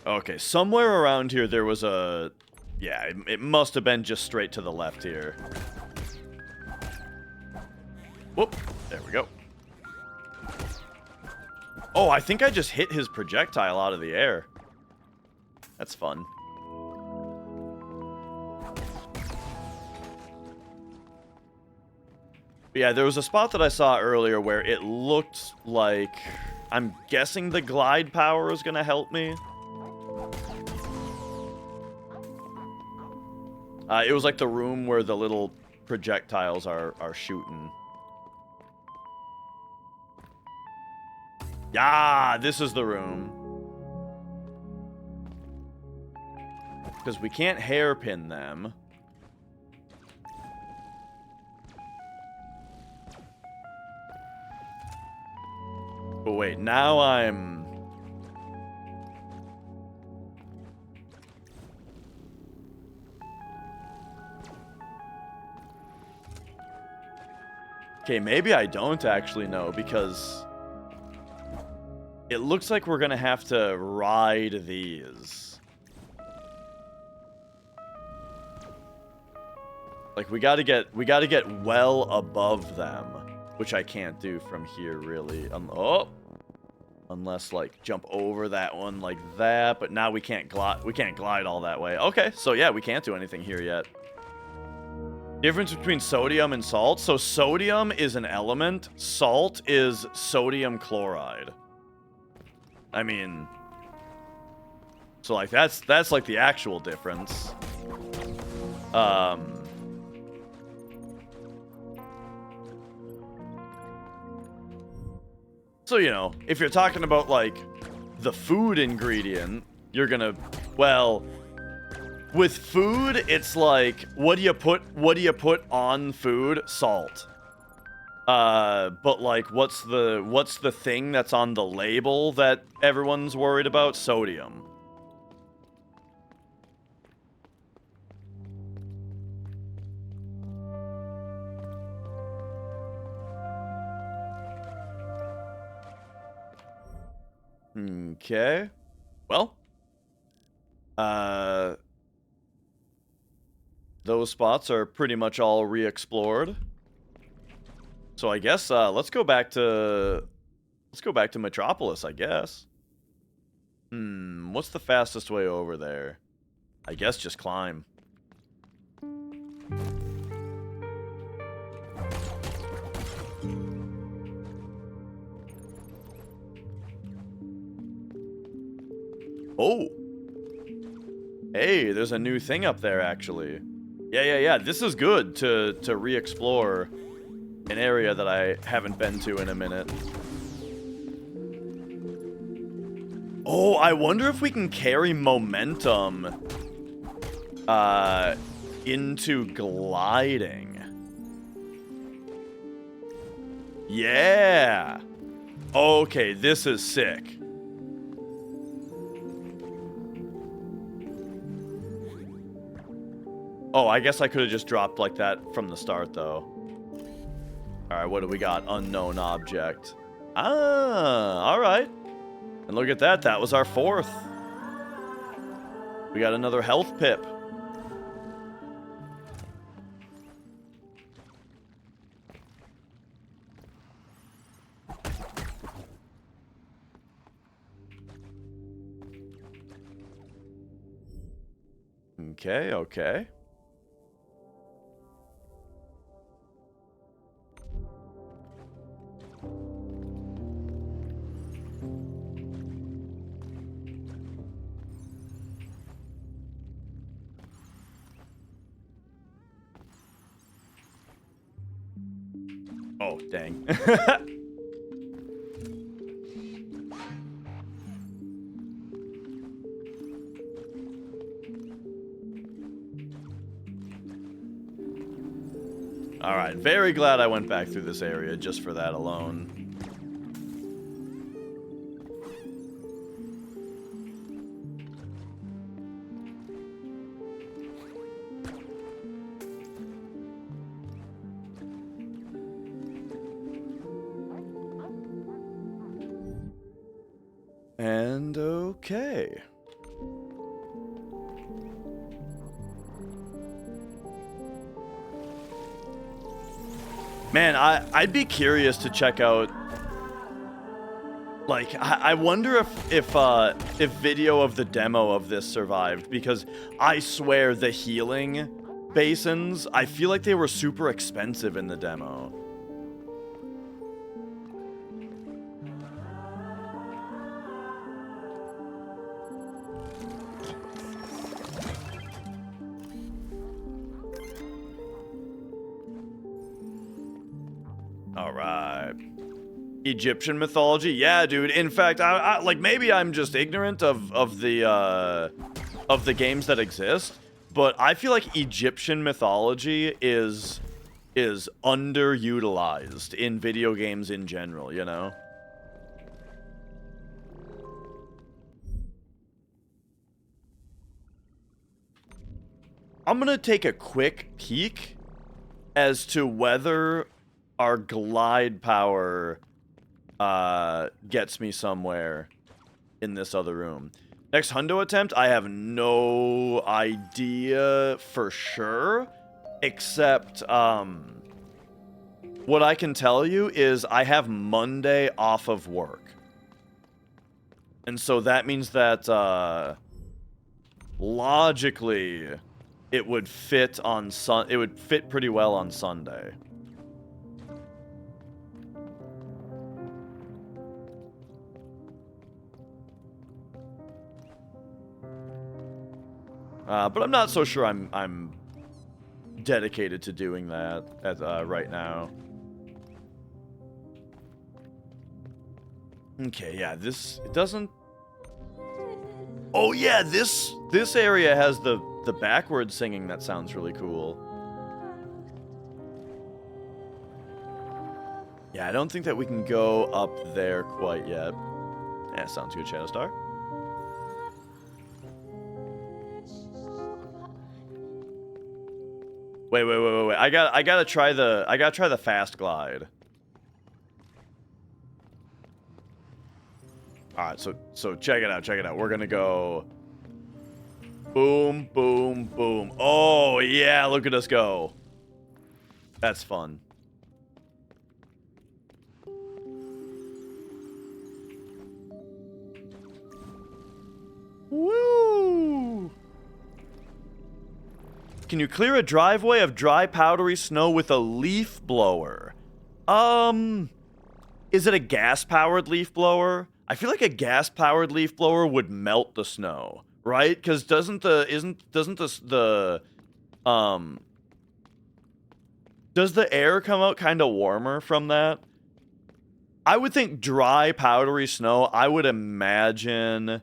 Okay, somewhere around here there was a... Yeah, it must have been just straight to the left here. Whoop, there we go. Oh, I think I just hit his projectile out of the air. That's fun. But yeah, there was a spot that I saw earlier where it looked like... I'm guessing the glide power is going to help me. It was like the room where the little projectiles are shooting. Yeah, this is the room. Because we can't hairpin them. But wait, now I'm... Okay, maybe I don't actually know, because it looks like we're gonna have to ride these. Like, we gotta get well above them, which I can't do from here, really. Unless, like, jump over that one like that, but now we can't glide all that way. Okay, so yeah, we can't do anything here yet. Difference between sodium and salt. So sodium is an element. Salt is sodium chloride. I mean... So, like, that's like, the actual difference. So, you know, if you're talking about, like, the food ingredient, you're gonna... Well... With food, it's like, what do you put on food? Salt. But like, what's the thing that's on the label that everyone's worried about? Sodium. Okay. Well. Those spots are pretty much all re-explored. So I guess let's go back to Metropolis, I guess. What's the fastest way over there? I guess just climb. Oh. Hey, there's a new thing up there actually. Yeah. This is good to re-explore an area that I haven't been to in a minute. Oh, I wonder if we can carry momentum into gliding. Yeah. Okay, this is sick. Oh, I guess I could have just dropped like that from the start, though. Alright, what do we got? Unknown object. Ah, alright. And look at that, that was our 4th. We got another health pip. Okay. Oh, dang. All right, very glad I went back through this area just for that alone. And okay. Man, I'd be curious to check out. Like, I wonder if video of the demo of this survived, because I swear the healing basins, I feel like they were super expensive in the demo. All right. Egyptian mythology? Yeah, dude. In fact, I like, maybe I'm just ignorant of the games that exist, but I feel like Egyptian mythology is underutilized in video games in general, you know? I'm gonna take a quick peek as to whether our glide power gets me somewhere in this other room. Next hundo attempt, I have no idea for sure, except what I can tell you is I have Monday off of work. And so that means that logically it would fit on it would fit pretty well on Sunday. But I'm not so sure I'm dedicated to doing that right now. Okay, yeah, it doesn't. Oh yeah, this area has the backwards singing that sounds really cool. Yeah, I don't think that we can go up there quite yet. Yeah, sounds good, Shadow Star. Wait. I gotta try the fast glide. Alright, so check it out. We're gonna go boom, boom, boom. Oh yeah, look at us go. That's fun. Woo! Can you clear a driveway of dry, powdery snow with a leaf blower? Is it a gas-powered leaf blower? I feel like a gas-powered leaf blower would melt the snow, right? Because doesn't the air come out kind of warmer from that? I would think dry, powdery snow. I would imagine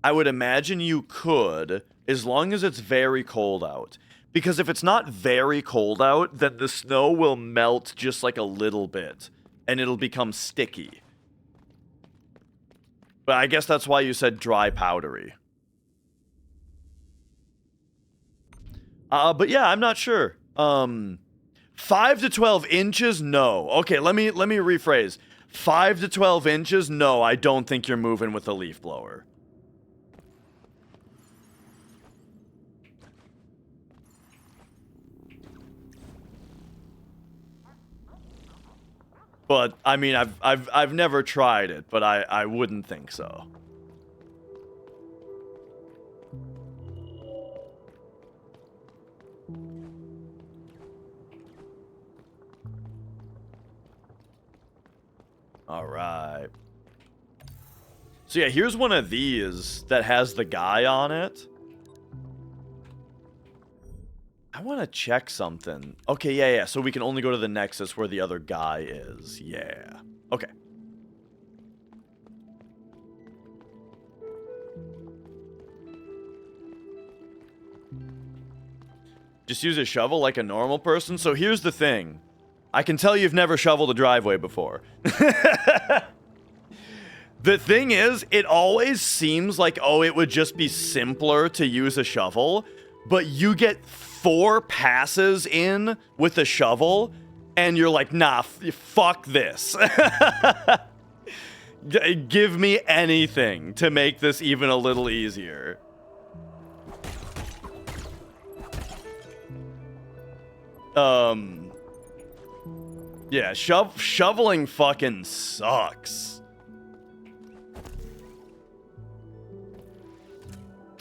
you could, as long as it's very cold out. Because if it's not very cold out, then the snow will melt just like a little bit, and it'll become sticky. But I guess that's why you said dry, powdery. But yeah, I'm not sure. 5 to 12 inches? No. Okay, let me rephrase. 5 to 12 inches? No, I don't think you're moving with a leaf blower. But I mean, I've never tried it, but I wouldn't think so. All right. So yeah, here's one of these that has the guy on it. I want to check something. Okay, yeah. So we can only go to the Nexus where the other guy is. Yeah. Okay. Just use a shovel like a normal person. So here's the thing. I can tell you've never shoveled a driveway before. The thing is, it always seems like, oh, it would just be simpler to use a shovel, but you get 4 passes in with a shovel, and you're like, nah, fuck this. Give me anything to make this even a little easier. Yeah, shoveling fucking sucks.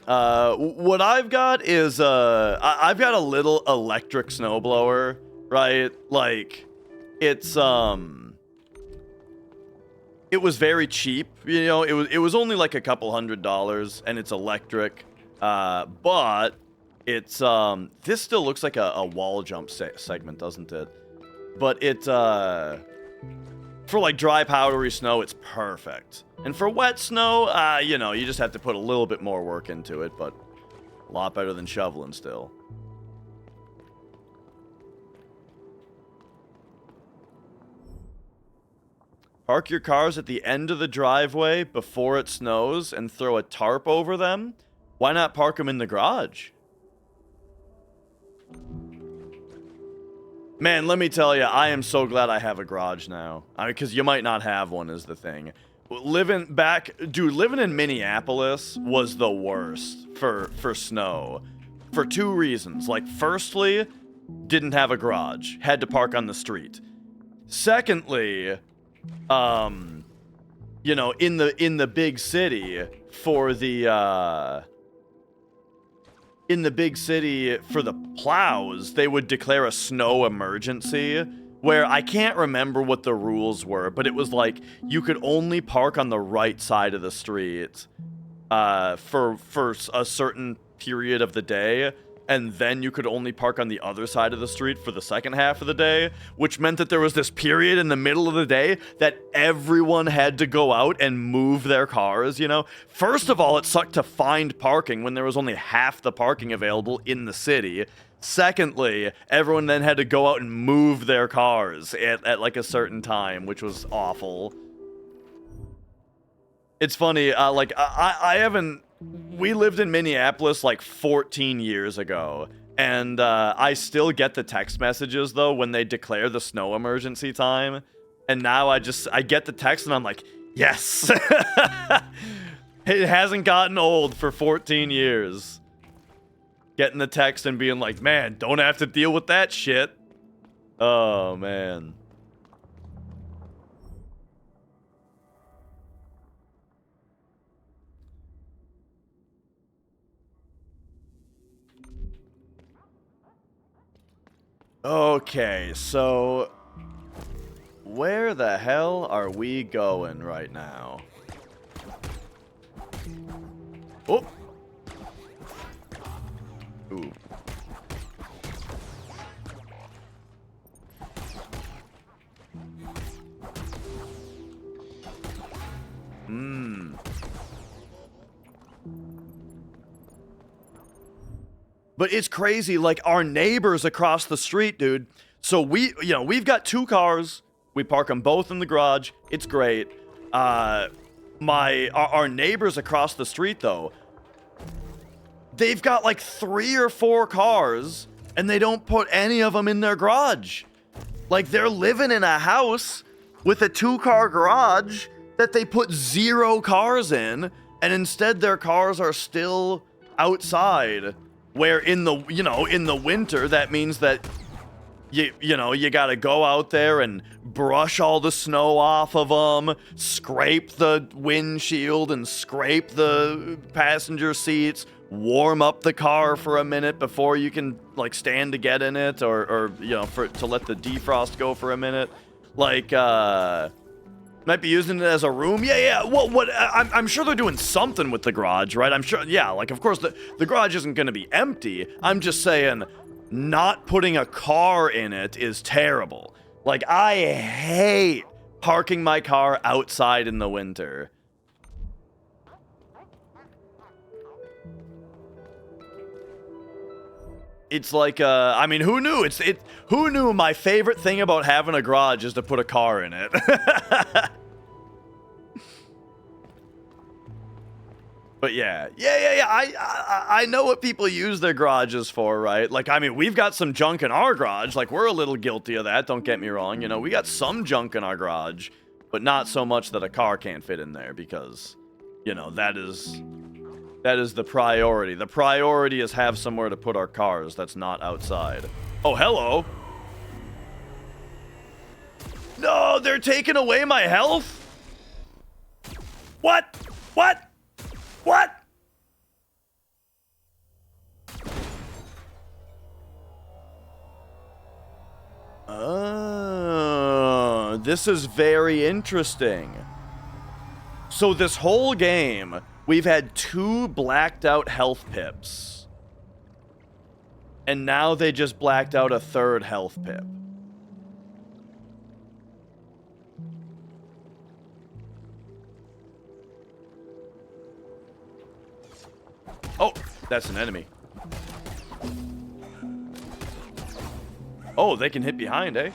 What I've got is, I've got a little electric snowblower, right? Like, it's, it was very cheap, you know, it was only like a couple $100, and it's electric, but it's, this still looks like a wall jump segment, doesn't it? But it, for like dry powdery snow, it's perfect. And for wet snow, you know, you just have to put a little bit more work into it, but a lot better than shoveling still. Park your cars at the end of the driveway before it snows and throw a tarp over them. Why not park them in the garage? Man, let me tell you, I am so glad I have a garage now. Because you might not have one is the thing. Living in Minneapolis was the worst for snow. For 2 reasons. Like, firstly, didn't have a garage. Had to park on the street. Secondly, you know, in the big city for the, in the big city for the plows, they would declare a snow emergency where I can't remember what the rules were, but it was like you could only park on the right side of the street for a certain period of the day, and then you could only park on the other side of the street for the second half of the day, which meant that there was this period in the middle of the day that everyone had to go out and move their cars, you know? First of all, it sucked to find parking when there was only half the parking available in the city. Secondly, everyone then had to go out and move their cars at like a certain time, which was awful. It's funny, like, I haven't... We lived in Minneapolis like 14 years ago, and I still get the text messages, though, when they declare the snow emergency time. And now I get the text, and I'm like, yes! It hasn't gotten old for 14 years. Getting the text and being like, man, don't have to deal with that shit. Oh, man. Okay, so where the hell are we going right now? Oh! Ooh. But it's crazy, like, our neighbors across the street, dude. So we've got 2 cars. We park them both in the garage. It's great. Our neighbors across the street, though, they've got like 3 or 4 cars, and they don't put any of them in their garage. Like, they're living in a house with a 2-car garage that they put 0 cars in, and instead their cars are still outside. Where in the winter, that means that you gotta go out there and brush all the snow off of them, scrape the windshield and scrape the passenger seats, warm up the car for a minute before you can, like, stand to get in it, or to let the defrost go for a minute. Like, might be using it as a room. Yeah. What? I'm sure they're doing something with the garage, right? I'm sure. Yeah, like, of course the garage isn't going to be empty. I'm just saying, not putting a car in it is terrible. Like, I hate parking my car outside in the winter. It's like, I mean, who knew? Who knew my favorite thing about having a garage is to put a car in it? But yeah. I know what people use their garages for, right? Like, I mean, we've got some junk in our garage. Like, we're a little guilty of that, don't get me wrong. You know, we got some junk in our garage, but not so much that a car can't fit in there because, you know, that is the priority. The priority is have somewhere to put our cars that's not outside. Oh, hello. No, they're taking away my health? What? What? What? Oh, this is very interesting. So this whole game, we've had 2 blacked out health pips. And now they just blacked out a 3rd health pip. Oh, that's an enemy. Oh, they can hit behind, eh?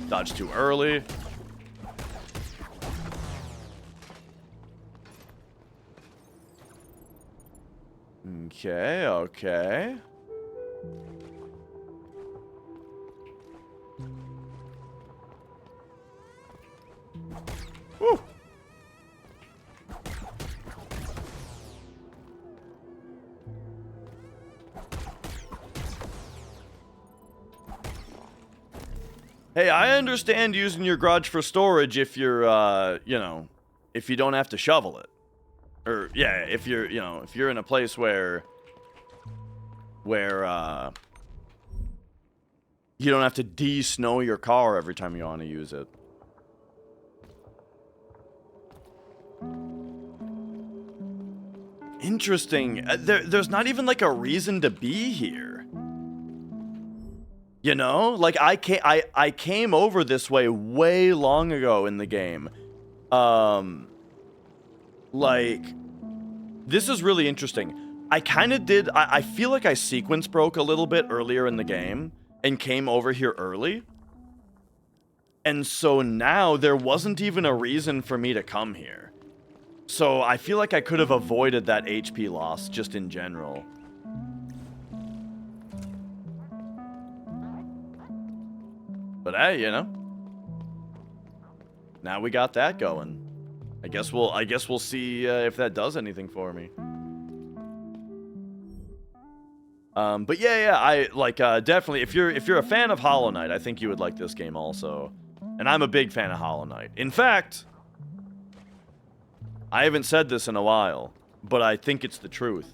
Dodge too early. Okay, okay. Woo! Hey, I understand using your garage for storage if you're, you know, if you don't have to shovel it. Or, yeah, if you're, you know, if you're in a place where you don't have to de-snow your car every time you want to use it. Interesting. There's not even, like, a reason to be here. You know? Like, I came over this way long ago in the game. Like, this is really interesting. I kind of did... I feel like I sequence broke a little bit earlier in the game and came over here early. And so now there wasn't even a reason for me to come here. So I feel like I could have avoided that HP loss just in general. But hey, you know. Now we got that going. I guess we'll see if that does anything for me. But yeah, I like definitely if you're a fan of Hollow Knight, I think you would like this game also. And I'm a big fan of Hollow Knight. In fact, I haven't said this in a while, but I think it's the truth.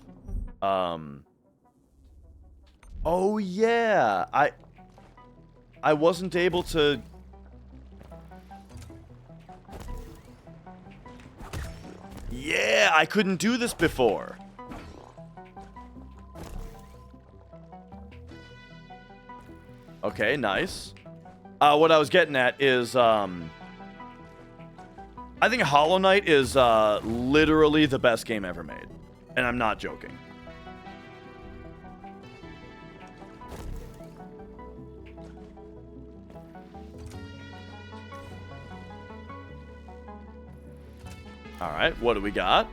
Oh yeah, I wasn't able to... Yeah, I couldn't do this before. Okay, nice. What I was getting at is, I think Hollow Knight is, literally the best game ever made. And I'm not joking. Alright, what do we got?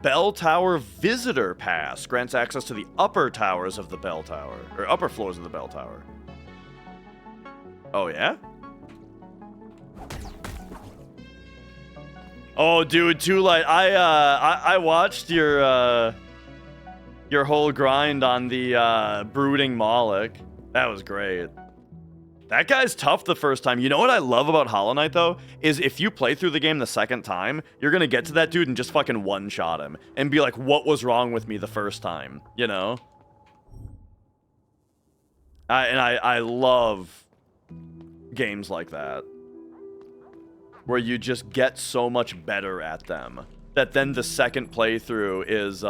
Bell Tower Visitor Pass grants access to the upper towers of the bell tower. Or upper floors of the bell tower. Oh, yeah? Oh, dude, too late. I watched your whole grind on the Brooding Moloch. That was great. That guy's tough the first time. You know what I love about Hollow Knight, though? Is if you play through the game the second time, you're gonna get to that dude and just fucking one-shot him. And be like, what was wrong with me the first time? You know? I love games like that. Where you just get so much better at them. that then the second playthrough is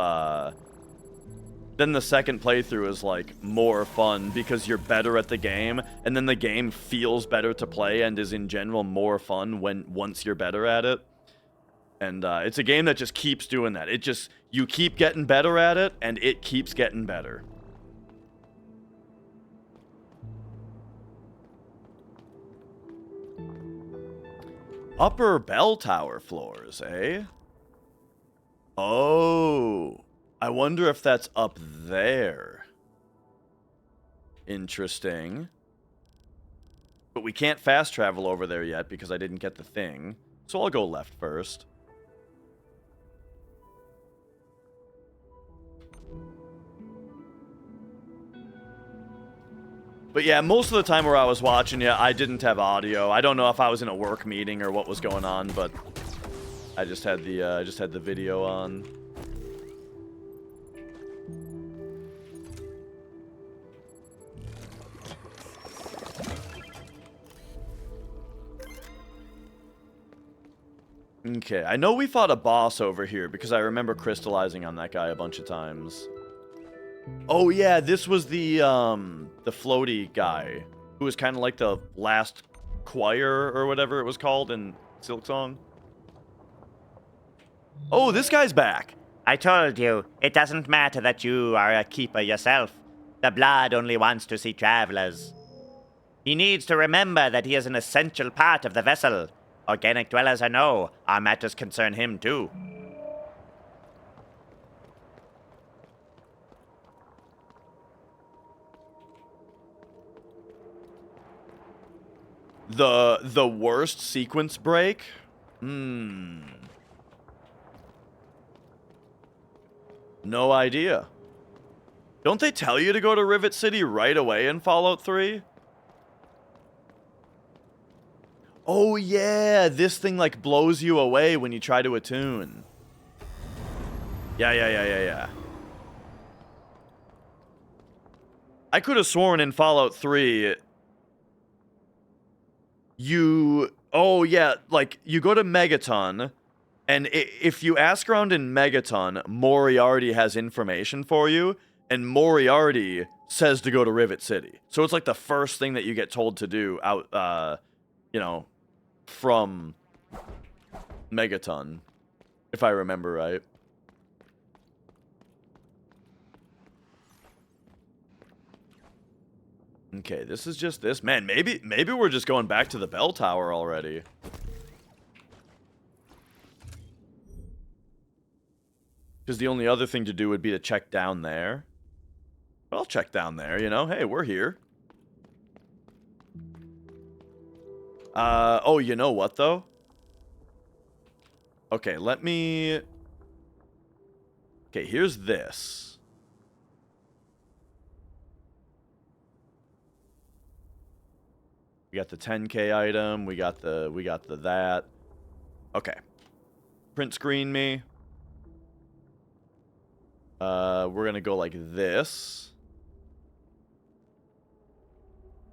like more fun because you're better at the game, and then the game feels better to play and is in general more fun once you're better at it. And it's a game that just keeps doing that. You keep getting better at it, and it keeps getting better. Upper bell tower floors, eh? Oh, I wonder if that's up there. Interesting. But we can't fast travel over there yet because I didn't get the thing. So I'll go left first. But yeah, most of the time where I was watching it, I didn't have audio. I don't know if I was in a work meeting or what was going on, but I just had the video on. Okay, I know we fought a boss over here because I remember crystallizing on that guy a bunch of times. Oh yeah, this was the floaty guy who was kind of like the last choir or whatever it was called in Silksong. Oh, this guy's back. I told you, it doesn't matter that you are a keeper yourself. The blood only wants to see travelers. He needs to remember that he is an essential part of the vessel. Organic dwellers or no, our matters concern him too. The worst sequence break? No idea. Don't they tell you to go to Rivet City right away in Fallout 3? Oh yeah, this thing like blows you away when you try to attune. Yeah. I could have sworn in Fallout 3 oh yeah, like you go to Megaton, and if you ask around in Megaton, Moriarty has information for you, and Moriarty says to go to Rivet City. So it's like the first thing that you get told to do out, you know, from Megaton, if I remember right. Okay, this is just this. Man, maybe we're just going back to the bell tower already. Because the only other thing to do would be to check down there. But I'll check down there, you know? Hey, we're here. Oh, you know what, though? Okay, let me... Okay, here's this. We got the 10K item. We got the that. Okay. Print screen me. We're gonna go like this.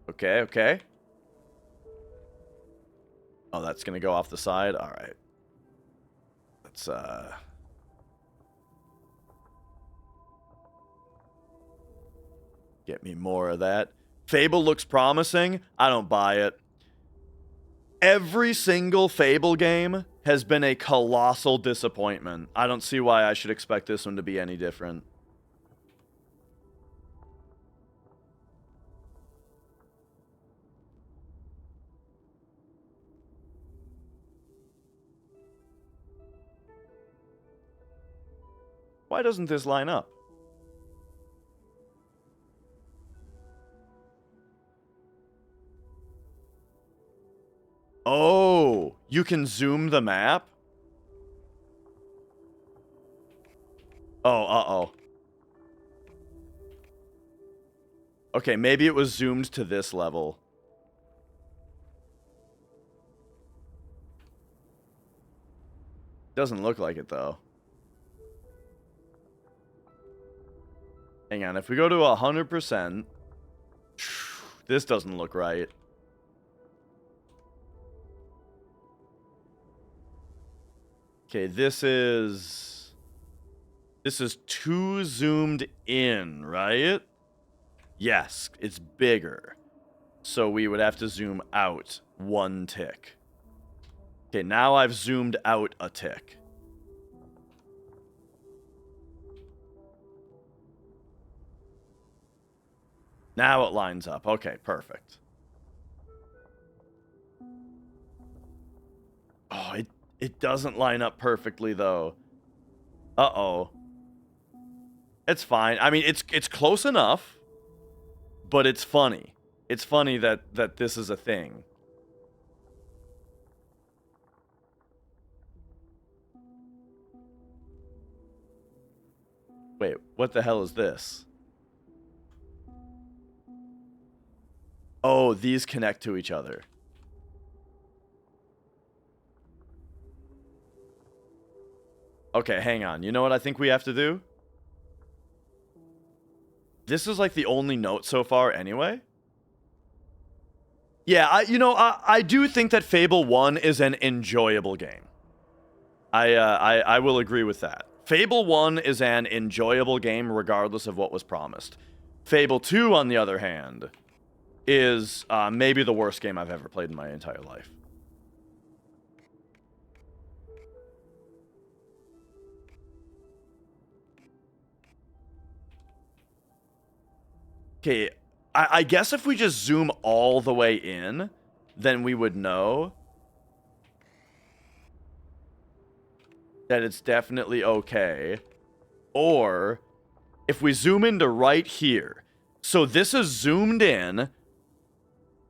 Okay. Oh, that's gonna go off the side. All right. Let's get me more of that. Fable looks promising. I don't buy it. Every single Fable game has been a colossal disappointment. I don't see why I should expect this one to be any different. Why doesn't this line up? Oh, you can zoom the map? Oh, uh-oh. Okay, maybe it was zoomed to this level. Doesn't look like it, though. Hang on, if we go to 100%... This doesn't look right. Okay, this is too zoomed in, right? Yes, it's bigger. So we would have to zoom out 1 tick. Okay, now I've zoomed out a tick. Now it lines up. Okay, perfect. Oh, it doesn't line up perfectly though. Uh-oh. It's fine. I mean, it's close enough, but it's funny. It's funny that this is a thing. Wait, what the hell is this? Oh, these connect to each other. Okay, hang on. You know what I think we have to do? This is like the only note so far anyway. Yeah, I do think that Fable 1 is an enjoyable game. I will agree with that. Fable 1 is an enjoyable game regardless of what was promised. Fable 2, on the other hand, is maybe the worst game I've ever played in my entire life. Okay, I guess if we just zoom all the way in, then we would know that it's definitely okay. Or if we zoom into right here, so this is zoomed in,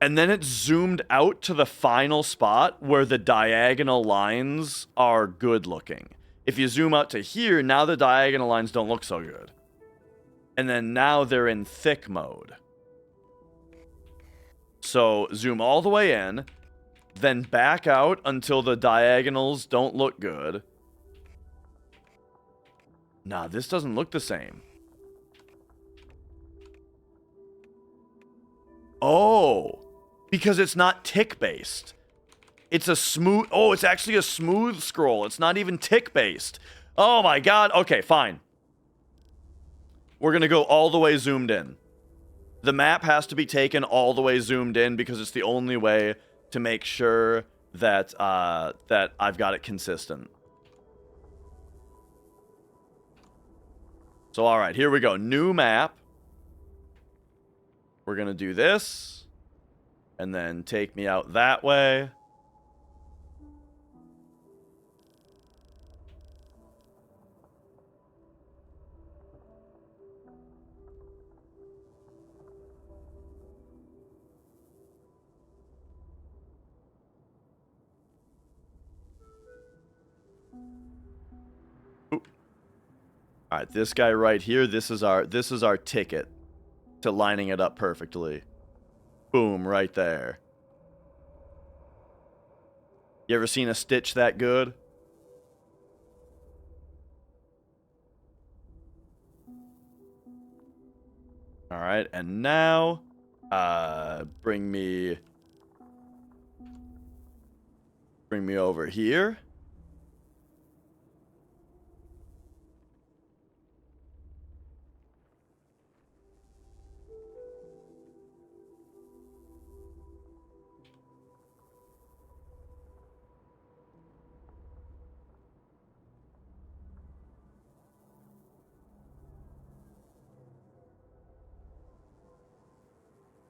and then it's zoomed out to the final spot where the diagonal lines are good looking. If you zoom out to here, now the diagonal lines don't look so good. And then now they're in thick mode. So zoom all the way in, then back out until the diagonals don't look good. Nah, this doesn't look the same. Oh, because it's not tick-based. It's a smooth... Oh, it's actually a smooth scroll. It's not even tick-based. Oh my god. Okay, fine. We're going to go all the way zoomed in. The map has to be taken all the way zoomed in because it's the only way to make sure that that I've got it consistent. So, all right, here we go. New map. We're going to do this. And then take me out that way. Ooh. All right, this guy right here, this is our ticket to lining it up perfectly. Boom, right there. You ever seen a stitch that good? All right, and now bring me over here.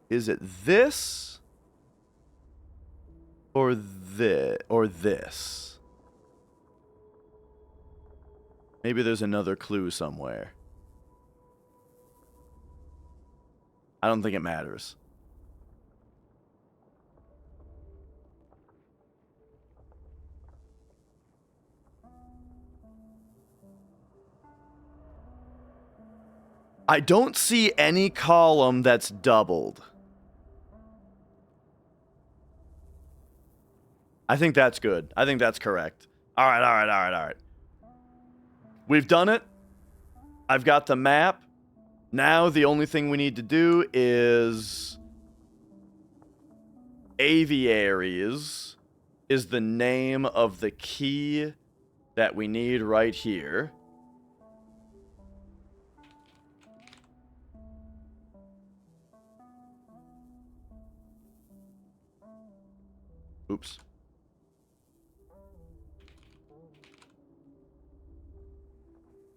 Is it this or this? Maybe there's another clue somewhere. I don't think it matters. I don't see any column that's doubled. I think that's good. I think that's correct. All right. We've done it. I've got the map. Now the only thing we need to do is... Aviaries is the name of the key that we need right here. Oops.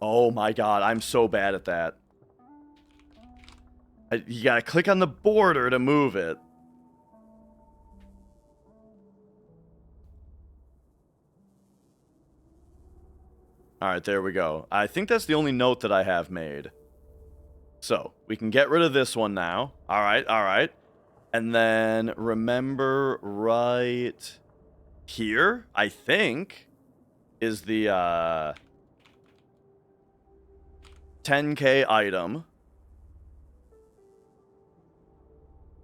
Oh my god, I'm so bad at that. You gotta click on the border to move it. Alright, there we go. I think that's the only note that I have made. So, we can get rid of this one now. Alright, alright. And then, remember right here, I think, is the 10K item.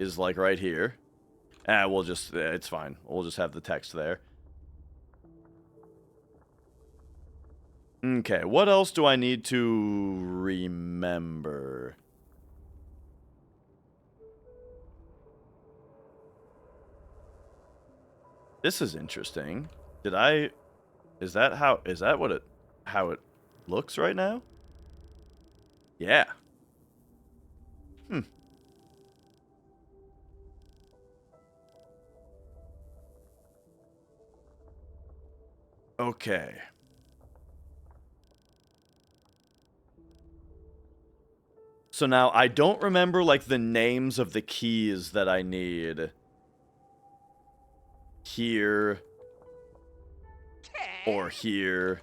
Is like right here. We'll just, it's fine. We'll just have the text there. Okay, what else do I need to remember? This is interesting. Is that how it looks right now? Yeah. Okay. So now, I don't remember, like, the names of the keys that I need. Here. Or here.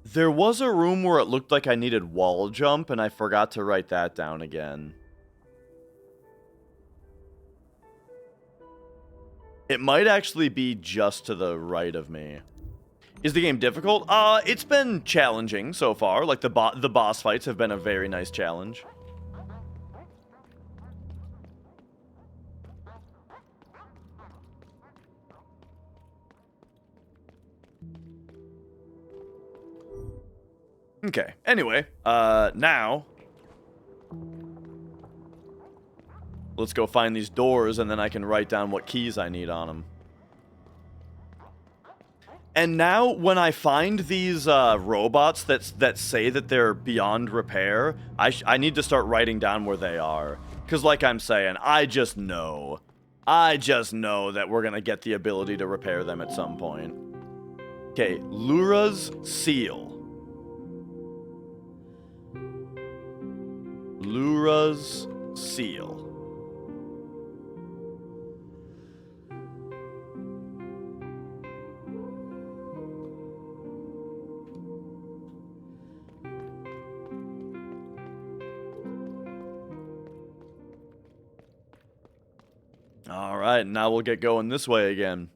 There was a room where it looked like I needed wall jump, and I forgot to write that down again. It might actually be just to the right of me. Is the game difficult? It's been challenging so far. Like, the boss fights have been a very nice challenge. Okay, anyway, now... let's go find these doors, and then I can write down what keys I need on them. And now, when I find these robots that say that they're beyond repair, I need to start writing down where they are. Because like I'm saying, I just know. I just know that we're going to get the ability to repair them at some point. Okay, Lura's Seal. Lura's Seal. Alright, now we'll get going this way again.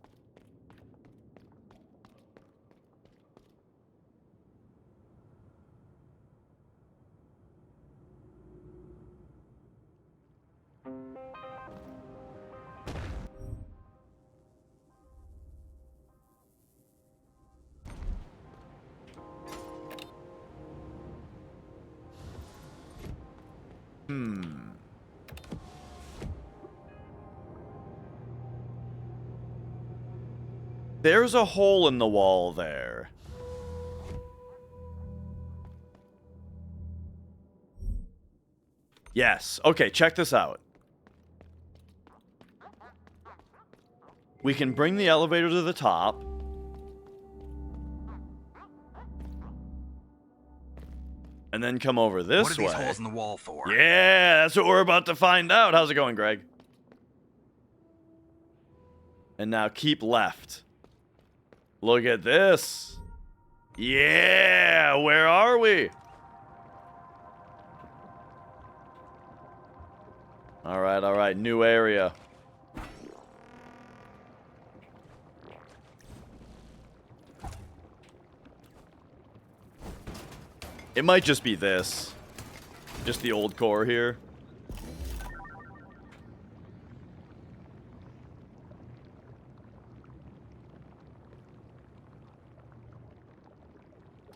There's a hole in the wall there. Yes. Okay, check this out. We can bring the elevator to the top. And then come over this way. What are these holes in the wall for? Yeah, that's what we're about to find out. How's it going, Greg? And now keep left. Look at this. Yeah, where are we? All right, new area. It might just be this. Just the old core here.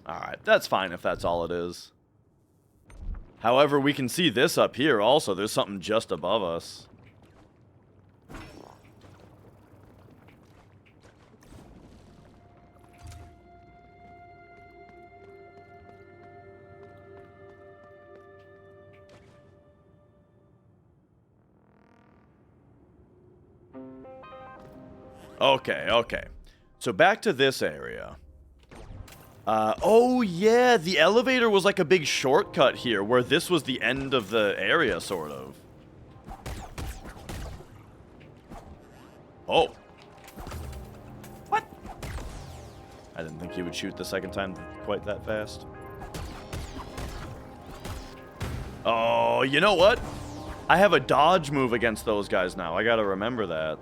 Alright, that's fine if that's all it is. However, we can see this up here also. There's something just above us. Okay, okay. So back to this area. Oh yeah, the elevator was like a big shortcut here, where this was the end of the area, sort of. Oh. What? I didn't think he would shoot the second time quite that fast. Oh, you know what? I have a dodge move against those guys now. I gotta remember that.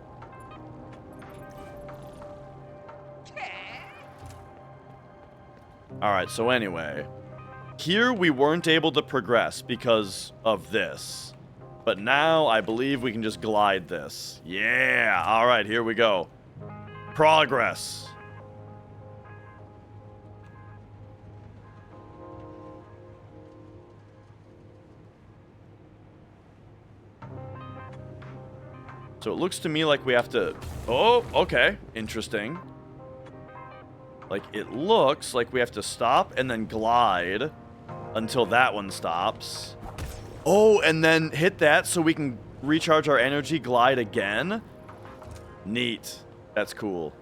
Alright, so anyway. Here we weren't able to progress because of this. But now I believe we can just glide this. Yeah! Alright, here we go. Progress. So it looks to me like we have to... Oh, okay. Interesting. Like, it looks like we have to stop and then glide until that one stops. Oh, and then hit that so we can recharge our energy, glide again. Neat. That's cool.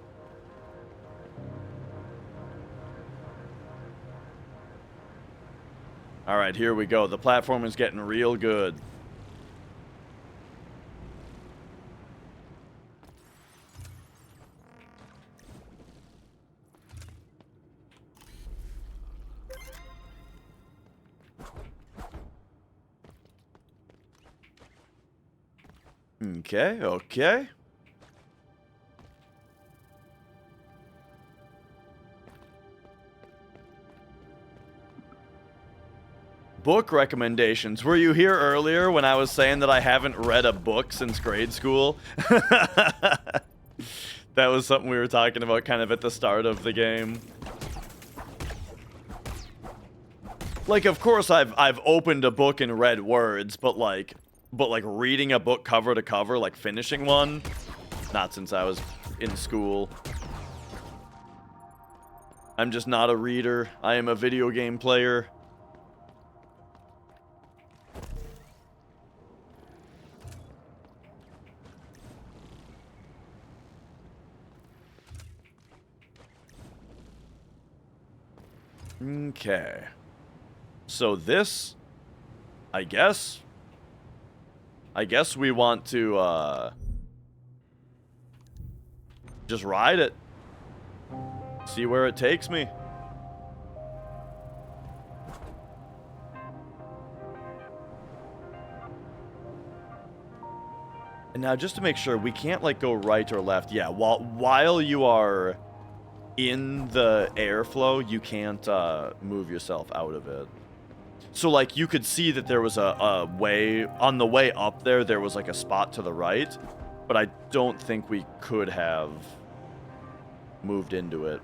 Alright, here we go. The platform is getting real good. Okay, okay. Book recommendations. Were you here earlier when I was saying that I haven't read a book since grade school? That was something we were talking about kind of at the start of the game. Like, of course I've opened a book and read words, but like reading a book cover to cover, like finishing one, not since I was in school. I'm just not a reader. I am a video game player. Okay. So this, I guess we want to, just ride it. See where it takes me. And now, just to make sure, we can't, like, go right or left. Yeah, while you are in the airflow, you can't, move yourself out of it. So, like, you could see that there was a way... On the way up there was, like, a spot to the right. But I don't think we could have moved into it.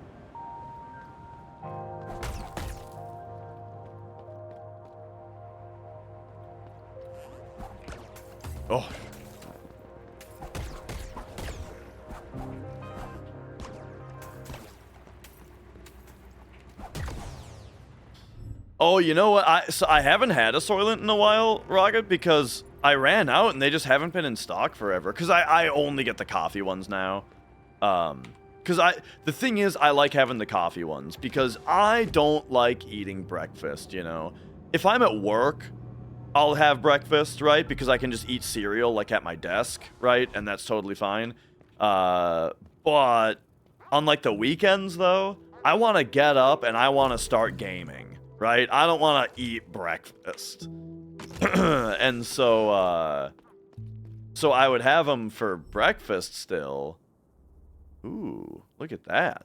Oh. Oh, you know what? I haven't had a Soylent in a while, Rocket, because I ran out and they just haven't been in stock forever. Because I only get the coffee ones now. Because the thing is, I like having the coffee ones because I don't like eating breakfast, you know? If I'm at work, I'll have breakfast, right? Because I can just eat cereal, like, at my desk, right? And that's totally fine. But on, like, the weekends, though, I want to get up and I want to start gaming. Right? I don't want to eat breakfast. And so I would have them for breakfast still. Ooh, look at that.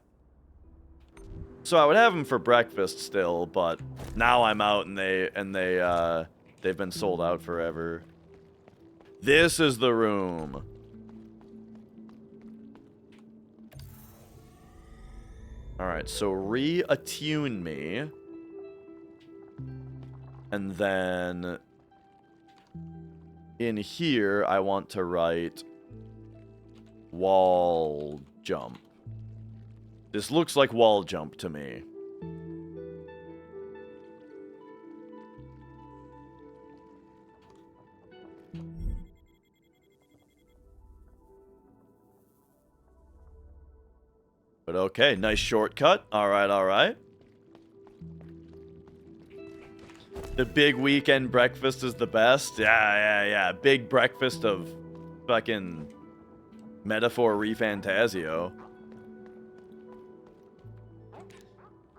So I would have them for breakfast still, but now I'm out and they've been sold out forever. This is the room. All right, so re-attune me. And then in here, I want to write wall jump. This looks like wall jump to me. But okay, nice shortcut. All right, all right. The big weekend breakfast is the best. Yeah. Big breakfast of fucking metaphor refantasio.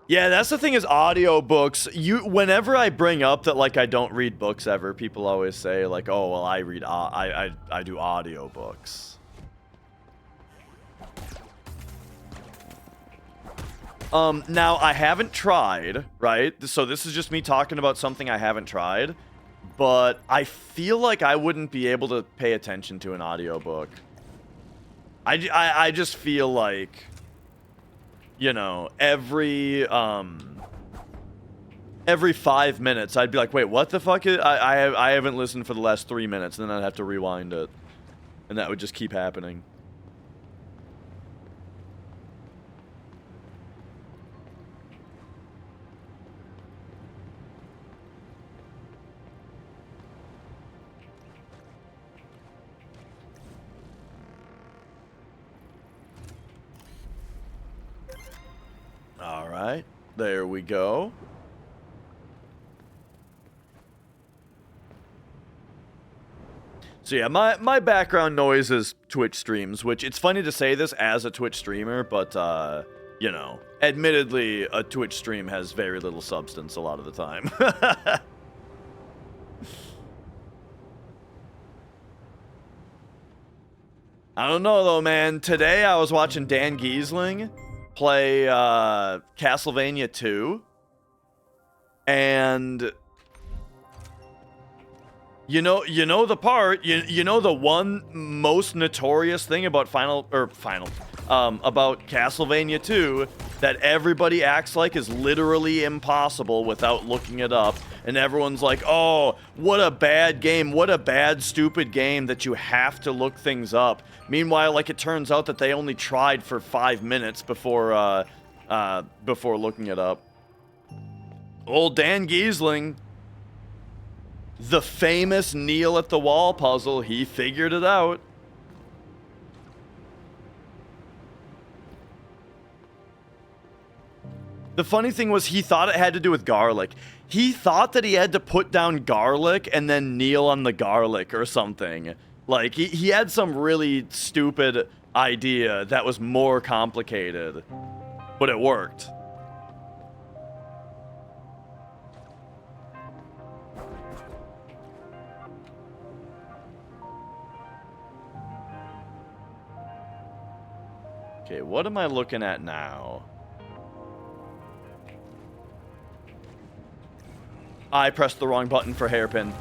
Yeah, that's the thing is audiobooks. Whenever I bring up that like I don't read books ever, people always say like, "Oh, well, I read I do audiobooks." Now I haven't tried, right? So this is just me talking about something I haven't tried, but I feel like I wouldn't be able to pay attention to an audiobook. I just feel like, you know, every 5 minutes I'd be like, wait, what the fuck is, I haven't listened for the last 3 minutes, and then I'd have to rewind it, and that would just keep happening. All right, there we go. So yeah, my background noise is Twitch streams, which it's funny to say this as a Twitch streamer, but you know, admittedly, a Twitch stream has very little substance a lot of the time. I don't know though, man. Today I was watching Dan Giesling play Castlevania 2, and you know the part, you know the one most notorious thing about about Castlevania 2 that everybody acts like is literally impossible without looking it up, and everyone's like, "Oh, what a bad game, what a bad stupid game that you have to look things up." Meanwhile, like, it turns out that they only tried for 5 minutes before looking it up. Old Dan Giesling, the famous Kneel at the Wall puzzle, he figured it out. The funny thing was he thought it had to do with garlic. He thought that he had to put down garlic and then kneel on the garlic or something. Like, he had some really stupid idea that was more complicated, but it worked. Okay, what am I looking at now? I pressed the wrong button for hairpin.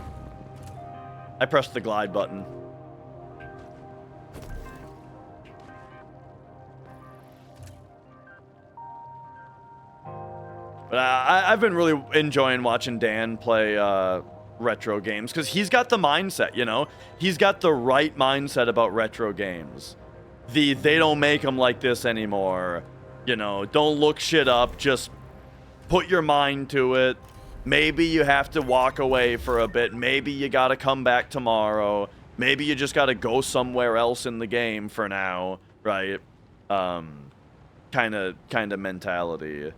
I pressed the glide button. But I've been really enjoying watching Dan play retro games, because he's got the mindset, you know? He's got the right mindset about retro games. They don't make them like this anymore. You know, don't look shit up, just put your mind to it. Maybe you have to walk away for a bit. Maybe you gotta come back tomorrow. Maybe you just gotta go somewhere else in the game for now, right? Kind of mentality.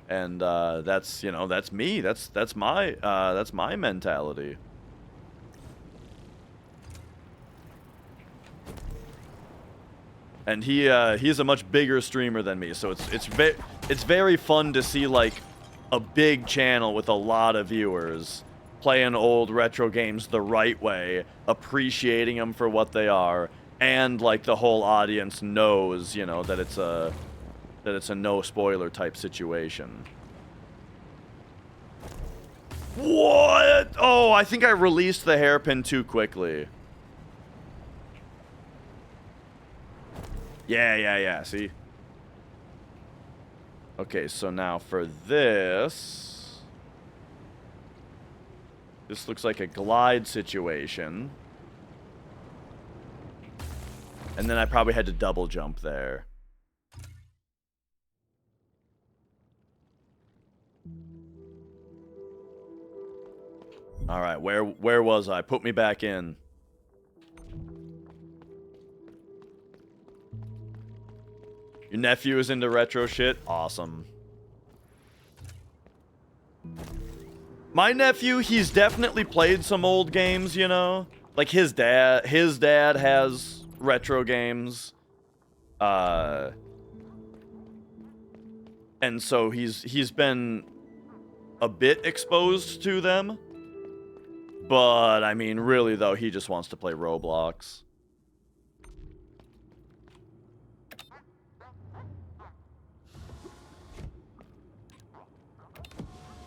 And that's, you know, that's me. That's my mentality. And he's a much bigger streamer than me, so it's very fun to see like a big channel with a lot of viewers playing old retro games the right way, appreciating them for what they are, and like the whole audience knows, you know, that it's a no spoiler type situation. What? Oh, I think I released the hairpin too quickly. Yeah, see? Okay, so now for this... This looks like a glide situation. And then I probably had to double jump there. All right, where was I? Put me back in. Your nephew is into retro shit? Awesome. My nephew, he's definitely played some old games, you know? Like his dad has retro games. And so he's been a bit exposed to them. But I mean, really though, he just wants to play Roblox.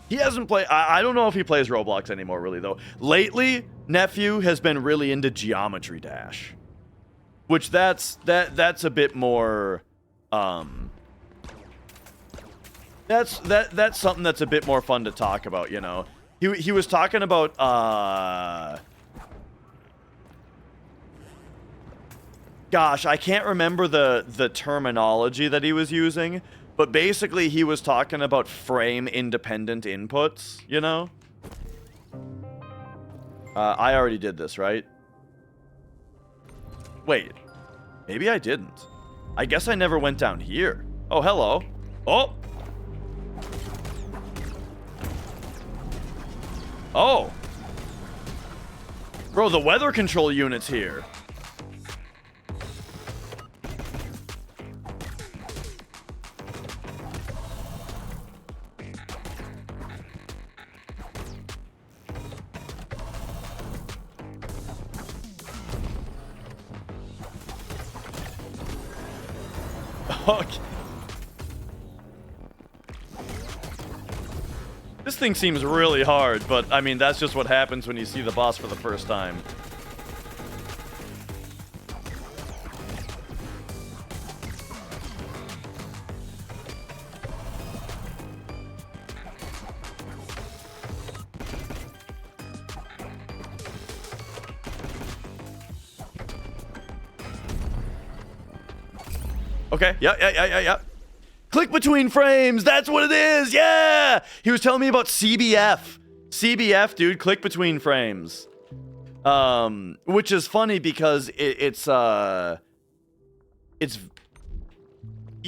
He hasn't played... I don't know if he plays Roblox anymore, really, though. Lately, nephew has been really into Geometry Dash. Which that's a bit more... That's something that's a bit more fun to talk about, you know? He was talking about, Gosh, I can't remember the terminology that he was using. But basically, he was talking about frame-independent inputs, you know? I already did this, right? Wait. Maybe I didn't. I guess I never went down here. Oh, hello. Oh! Oh! Bro, the weather control unit's here. Okay. This thing seems really hard, but I mean, that's just what happens when you see the boss for the first time. Okay, yeah. Click between frames, that's what it is, yeah! He was telling me about CBF. CBF, dude, click between frames. Which is funny because it's you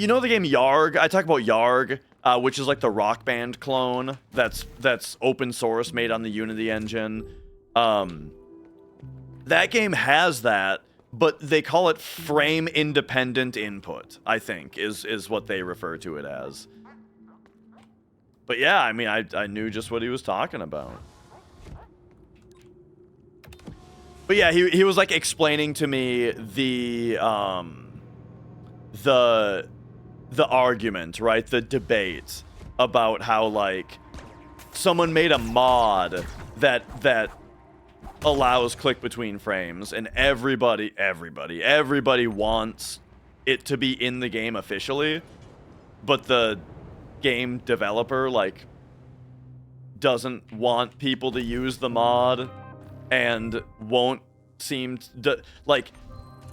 know the game Yarg? I talk about Yarg, which is like the Rock Band clone that's open source, made on the Unity engine. That game has that. But they call it frame-independent input, I think, is what they refer to it as. But yeah, I mean, I knew just what he was talking about. But yeah, he was, like, explaining to me the argument, right? The debate about how, like, someone made a mod that allows click between frames, and everybody wants it to be in the game officially, but the game developer, like, doesn't want people to use the mod and won't seem to, like,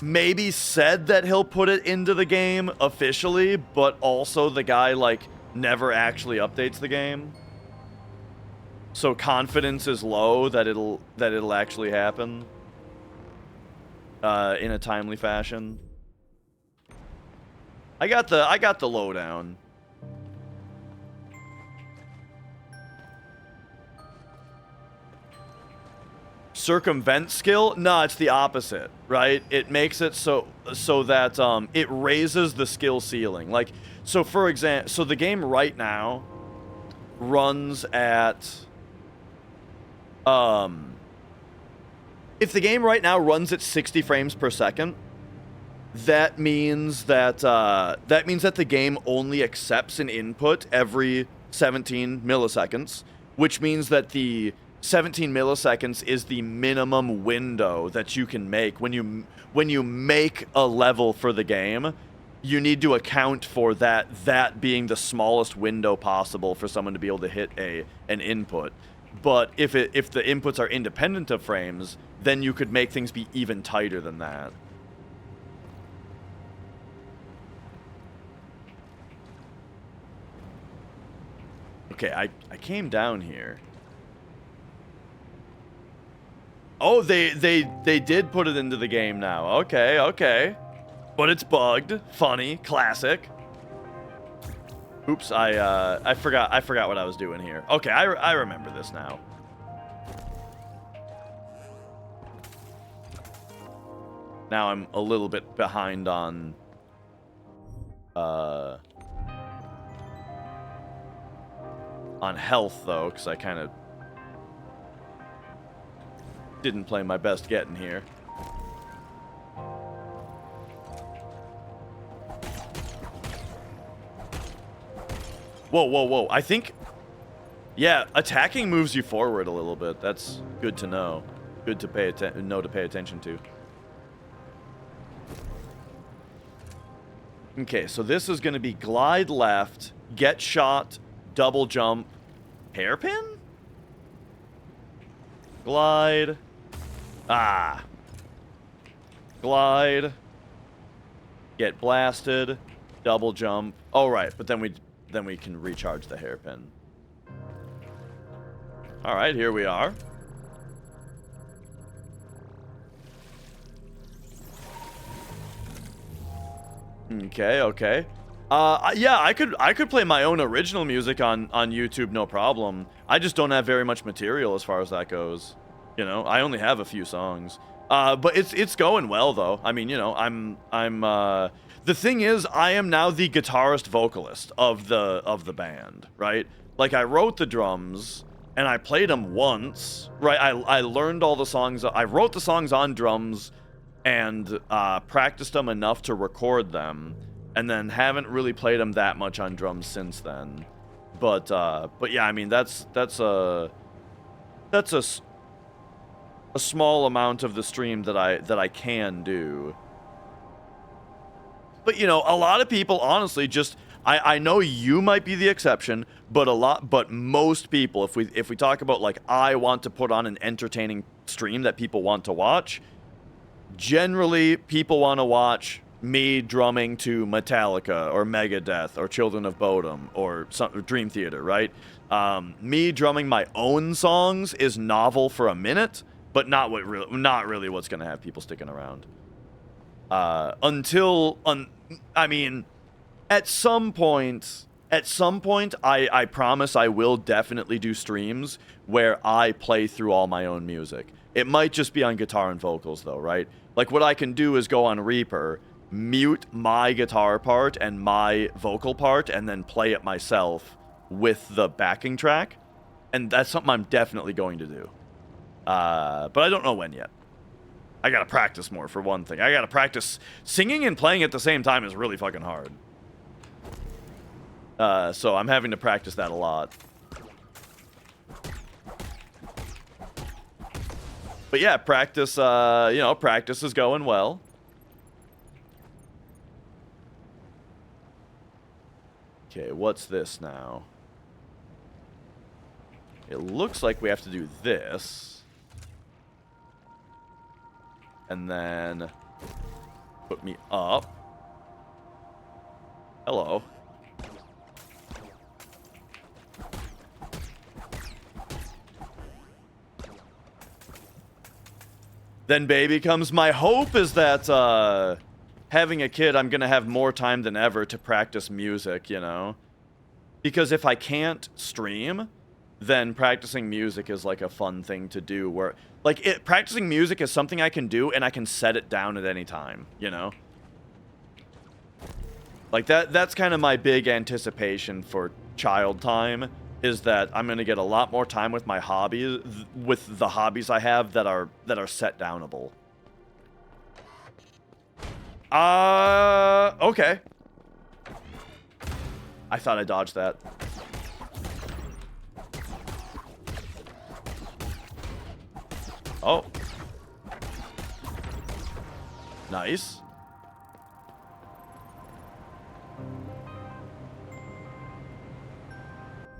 maybe said that he'll put it into the game officially, but also the guy, like, never actually updates the game. So confidence is low that it'll actually happen in a timely fashion. I got the lowdown. Circumvent skill? Nah, it's the opposite, right? It makes it so that it raises the skill ceiling. Like, so for example, so the game right now runs at if the game right now runs at 60 frames per second, that means that the game only accepts an input every 17 milliseconds, which means that the 17 milliseconds is the minimum window that you can make when you make a level for the game. You need to account for that being the smallest window possible for someone to be able to hit an input. But if the inputs are independent of frames, then you could make things be even tighter than that. Okay, I came down here. Oh, they did put it into the game now. Okay, okay. But it's bugged. Funny. Classic. Oops, I forgot what I was doing here. Okay, I remember this now. Now I'm a little bit behind on health though, because I kind of didn't play my best getting here. Whoa, whoa, whoa. I think, yeah, attacking moves you forward a little bit. That's good to know. Good to pay attention to. Okay, so this is going to be glide left, get shot, double jump, hairpin? Glide. Ah. Glide. Get blasted, double jump. Oh, right, but then we can recharge the hairpin. All right, here we are. Okay, okay. Yeah, I could play my own original music on YouTube, no problem. I just don't have very much material as far as that goes. You know, I only have a few songs. But it's going well though. I mean, you know, the thing is, I am now the guitarist vocalist of the band, right? Like, I wrote the drums and I played them once, right? I learned all the songs. I wrote the songs on drums and practiced them enough to record them, and then haven't really played them that much on drums since then. But yeah, I mean, that's a small amount of the stream that I can do. But, you know, a lot of people, honestly, just... I know you might be the exception, but most people, if we talk about, like, I want to put on an entertaining stream that people want to watch, generally, people want to watch me drumming to Metallica, or Megadeth, or Children of Bodom, or Dream Theater, right? Me drumming my own songs is novel for a minute, but not really what's going to have people sticking around. I mean, at some point, I promise I will definitely do streams where I play through all my own music. It might just be on guitar and vocals, though, right? Like, what I can do is go on Reaper, mute my guitar part and my vocal part, and then play it myself with the backing track. And that's something I'm definitely going to do. But I don't know when yet. I gotta practice more, for one thing. I gotta practice. Singing and playing at the same time is really fucking hard. So I'm having to practice that a lot. But yeah, practice, you know, practice is going well. Okay, what's this now? It looks like we have to do this. And then put me up. Hello. Then baby comes. My hope is that having a kid, I'm going to have more time than ever to practice music, you know? Because if I can't stream, then practicing music is like a fun thing to do where, like, practicing music is something I can do and I can set it down at any time, you know? Like, that's kind of my big anticipation for child time, is that I'm going to get a lot more time with my hobbies, with the hobbies I have that are set downable. Okay. I thought I dodged that. Oh. Nice.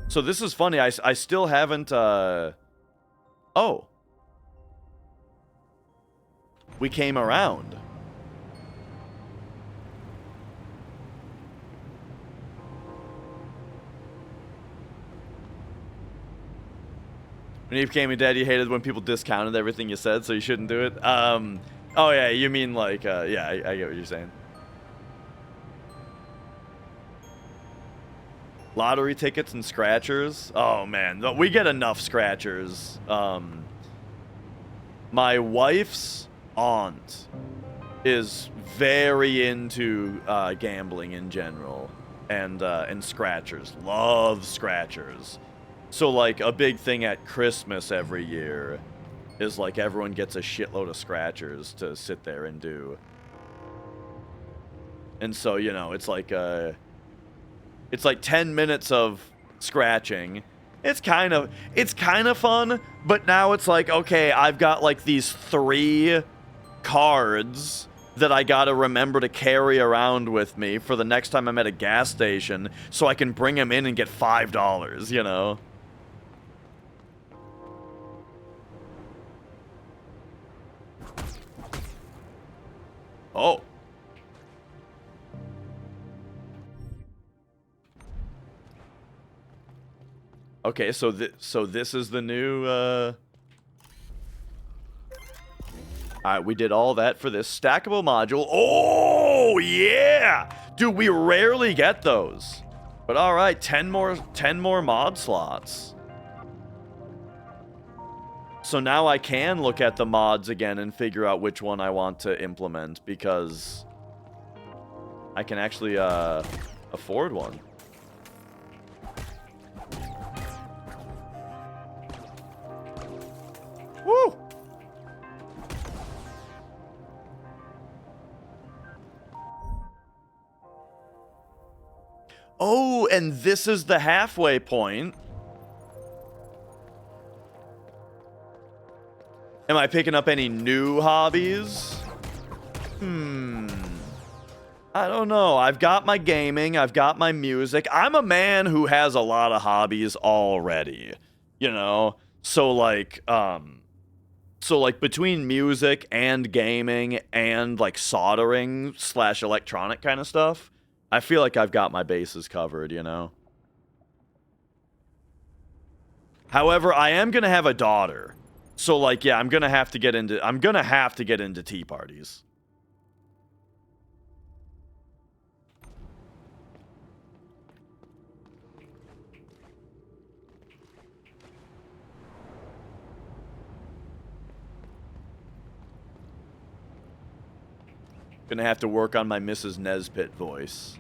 So this is funny. I still haven't Oh. We came around. When you became a dad, you hated when people discounted everything you said, so you shouldn't do it. Oh yeah, you mean like, yeah, I get what you're saying. Lottery tickets and scratchers. Oh man, we get enough scratchers. My wife's aunt is very into gambling in general, and scratchers. Loves scratchers. So like a big thing at Christmas every year is like everyone gets a shitload of scratchers to sit there and do. And so, you know, it's like 10 minutes of scratching. It's kind of fun, but now it's like, okay, I've got like these 3 cards that I gotta remember to carry around with me for the next time I'm at a gas station so I can bring them in and get $5, you know? Oh. Okay, so this is the new, Alright, we did all that for this stackable module. Oh, yeah! Dude, we rarely get those. But alright, 10 more mod slots. So now I can look at the mods again and figure out which one I want to implement, because I can actually, afford one. Woo! Oh, and this is the halfway point. Am I picking up any new hobbies? I don't know. I've got my gaming. I've got my music. I'm a man who has a lot of hobbies already. You know? So like between music and gaming and like soldering / electronic kind of stuff, I feel like I've got my bases covered, you know? However, I am gonna have a daughter. So like, yeah, I'm gonna have to get into tea parties. Gonna have to work on my Mrs. Nesbit voice.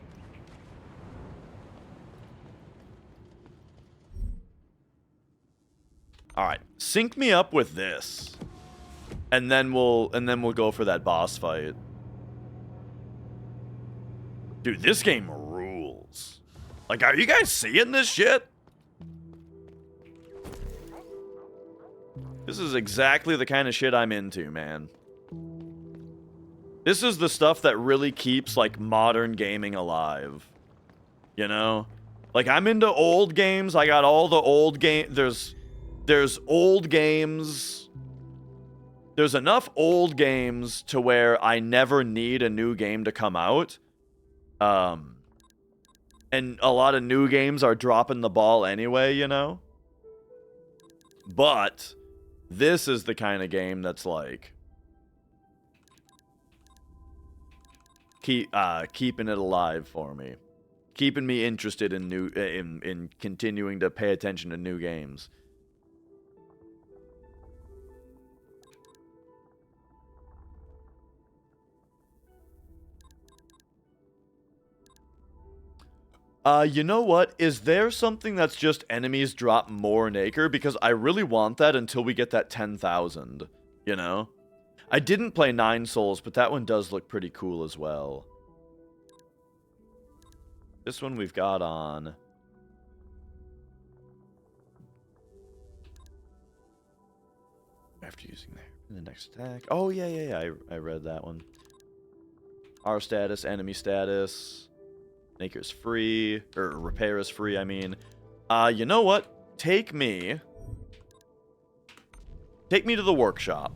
Alright, sync me up with this. And then we'll go for that boss fight. Dude, this game rules. Like, are you guys seeing this shit? This is exactly the kind of shit I'm into, man. This is the stuff that really keeps, like, modern gaming alive. You know? Like, I'm into old games. I got all the old game. There's old games. There's enough old games to where I never need a new game to come out. And a lot of new games are dropping the ball anyway, you know? But this is the kind of game that's like keeping it alive for me. Keeping me interested in in continuing to pay attention to new games. You know what? Is there something that's just enemies drop more Nacre? Because I really want that until we get that 10,000, you know? I didn't play 9 Souls, but that one does look pretty cool as well. This one we've got on. After using the next attack. Oh, yeah. I read that one. R status, enemy status. Nacre's free, or repair is free, I mean. You know what? Take me Take me to the workshop.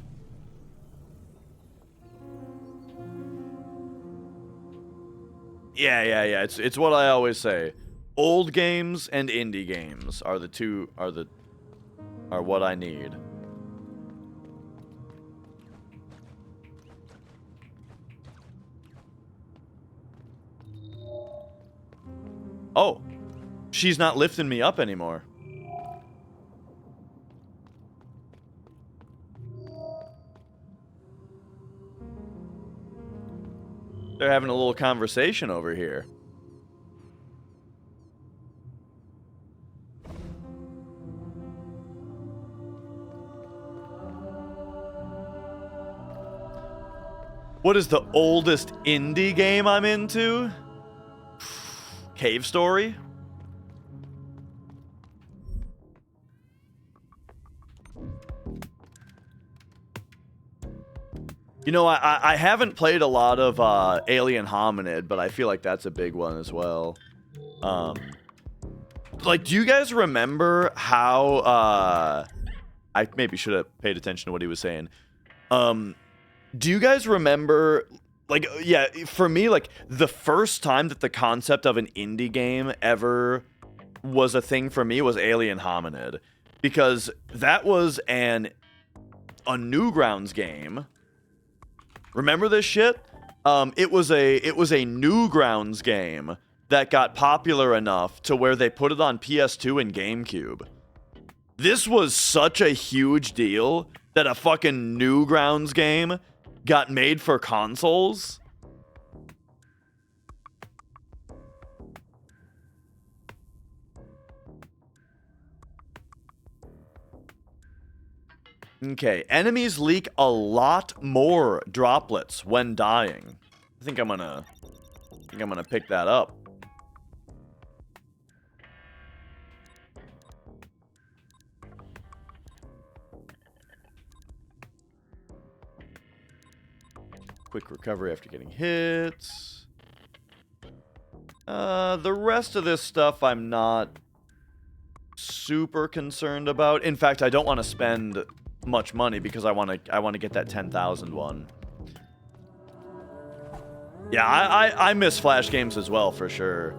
Yeah. It's what I always say. Old games and indie games are what I need. Oh, she's not lifting me up anymore. They're having a little conversation over here. What is the oldest indie game I'm into? Cave Story? You know, I haven't played a lot of Alien Hominid, but I feel like that's a big one as well. Like, do you guys remember how... I maybe should have paid attention to what he was saying. Do you guys remember... Like, yeah, for me, like, the first time that the concept of an indie game ever was a thing for me was Alien Hominid. Because that was a Newgrounds game. Remember this shit? It was a Newgrounds game that got popular enough to where they put it on PS2 and GameCube. This was such a huge deal that a fucking Newgrounds game got made for consoles. Okay, enemies leak a lot more droplets when dying. I think I'm gonna pick that up. Quick recovery after getting hits. The rest of this stuff I'm not super concerned about. In fact, I don't want to spend much money because I want to get that 10,000 one. Yeah, I miss Flash games as well for sure.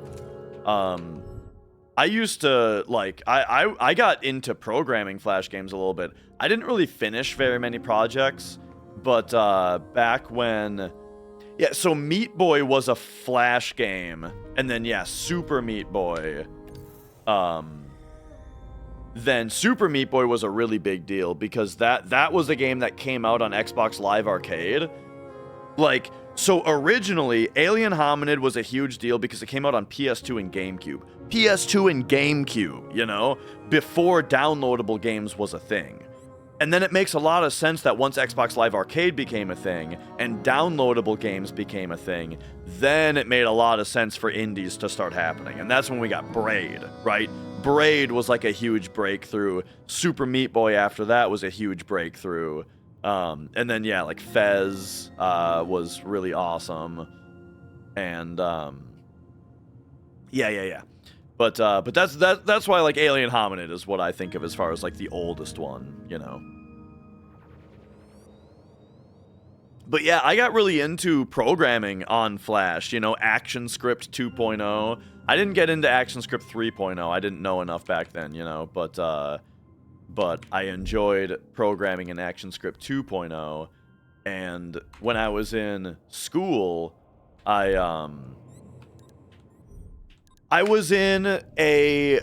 I used to like I got into programming Flash games a little bit. I didn't really finish very many projects. But back when... Yeah, so Meat Boy was a Flash game. And then, yeah, Super Meat Boy. Then Super Meat Boy was a really big deal because that was a game that came out on Xbox Live Arcade. Like, so originally, Alien Hominid was a huge deal because it came out on PS2 and GameCube. PS2 and GameCube, you know? Before downloadable games was a thing. And then it makes a lot of sense that once Xbox Live Arcade became a thing, and downloadable games became a thing, then it made a lot of sense for indies to start happening. And that's when we got Braid, right? Braid was like a huge breakthrough. Super Meat Boy after that was a huge breakthrough. And then, yeah, like Fez was really awesome. And, yeah. But that's why, like, Alien Hominid is what I think of as far as, like, the oldest one, you know? But yeah, I got really into programming on Flash, you know, ActionScript 2.0. I didn't get into ActionScript 3.0. I didn't know enough back then, you know, but I enjoyed programming in ActionScript 2.0. And when I was in school, I was in a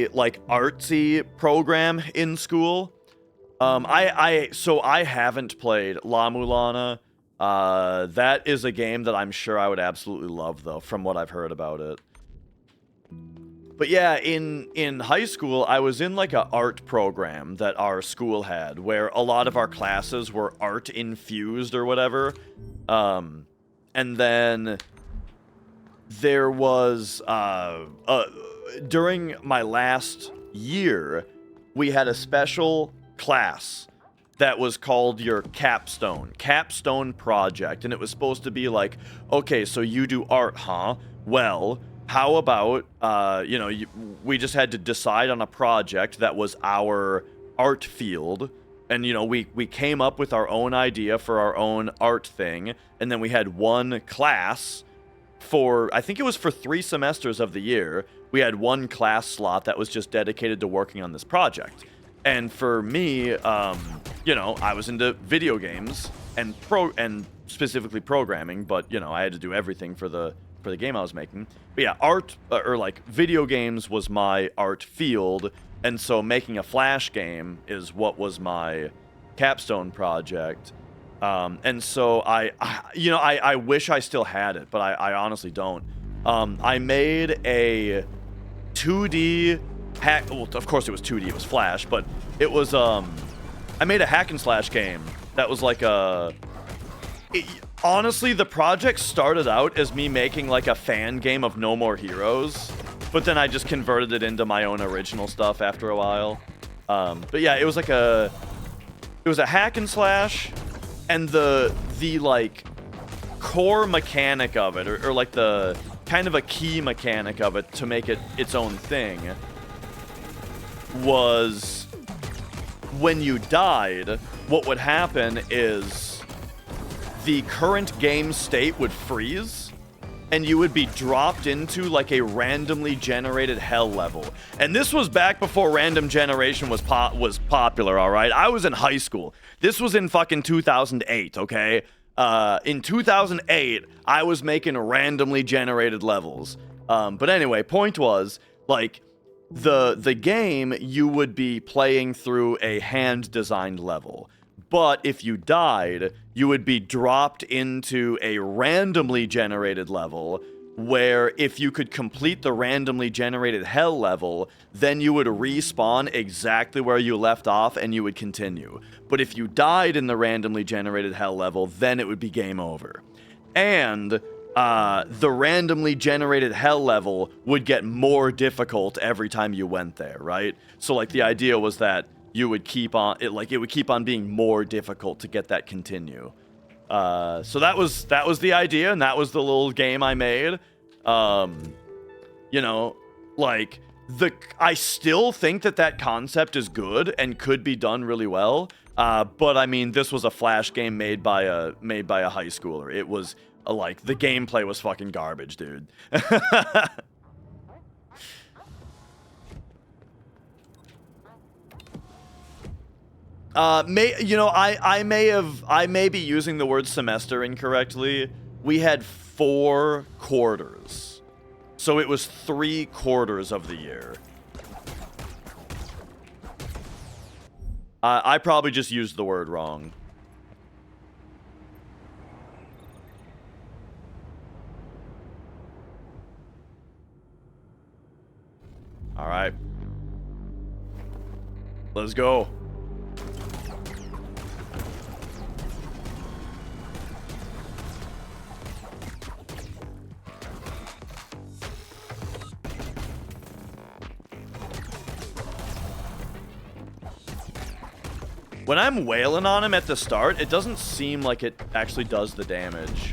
like artsy program in school. So I haven't played La Mulana. That is a game that I'm sure I would absolutely love though, from what I've heard about it. But yeah, in high school, I was in like a art program that our school had, where a lot of our classes were art infused or whatever. And then there was, during my last year, we had a special class that was called your capstone project. And it was supposed to be like, okay, so you do art, huh? Well, how about, you know, we just had to decide on a project that was our art field. And, you know, we came up with our own idea for our own art thing. And then we had one class for, I think it was for 3 semesters of the year. We had one class slot that was just dedicated to working on this project. And for me, you know, I was into video games and specifically programming, but, you know, I had to do everything for the game I was making. But yeah, art, or like video games was my art field, and so making a Flash game is what was my capstone project. And so I wish I still had it, but I honestly don't. I made a 2D hack. Well, of course it was 2D. It was Flash, but it was I made a hack and slash game that was like honestly, the project started out as me making like a fan game of No More Heroes, but then I just converted it into my own original stuff after a while. But yeah, it was like it was a hack and slash, and the like core mechanic of it, or like the kind of a key mechanic of it to make it its own thing, was when you died, what would happen is the current game state would freeze, and you would be dropped into like a randomly generated hell level. And this was back before random generation was popular, all right? I was in high school. This was in fucking 2008, okay? In 2008, I was making randomly generated levels. But anyway, point was, like, the game, you would be playing through a hand-designed level. But if you died, you would be dropped into a randomly generated level where if you could complete the randomly generated hell level, then you would respawn exactly where you left off and you would continue. But if you died in the randomly generated hell level, then it would be game over. And the randomly generated hell level would get more difficult every time you went there, right? So like the idea was that you would keep on it would keep on being more difficult to get that continue. So that was the idea, and that was the little game I made. You know, like I still think that concept is good and could be done really well. But I mean, this was a Flash game made by a high schooler. It was like the gameplay was fucking garbage, dude. I may be using the word semester incorrectly. We had 4 quarters. So it was 3 quarters of the year. I probably just used the word wrong. All right. Let's go. When I'm wailing on him at the start, it doesn't seem like it actually does the damage.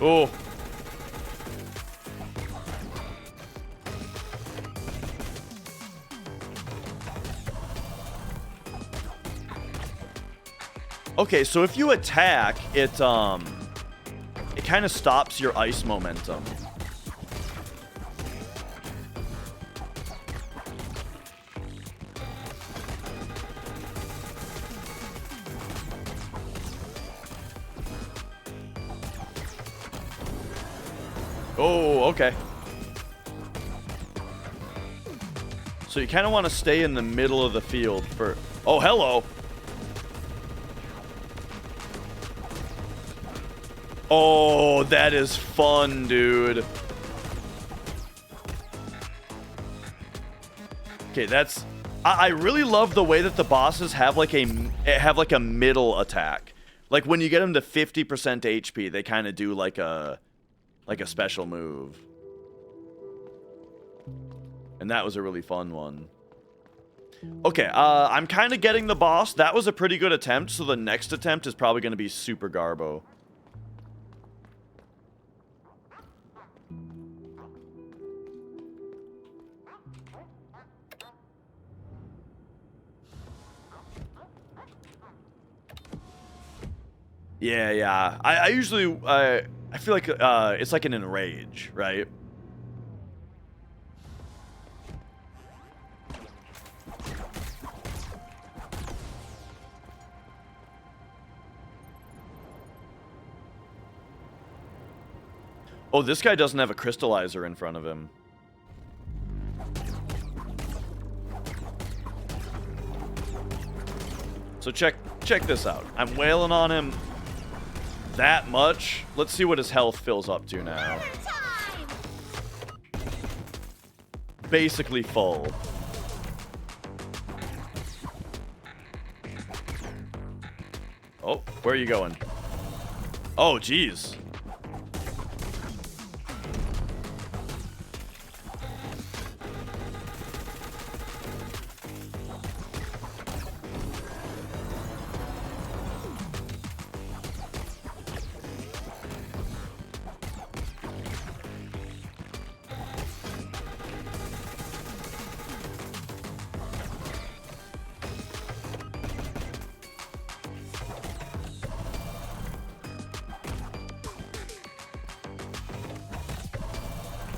Oh. Okay, so if you attack, it kind of stops your ice momentum. Oh, okay. So you kind of want to stay in the middle of the field for... Oh, hello! Oh, that is fun, dude. Okay, that's... I really love the way that the bosses have like a middle attack. Like when you get them to 50% HP, they kind of do like a special move. And that was a really fun one. Okay, I'm kind of getting the boss. That was a pretty good attempt, so the next attempt is probably going to be super garbo. Yeah. I usually, I feel like it's like an enrage, right? Oh, this guy doesn't have a crystallizer in front of him. So check this out. I'm wailing on him that much. Let's see what his health fills up to now. Basically full. Oh, where are you going? Oh, jeez.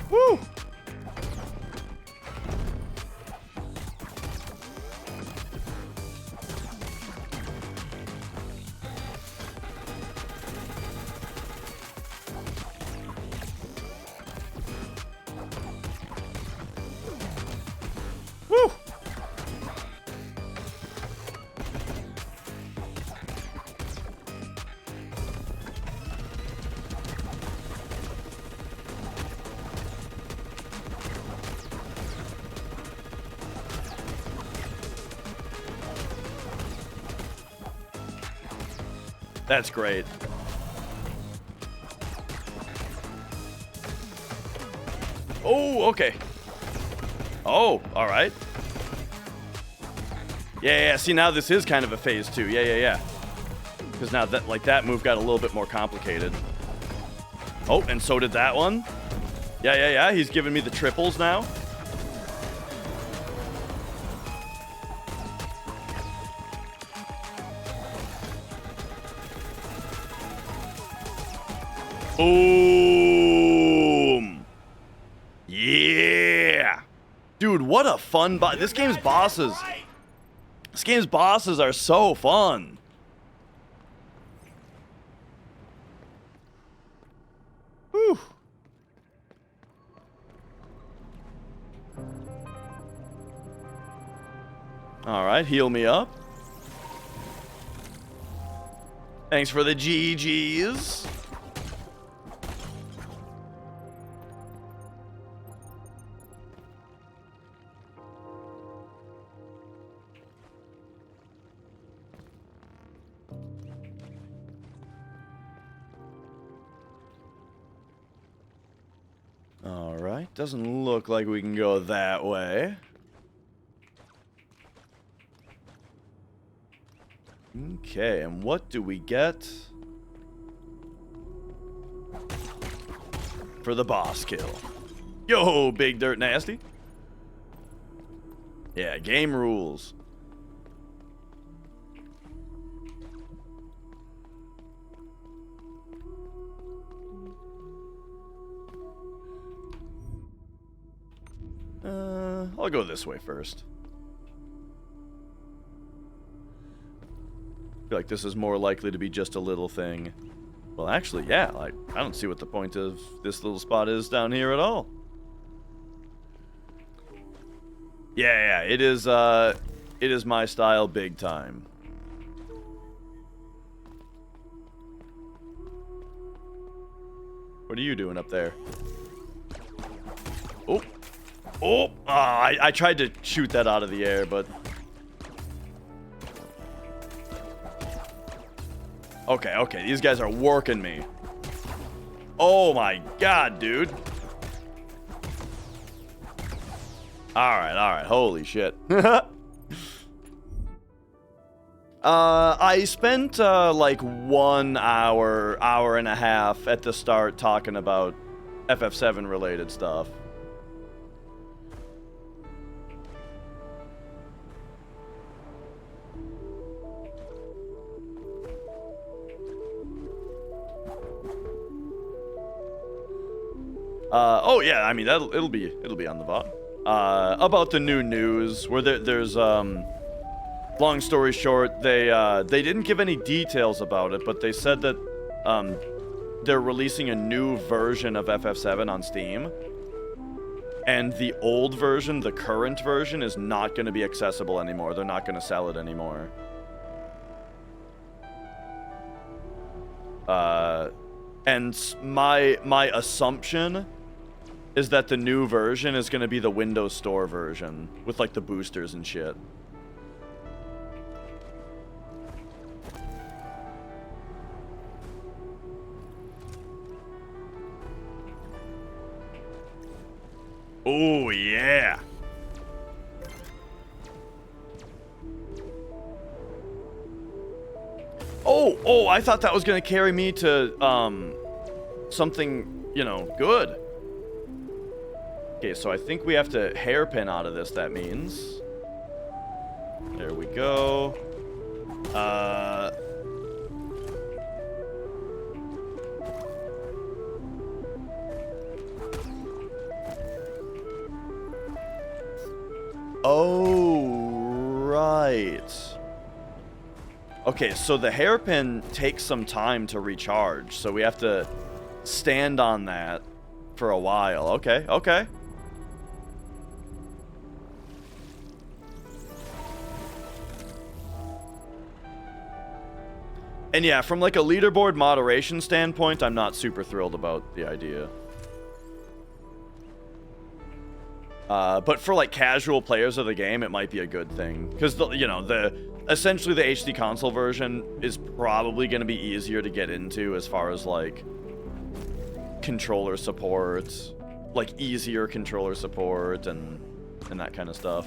Woo! Woo! That's great. Oh, okay. Oh, all right. Yeah. See, now this is kind of a phase 2. Yeah. Because now that, like, that move got a little bit more complicated. Oh, and so did that one. Yeah. He's giving me the triples now. Boom! Yeah! Dude, what a fun this game's bosses. This game's bosses are so fun. Whew. All right, heal me up. Thanks for the GGs. All right, doesn't look like we can go that way. Okay, and what do we get for the boss kill? Yo, Big Dirt Nasty. Yeah, game rules. I'll go this way first. I feel like this is more likely to be just a little thing. Well, actually, yeah, like, I don't see what the point of this little spot is down here at all. Yeah, it is my style big time. What are you doing up there? Oh, I tried to shoot that out of the air, but... Okay, these guys are working me. Oh my god, dude. All right. Holy shit. I spent like 1 hour and a half at the start talking about FF7 related stuff. Oh yeah, I mean it'll be on the VOD. About the new news, where there's long story short, they didn't give any details about it, but they said that they're releasing a new version of FF7 on Steam, and the old version, the current version, is not going to be accessible anymore. They're not going to sell it anymore. And my assumption is that the new version is going to be the Windows Store version with like the boosters and shit. Oh yeah. Oh, I thought that was going to carry me to something, you know, good. Okay, so I think we have to hairpin out of this, that means. There we go. Oh, right. Okay, so the hairpin takes some time to recharge, so we have to stand on that for a while. Okay. And yeah, from like a leaderboard moderation standpoint, I'm not super thrilled about the idea. But for like casual players of the game, it might be a good thing, because essentially the HD console version is probably going to be easier to get into as far as like controller support, like easier controller support and that kind of stuff.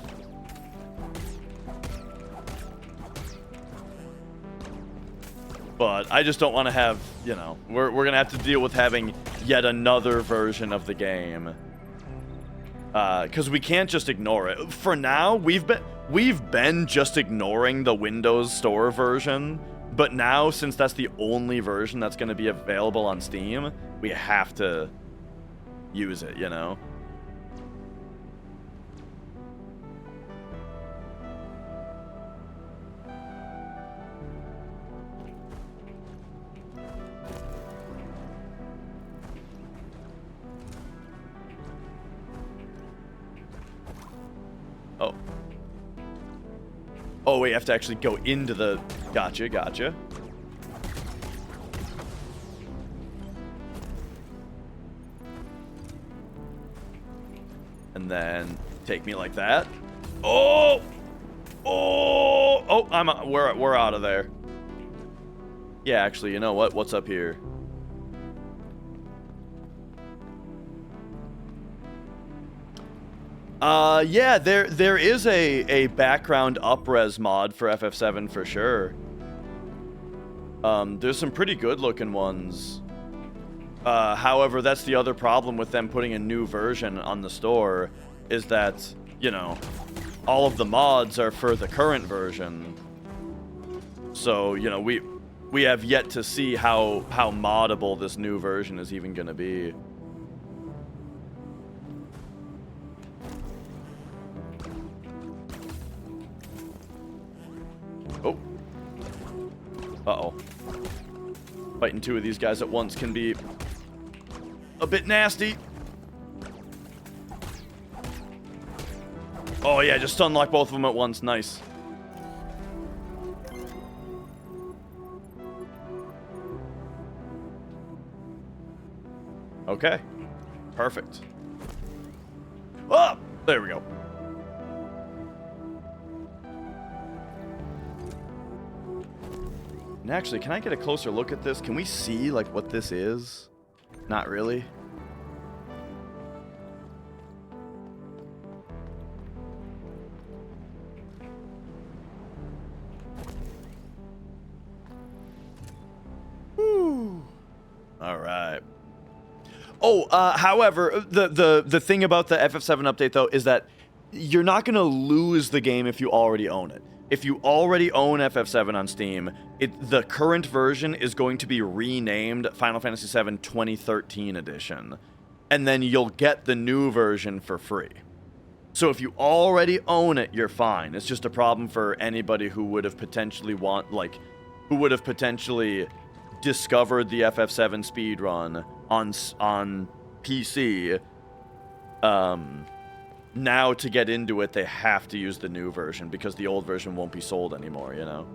But I just don't want to have, you know, we're going to have to deal with having yet another version of the game. Because we can't just ignore it. For now, we've been just ignoring the Windows Store version, but now, since that's the only version that's going to be available on Steam, we have to use it, you know? Oh, wait, you have to actually go into the... Gotcha. And then take me like that. Oh, we're out of there. Yeah, actually, you know what? What's up here? Yeah, there is a background up-res mod for FF7 for sure. There's some pretty good-looking ones. However, that's the other problem with them putting a new version on the store, is that, you know, all of the mods are for the current version. So, you know, we have yet to see how moddable this new version is even going to be. Oh. Uh-oh. Fighting two of these guys at once can be a bit nasty. Oh yeah, just unlock both of them at once. Nice. Okay. Perfect. Oh! There we go. And actually, can I get a closer look at this? Can we see, like, what this is? Not really. However, the thing about the FF7 update, though, is that you're not going to lose the game if you already own it. If you already own FF7 on Steam, the current version is going to be renamed Final Fantasy VII 2013 Edition. And then you'll get the new version for free. So if you already own it, you're fine. It's just a problem for anybody who would have potentially discovered the FF7 speedrun on PC. Now to get into it, they have to use the new version because the old version won't be sold anymore, you know?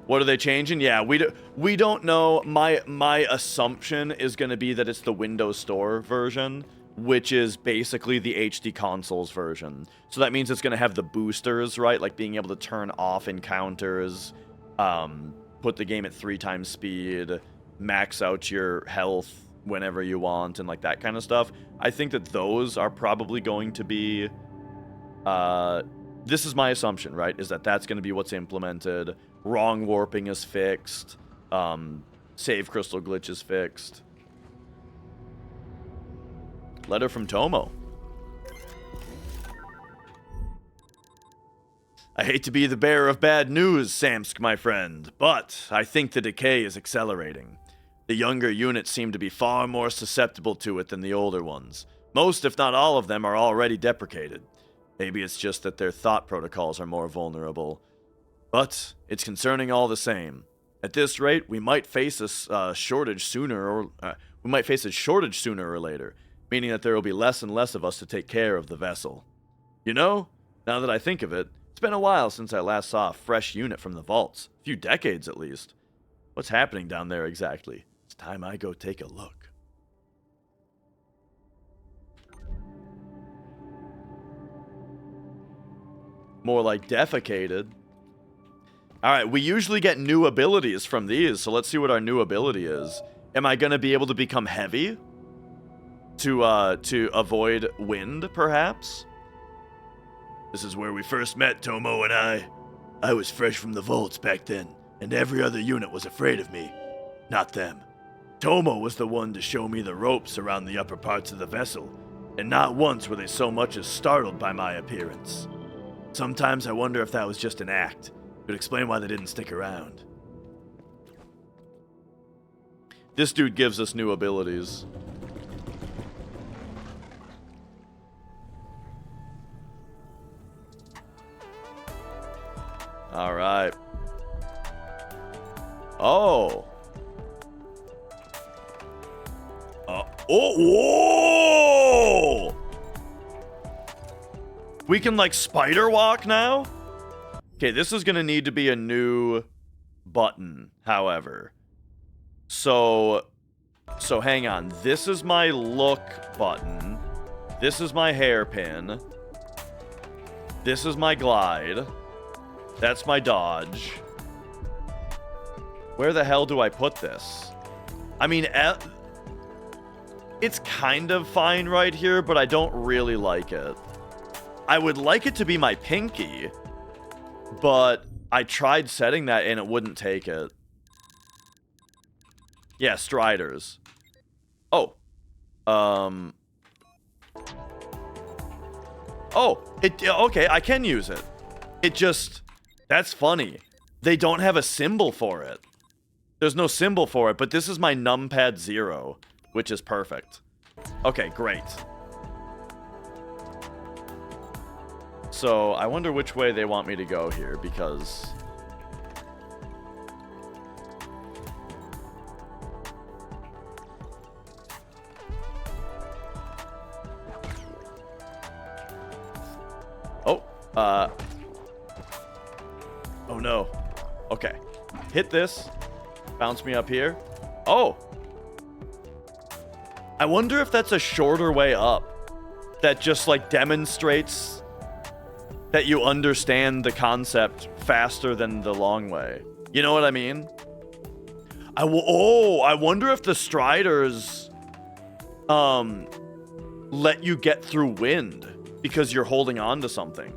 What are they changing? Yeah, we don't know. My assumption is going to be that it's the Windows Store version, which is basically the HD consoles version. So that means it's going to have the boosters, right? Like being able to turn off encounters, put the game at 3 times speed, max out your health whenever you want, and like that kind of stuff. I think that those are probably going to be... this is my assumption, right? Is that that's going to be what's implemented. Wrong warping is fixed. Save crystal glitch is fixed. Letter from Tomo. I hate to be the bearer of bad news, Samsk, my friend, but I think the decay is accelerating. The younger units seem to be far more susceptible to it than the older ones. Most, if not all of them, are already deprecated. Maybe it's just that their thought protocols are more vulnerable. But it's concerning all the same. At this rate, we might face a shortage sooner or later, meaning that there will be less and less of us to take care of the vessel. You know, now that I think of it, it's been a while since I last saw a fresh unit from the vaults. A few decades, at least. What's happening down there exactly? It's time I go take a look. More like defecated. Alright, we usually get new abilities from these, so let's see what our new ability is. Am I going to be able to become heavy? To avoid wind, perhaps? This is where we first met, Tomo and I. I was fresh from the vaults back then, and every other unit was afraid of me. Not them. Tomo was the one to show me the ropes around the upper parts of the vessel, and not once were they so much as startled by my appearance. Sometimes I wonder if that was just an act. It would explain why they didn't stick around. This dude gives us new abilities. Alright. Oh! Oh! Whoa! We can, like, spider walk now? Okay, this is gonna need to be a new button, however. So hang on. This is my look button. This is my hairpin. This is my glide. That's my dodge. Where the hell do I put this? I mean, it's kind of fine right here, but I don't really like it. I would like it to be my pinky, but I tried setting that and it wouldn't take it. Yeah, striders. Oh. Oh, okay, I can use it. It just... That's funny. They don't have a symbol for it. There's no symbol for it, but this is my numpad 0, which is perfect. Okay, great. So, I wonder which way they want me to go here, because... Oh, oh no. Okay. Hit this. Bounce me up here. Oh! I wonder if that's a shorter way up. That just, like, demonstrates that you understand the concept faster than the long way. You know what I mean? I wonder if the striders, let you get through wind because you're holding on to something.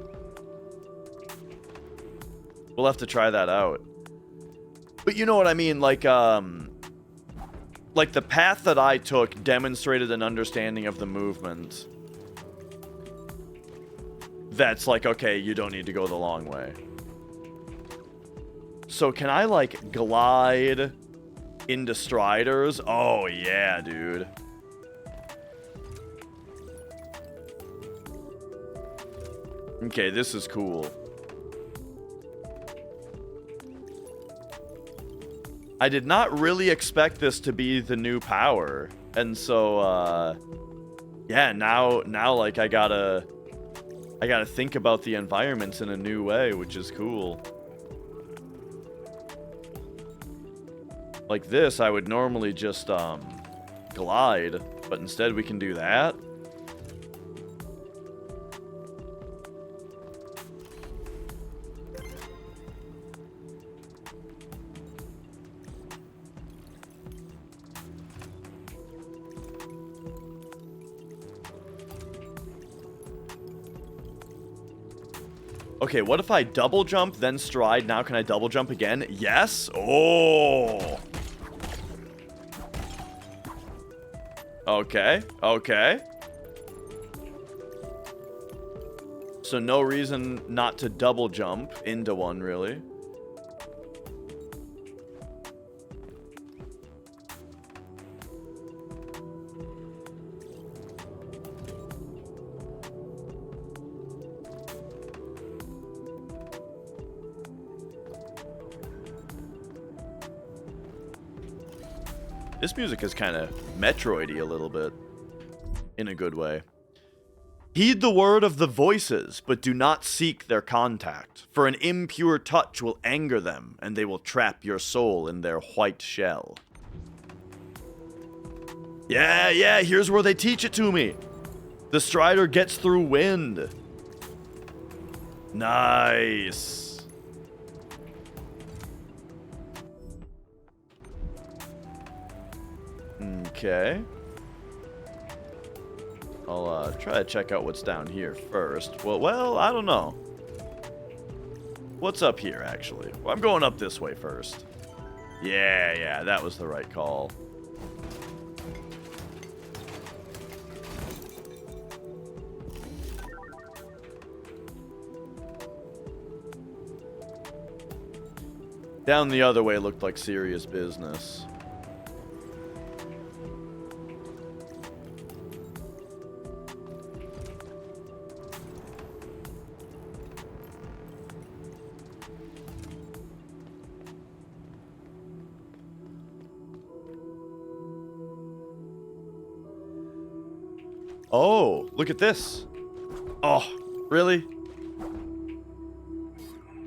We'll have to try that out. But you know what I mean, like the path that I took demonstrated an understanding of the movement. That's like, okay, you don't need to go the long way. So can I, like, glide into Striders? Oh, yeah, dude. Okay, this is cool. I did not really expect this to be the new power. And so, yeah, now, like, I gotta think about the environments in a new way, which is cool. Like this, I would normally just, glide, but instead we can do that. Okay, what if I double jump, then stride? Now can I double jump again? Yes? Oh! Okay, okay. So no reason not to double jump into one, really. This music is kind of Metroid-y a little bit. In a good way. Heed the word of the voices, but do not seek their contact. For an impure touch will anger them, and they will trap your soul in their white shell. Yeah, here's where they teach it to me. The Strider gets through wind. Nice. Okay. I'll try to check out what's down here first. Well, I don't know. What's up here, actually? Well, I'm going up this way first. Yeah, that was the right call. Down the other way looked like serious business. Oh, look at this. Oh, really?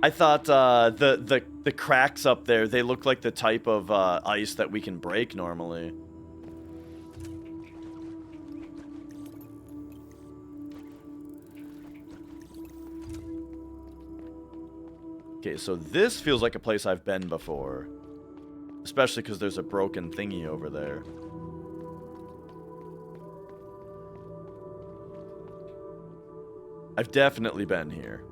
I thought the cracks up there, they look like the type of ice that we can break normally. Okay, so this feels like a place I've been before. Especially because there's a broken thingy over there. I've definitely been here.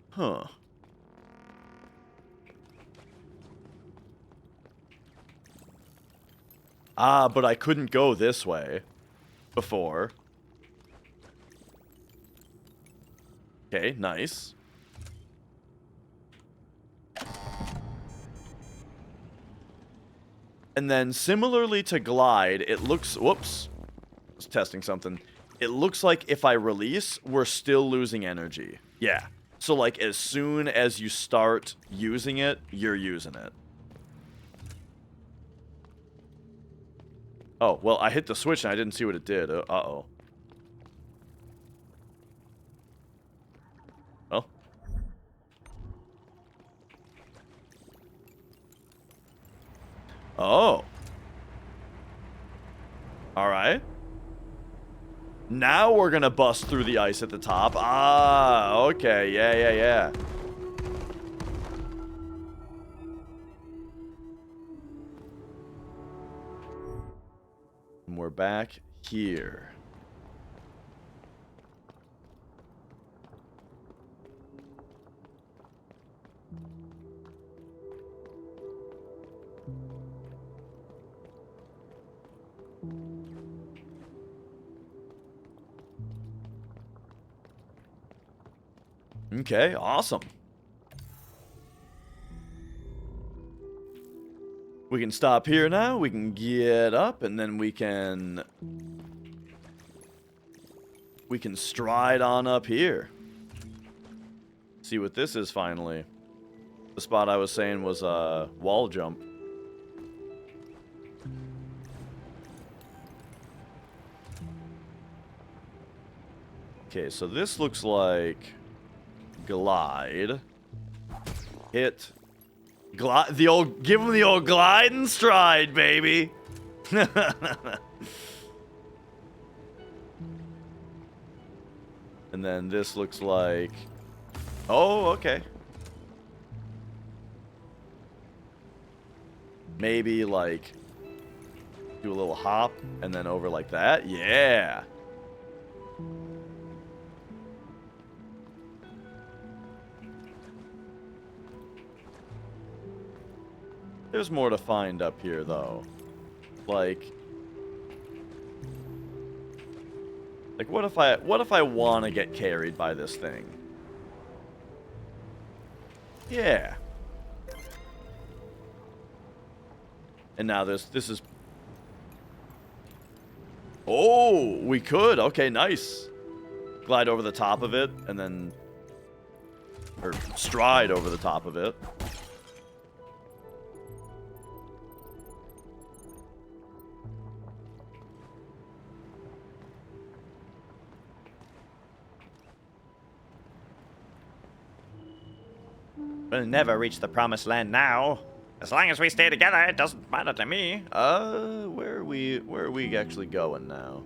Huh. Ah, but I couldn't go this way before. Okay, nice. And then similarly to glide, it looks... Whoops. I was testing something. It looks like if I release, we're still losing energy. Yeah. So, like, as soon as you start using it, you're using it. Oh, well, I hit the switch and I didn't see what it did. Uh-oh. Well. Oh. Alright. Now we're gonna bust through the ice at the top. Ah, okay. Yeah. we're back here. Okay, awesome. We can stop here now. We can get up, and then we can stride on up here. See what this is finally. The spot I was saying was a wall jump. Okay, so this looks like glide. Hit. Glide. Give him the old glide and stride, baby. And then this looks like... Oh, okay. Maybe, like, do a little hop and then over like that. Yeah. There's more to find up here, though. Like, what if I want to get carried by this thing? Yeah. And now this is... Oh, we could. Okay, nice. Glide over the top of it, and then... Or stride over the top of it. We'll never reach the promised land now. As long as we stay together, it doesn't matter to me. Where are we actually going now?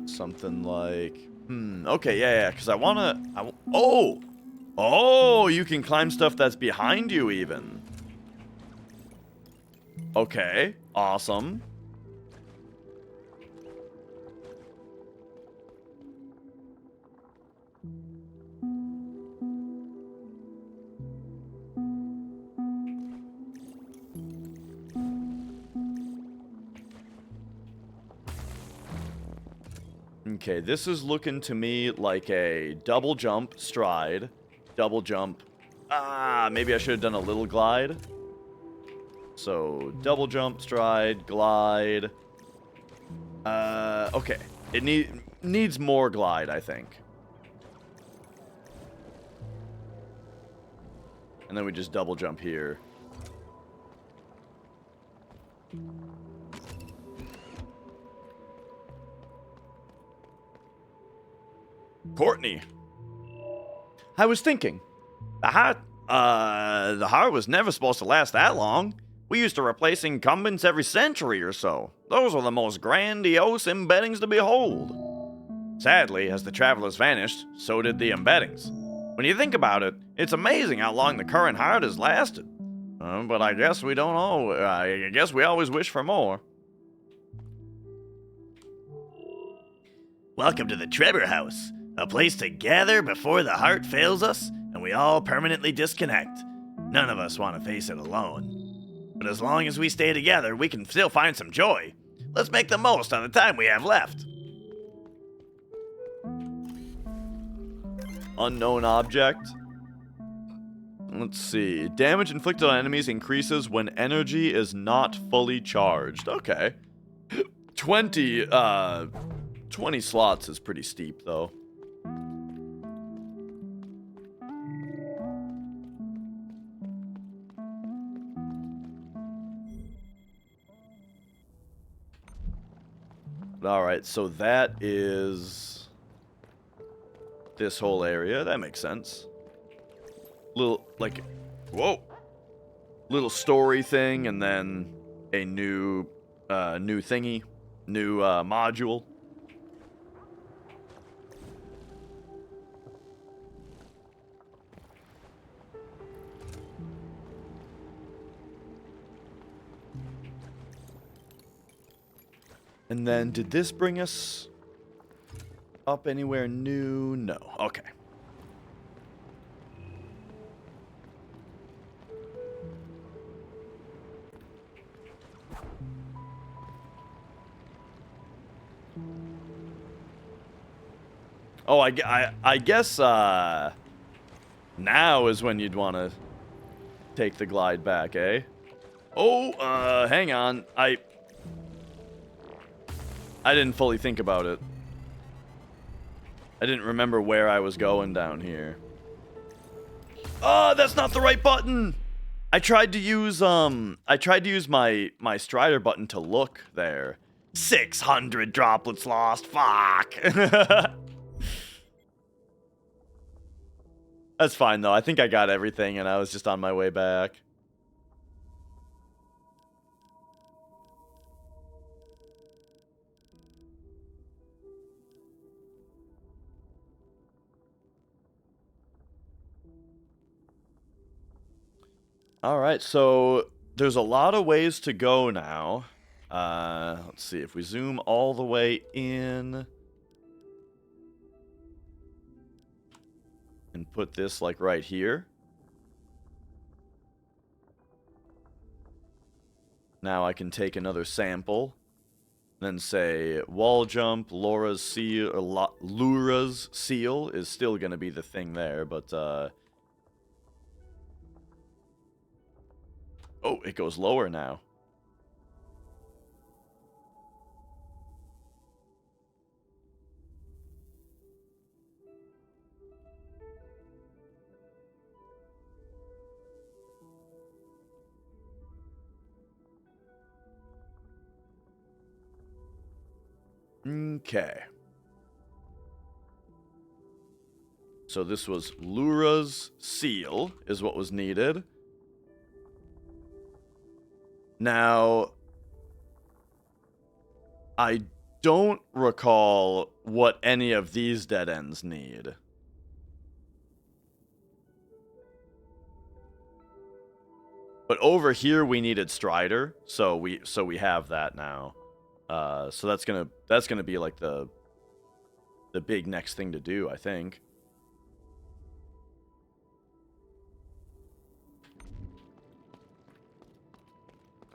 Something like... okay, yeah, because I want to... Oh! Oh, you can climb stuff that's behind you, even. Okay, awesome. Okay, this is looking to me like a double jump, stride, double jump. Maybe I should have done a little glide. So, double jump, stride, glide. Okay. It needs more glide, I think. And then we just double jump here. Courtney. I was thinking, the heart was never supposed to last that long. We used to replace incumbents every century or so. Those were the most grandiose embeddings to behold. Sadly, as the travelers vanished, so did the embeddings. When you think about it, it's amazing how long the current heart has lasted. But I guess we don't know. I guess we always wish for more. Welcome to the Trevor House, a place to gather before the heart fails us and we all permanently disconnect. None of us want to face it alone. But as long as we stay together, we can still find some joy. Let's make the most of the time we have left. Unknown object. Let's see. Damage inflicted on enemies increases when energy is not fully charged. Okay. 20 slots is pretty steep, though. Alright, so that is this whole area. That makes sense. Little, like, whoa. Little story thing, and then a new thingy. New, module. And then, did this bring us up anywhere new? No. Okay. Oh, I guess now is when you'd want to take the glide back, eh? Oh, hang on. I didn't fully think about it. I didn't remember where I was going down here. Oh, that's not the right button. I tried to use my Strider button to look there. 600 droplets lost. Fuck. That's fine though. I think I got everything and I was just on my way back. All right, so there's a lot of ways to go now. Let's see if we zoom all the way in and put this like right here. Now I can take another sample, then say wall jump, Laura's seal, or Lura's seal is still gonna be the thing there, but oh, it goes lower now. Okay. So this was Lura's seal is what was needed. Now, I don't recall what any of these dead ends need. But over here we needed Strider, so we have that now. So that's gonna be like the big next thing to do, I think.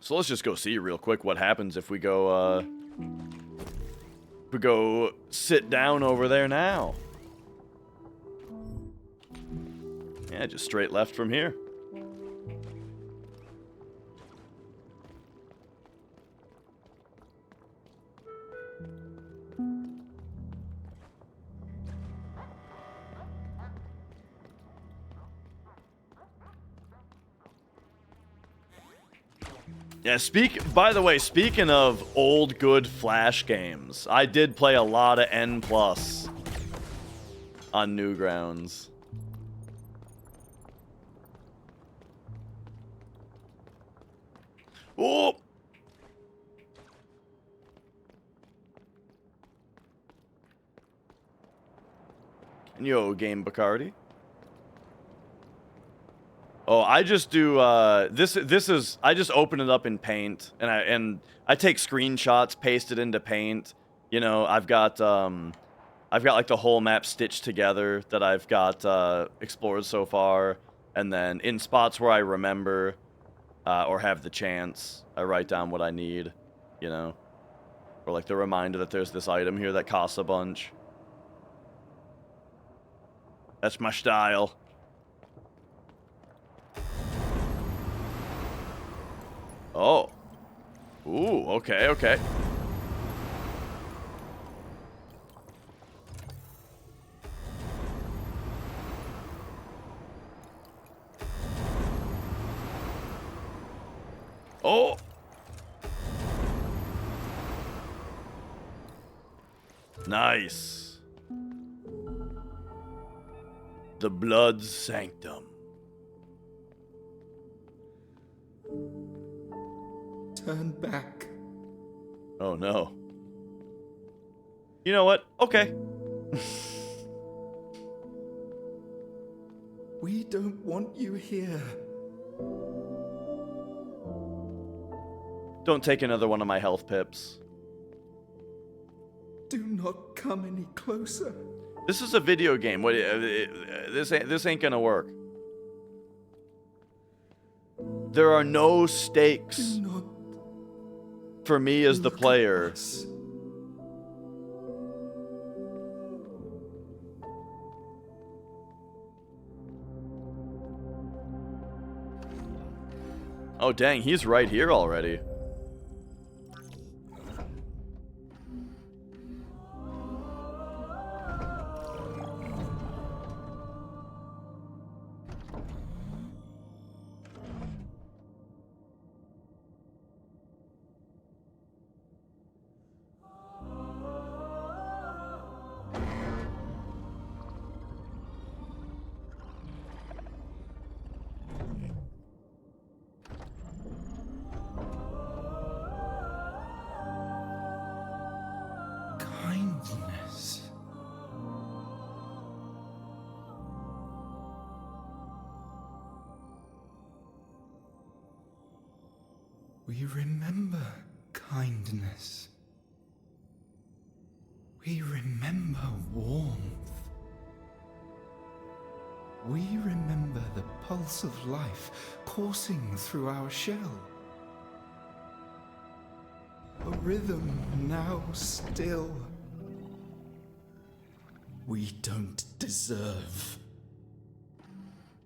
So let's just go see real quick what happens if we go sit down over there now. Yeah, just straight left from here. Yeah, by the way, speaking of old good Flash games, I did play a lot of N+ on Newgrounds. Oh! Yo, Game Bacardi. Oh, I just do this is I just open it up in Paint and I take screenshots, paste it into Paint. You know, I've got like the whole map stitched together that I've got explored so far, and then in spots where I remember or have the chance, I write down what I need, you know. Or like the reminder that there's this item here that costs a bunch. That's my style. Oh. Ooh, okay, okay. Oh. Nice. The Blood Sanctum. Turn back. Oh no. You know what? Okay. We don't want you here. Don't take another one of my health pips. Do not come any closer. This is a video game. What? This ain't gonna work. There are no stakes Do not for me as the look at player. us. Oh dang, he's right here already. Kindness. We remember kindness. We remember warmth. We remember the pulse of life coursing through our shell. A rhythm now still. We don't deserve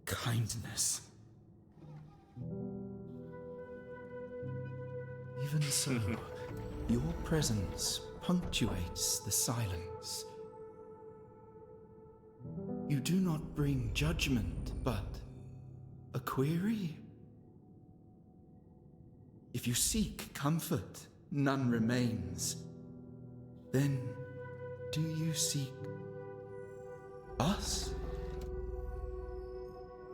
kindness. Even so, your presence punctuates the silence. You do not bring judgment, but a query. If you seek comfort, none remains. Then, do you seek us?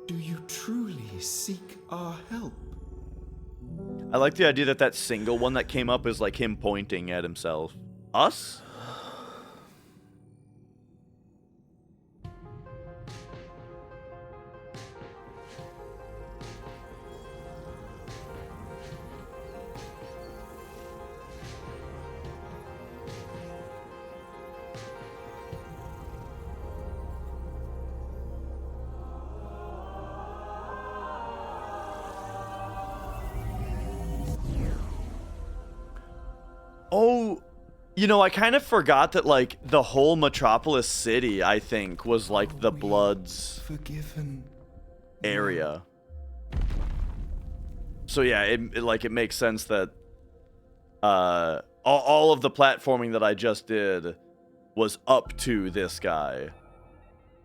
Do you truly seek our help? I like the idea that that single one that came up is like him pointing at himself. Us? Oh, you know, I kind of forgot that, like, the whole Metropolis City, I think, was, like, the Bloods Forgiven. area. So, yeah, it makes sense that, all of the platforming that I just did was up to this guy.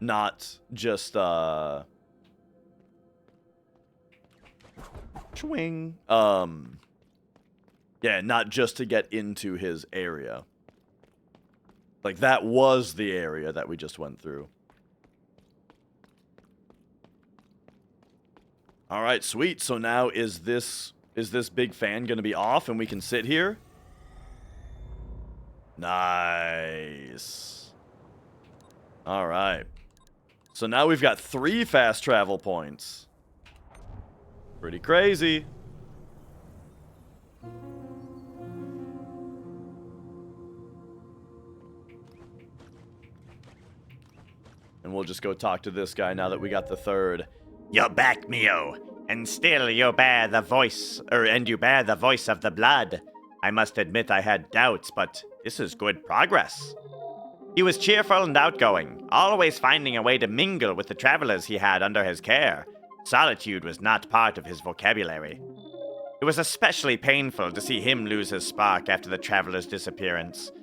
Not just, Swing. Yeah, not just to get into his area. Like, that was the area that we just went through. Alright, sweet. So now is this big fan gonna be off and we can sit here? Nice. Alright. So now we've got 3 fast travel points. Pretty crazy. And we'll just go talk to this guy now that we got the 3rd. You're back, Mio, and still you bear the voice, you bear the voice of the blood. I must admit I had doubts, but this is good progress. He was cheerful and outgoing, always finding a way to mingle with the travelers he had under his care. Solitude was not part of his vocabulary. It was especially painful to see him lose his spark after the traveler's disappearance.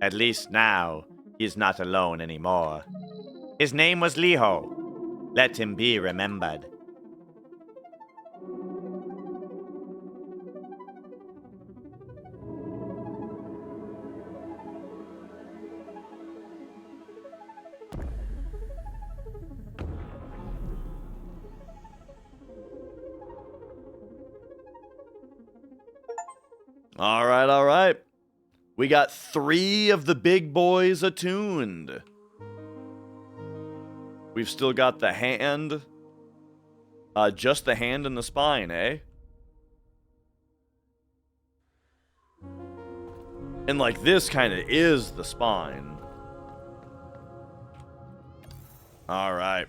At least now, he's not alone anymore. His name was Liho. Let him be remembered. Alright, alright. We got 3 of the big boys attuned. We've still got the hand. Just the hand and the spine, eh? And, like, this kind of is the spine. Alright.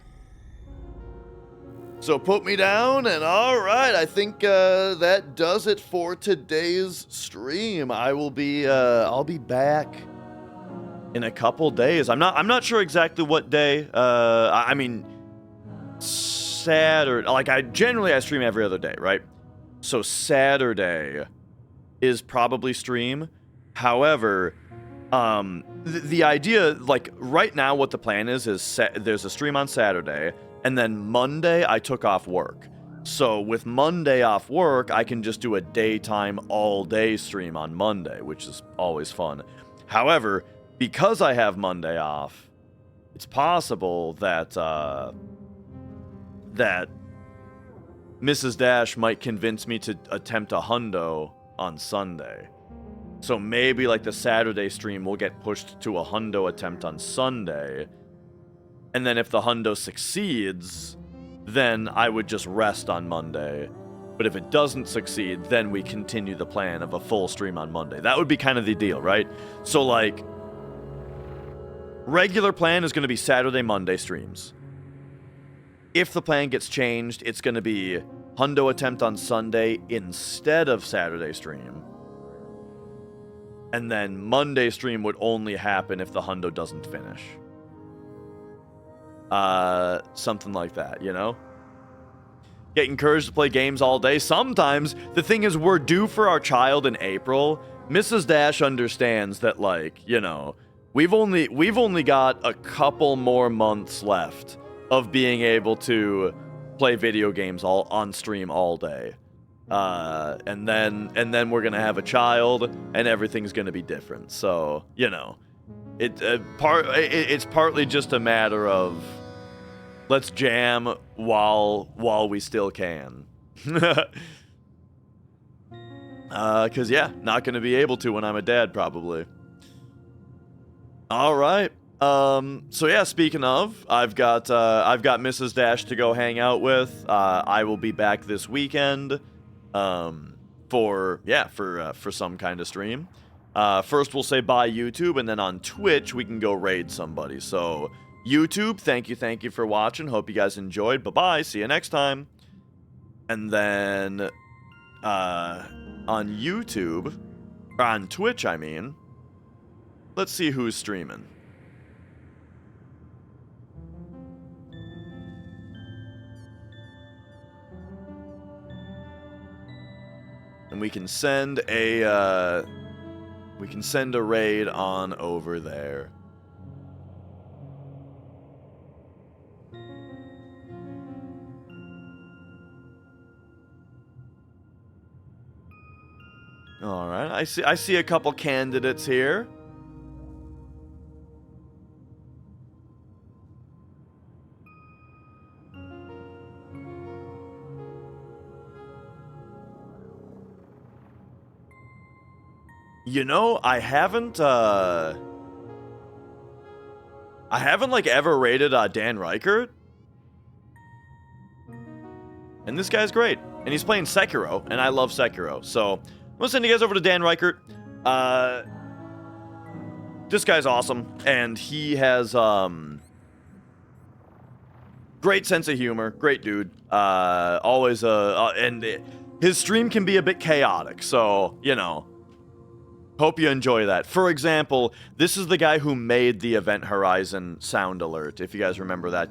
So put me down, and alright, I think that does it for today's stream. I'll be back in a couple days. I'm not sure exactly what day. I mean, Saturday. Like, I stream every other day, right? So Saturday is probably stream. However, the idea, like, right now what the plan is there's a stream on Saturday, and then Monday I took off work. So with Monday off work, I can just do a daytime all-day stream on Monday, which is always fun. However, because I have Monday off, it's possible that that Mrs. Dash might convince me to attempt a hundo on Sunday. So maybe, like, the Saturday stream will get pushed to a hundo attempt on Sunday. And then if the hundo succeeds, then I would just rest on Monday. But if it doesn't succeed, then we continue the plan of a full stream on Monday. That would be kind of the deal, right? So, like, regular plan is going to be Saturday, Monday streams. If the plan gets changed, it's going to be hundo attempt on Sunday instead of Saturday stream. And then Monday stream would only happen if the hundo doesn't finish. Something like that, you know? Get encouraged to play games all day. Sometimes, the thing is, we're due for our child in April. Mrs. Dash understands that, like, you know, we've only got a couple more months left of being able to play video games all on stream all day. And then we're gonna have a child, and everything's gonna be different. So, you know, it's partly just a matter of let's jam while we still can. Cause yeah, not gonna be able to when I'm a dad probably. All right. So yeah, speaking of, I've got Mrs. Dash to go hang out with. I will be back this weekend. For some kind of stream. First we'll say bye YouTube, and then on Twitch we can go raid somebody. So YouTube, thank you for watching. Hope you guys enjoyed. Bye-bye. See you next time. And then on YouTube, or on Twitch, I mean, let's see who's streaming. And we can send a raid on over there. All right, I see a couple candidates here. You know, I haven't like ever rated Dan Reichert. And this guy's great. And he's playing Sekiro, and I love Sekiro. So, I'm gonna send you guys over to Dan Reichert. This guy's awesome, and he has great sense of humor, great dude. Always and his stream can be a bit chaotic, so, you know, hope you enjoy that. For example, this is the guy who made the Event Horizon sound alert, if you guys remember that going